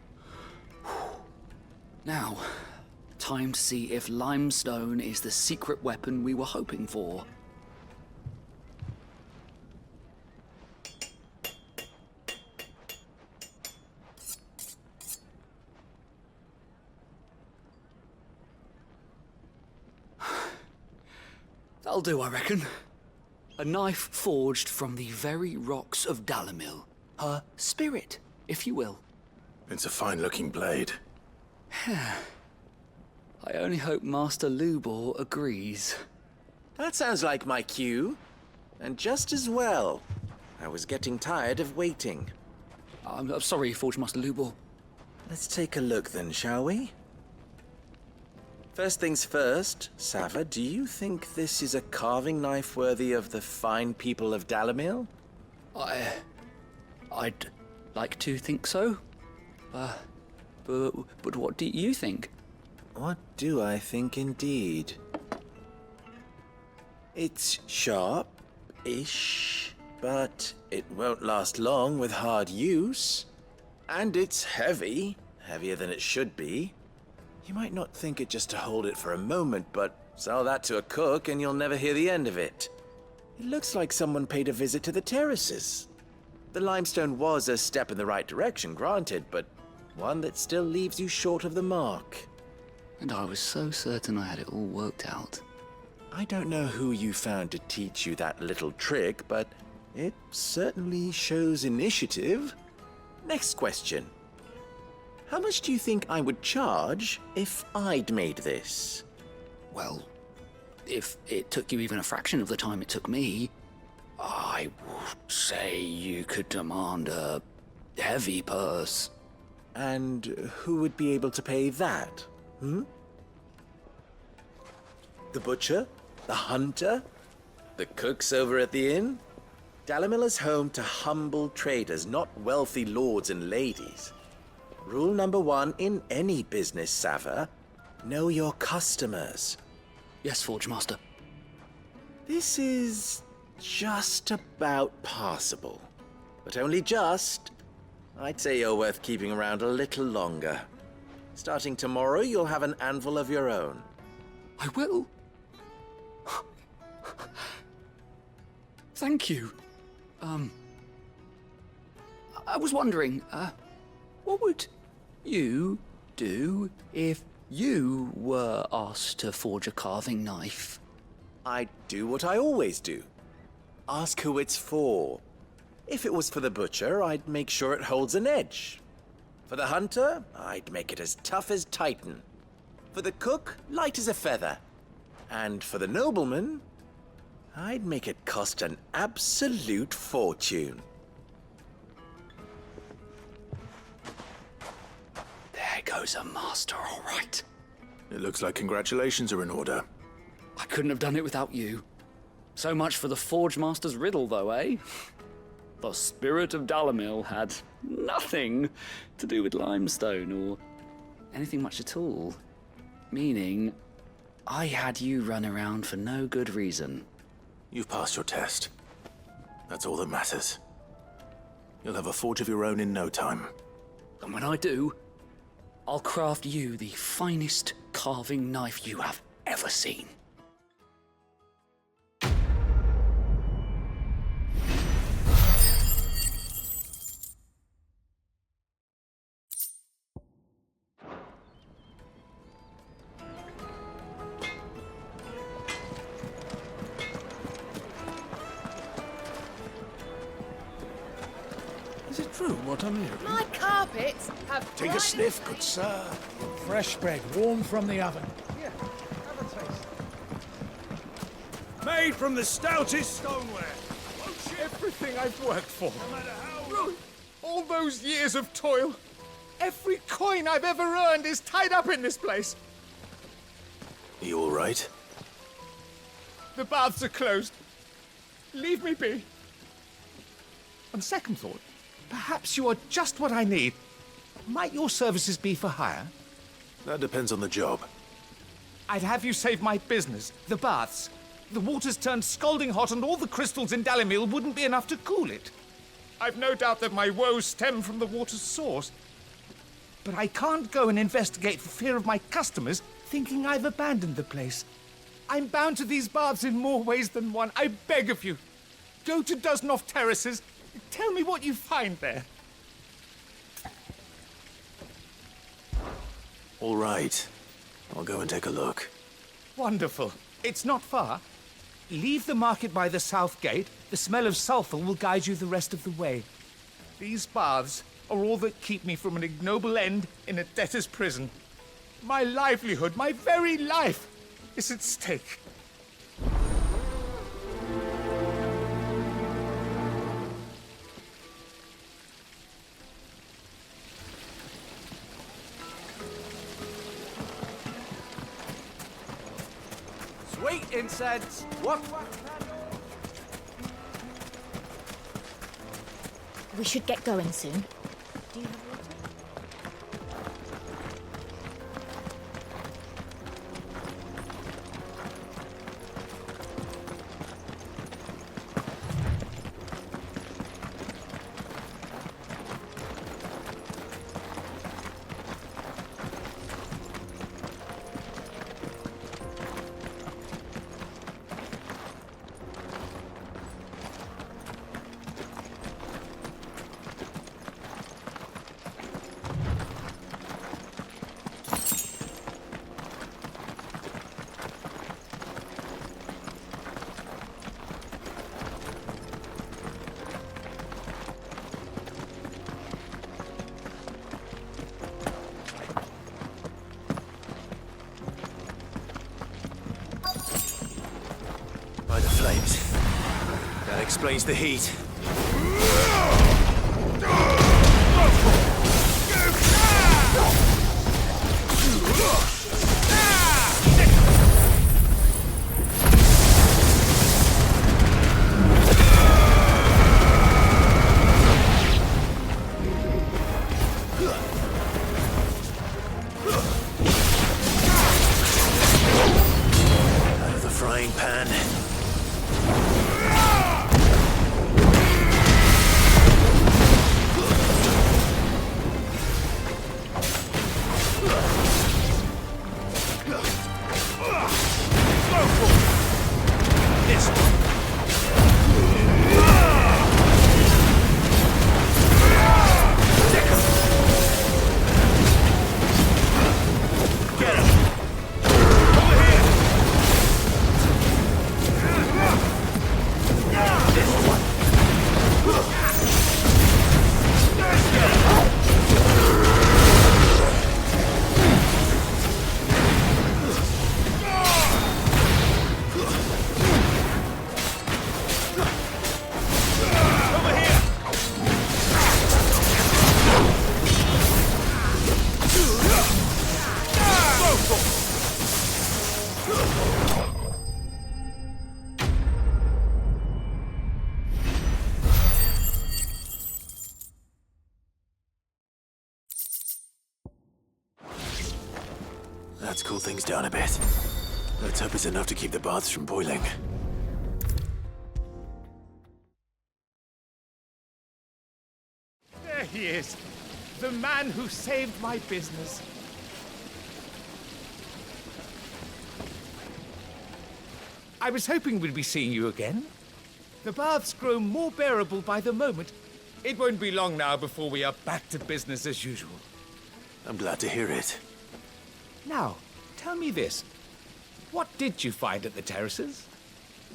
Now, time to see if limestone is the secret weapon we were hoping for. That'll do, I reckon. A knife forged from the very rocks of Dalamil. Her spirit, if you will. It's a fine-looking blade. I only hope Master Lubor agrees. That sounds like my cue. And just as well. I was getting tired of waiting. I'm sorry, Forge Master Lubor. Let's take a look then, shall we? First things first, Sava, do you think this is a carving knife worthy of the fine people of Dalamil? I'd like to think so. But what do you think? What do I think indeed? It's sharp-ish, but it won't last long with hard use. And it's heavy, heavier than it should be. You might not think it just to hold it for a moment, but sell that to a cook and you'll never hear the end of it. It looks like someone paid a visit to the terraces. The limestone was a step in the right direction, granted, but one that still leaves you short of the mark. And I was so certain I had it all worked out. I don't know who you found to teach you that little trick, but it certainly shows initiative. Next question. How much do you think I would charge if I'd made this? Well, if it took you even a fraction of the time it took me, I would say you could demand a heavy purse. And who would be able to pay that? The butcher? The hunter? The cooks over at the inn? Dalamil is home to humble traders, not wealthy lords and ladies. Rule number 1 in any business, Sava, know your customers. Yes, Forge Master. This is just about passable. But only just. I'd say you're worth keeping around a little longer. Starting tomorrow, you'll have an anvil of your own. I will. Thank you. I was wondering, what would you do if you were asked to forge a carving knife? I'd do what I always do. Ask who it's for. If it was for the butcher, I'd make sure it holds an edge. For the hunter, I'd make it as tough as Titan. For the cook, light as a feather. And for the nobleman, I'd make it cost an absolute fortune. There goes a master, all right. It looks like congratulations are in order. I couldn't have done it without you. So much for the Forge Master's riddle, though, eh? The spirit of Dalamil had nothing to do with limestone or anything much at all. Meaning, I had you run around for no good reason. You've passed your test. That's all that matters. You'll have a forge of your own in no time. And when I do, I'll craft you the finest carving knife you have ever seen. Is it true what I'm hearing? My carpets have... Take a sniff, good sir. Fresh bread, warm from the oven. Here, have a taste. Made from the stoutest stoneware. Everything I've worked for. All those years of toil. Every coin I've ever earned is tied up in this place. Are you all right? The baths are closed. Leave me be. On second thought, perhaps you are just what I need. Might your services be for hire? That depends on the job. I'd have you save my business, the baths. The water's turned scalding hot and all the crystals in Dalimil wouldn't be enough to cool it. I've no doubt that my woes stem from the water's source. But I can't go and investigate for fear of my customers thinking I've abandoned the place. I'm bound to these baths in more ways than one. I beg of you. Go to Dusnoff Terraces. Tell me what you find there. All right. I'll go and take a look. Wonderful. It's not far. Leave the market by the south gate. The smell of sulphur will guide you the rest of the way. These baths are all that keep me from an ignoble end in a debtor's prison. My livelihood, my very life, is at stake. Sweet incense. What? We should get going soon. Do you have water? By the flames. That explains the heat. Out of the frying pan. Get him! Over here! That's cooled things down a bit. Let's hope it's enough to keep the baths from boiling. There he is. The man who saved my business. I was hoping we'd be seeing you again. The baths grow more bearable by the moment. It won't be long now before we are back to business as usual. I'm glad to hear it. Now, tell me this. What did you find at the terraces?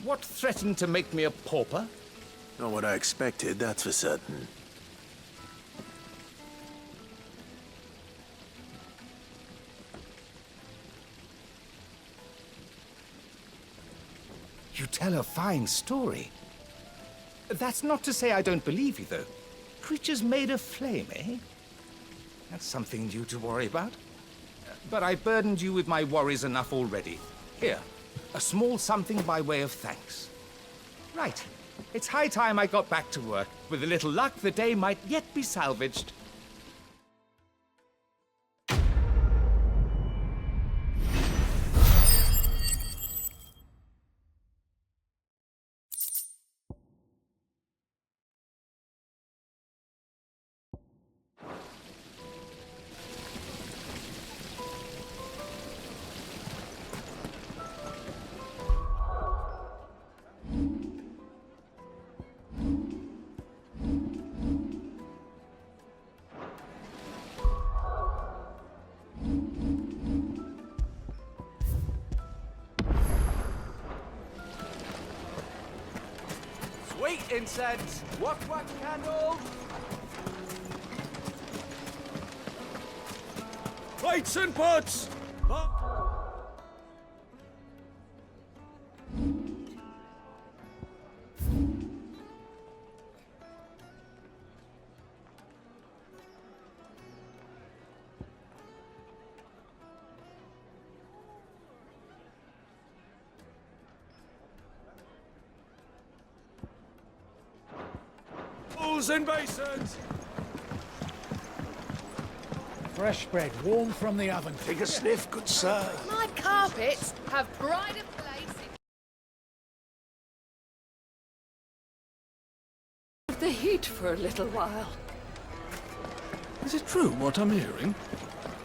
What threatened to make me a pauper? Not what I expected, that's for certain. You tell a fine story. That's not to say I don't believe you, though. Creatures made of flame, eh? That's something new to worry about. But I burdened you with my worries enough already. Here, a small something by way of thanks. Right. It's high time I got back to work. With a little luck, the day might yet be salvaged. Sweet incense! What candle? Plates and pots! Bowls and basins! Fresh bread, warm from the oven. Take a sniff, good sir. My carpets have pride of place in the heat for a little while. Is it true what I'm hearing?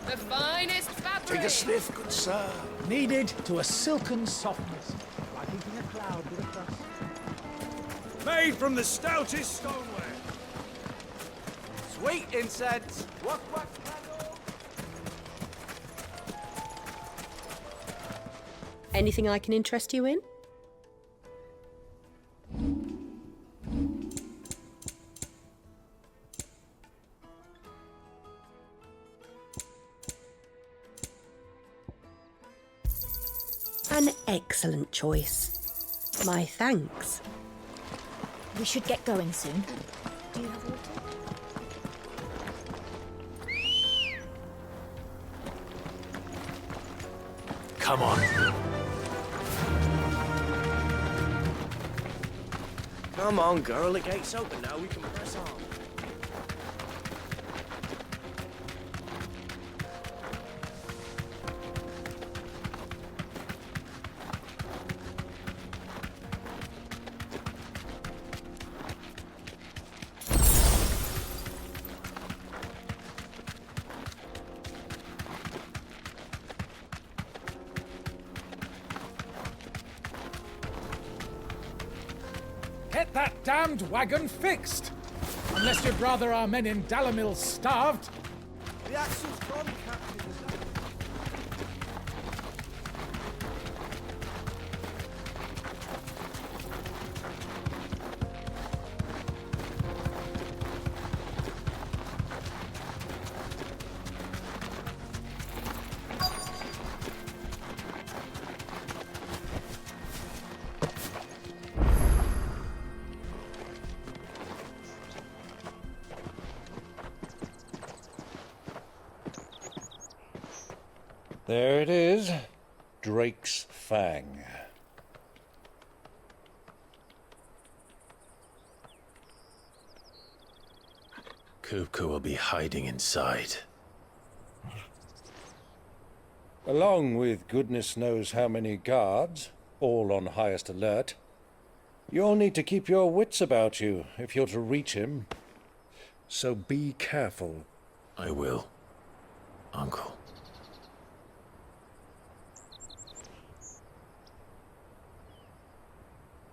The finest fabric. Take a sniff, good sir. Kneaded to a silken softness, like eating a cloud with a crust. Made from the stoutest stoneware. Sweet incense! What candle? Anything I can interest you in? An excellent choice. My thanks. We should get going soon. Do you have water? Come on. Come on, girl. The gate's open now. We can press on. Get that damned wagon fixed! Unless you'd rather our men in Dalamil starved. The axle's gone, Captain. There it is. Drake's Fang. Kupka will be hiding inside. Along with goodness knows how many guards, all on highest alert. You'll need to keep your wits about you if you're to reach him. So be careful. I will, Uncle.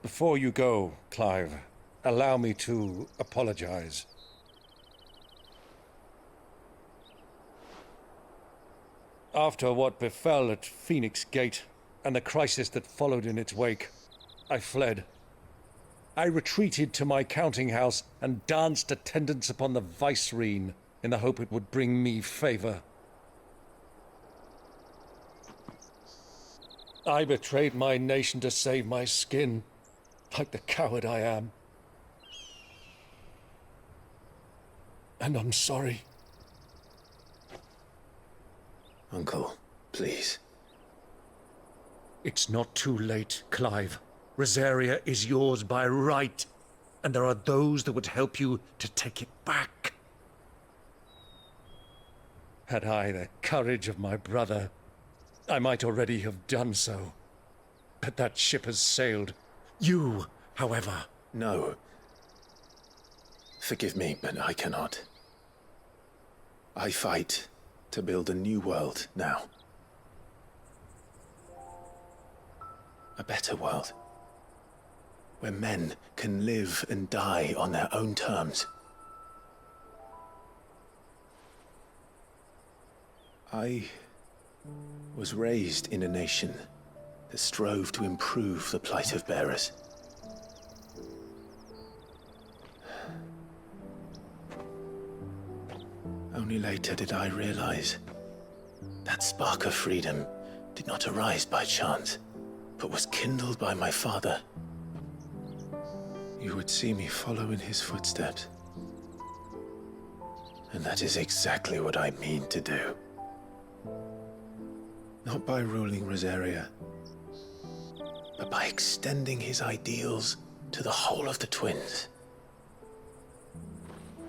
Before you go, Clive, allow me to apologize. After what befell at Phoenix Gate and the crisis that followed in its wake, I fled. I retreated to my counting house and danced attendance upon the vicereine in the hope it would bring me favor. I betrayed my nation to save my skin, like the coward I am. And I'm sorry. Uncle, please. It's not too late, Clive. Rosaria is yours by right, and there are those that would help you to take it back. Had I the courage of my brother, I might already have done so. But that ship has sailed. You, however... No. Forgive me, but I cannot. I fight to build a new world now. A better world. Where men can live and die on their own terms. I was raised in a nation that strove to improve the plight of bearers. Only later did I realize that spark of freedom did not arise by chance, but was kindled by my father. You would see me follow in his footsteps. And that is exactly what I mean to do. Not by ruling Rosaria, but by extending his ideals to the whole of the twins.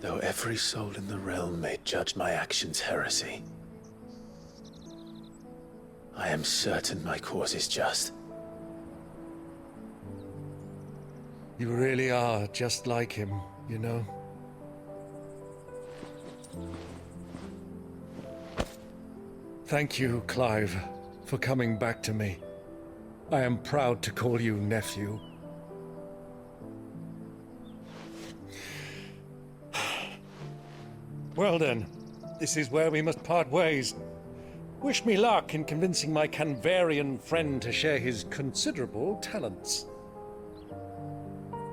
Though every soul in the realm may judge my actions heresy, I am certain my cause is just. You really are just like him, you know? Thank you, Clive, for coming back to me. I am proud to call you nephew. Well then, this is where we must part ways. Wish me luck in convincing my Canvarian friend to share his considerable talents.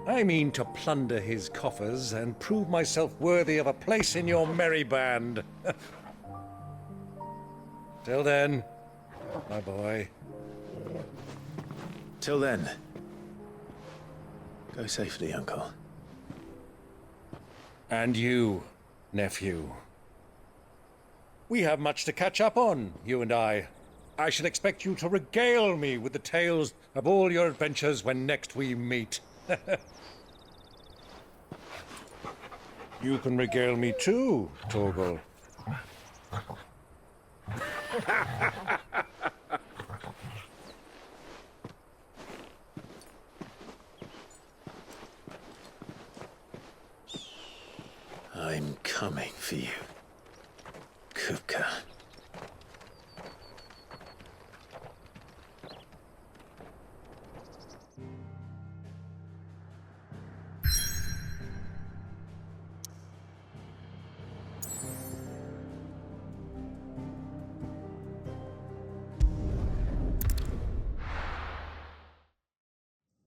I mean to plunder his coffers and prove myself worthy of a place in your merry band. Till then, my boy. Till then, go safely, Uncle. And you, nephew. We have much to catch up on, you and I. I shall expect you to regale me with the tales of all your adventures when next we meet. You can regale me too, Torgal. I'm coming for you, Kupka.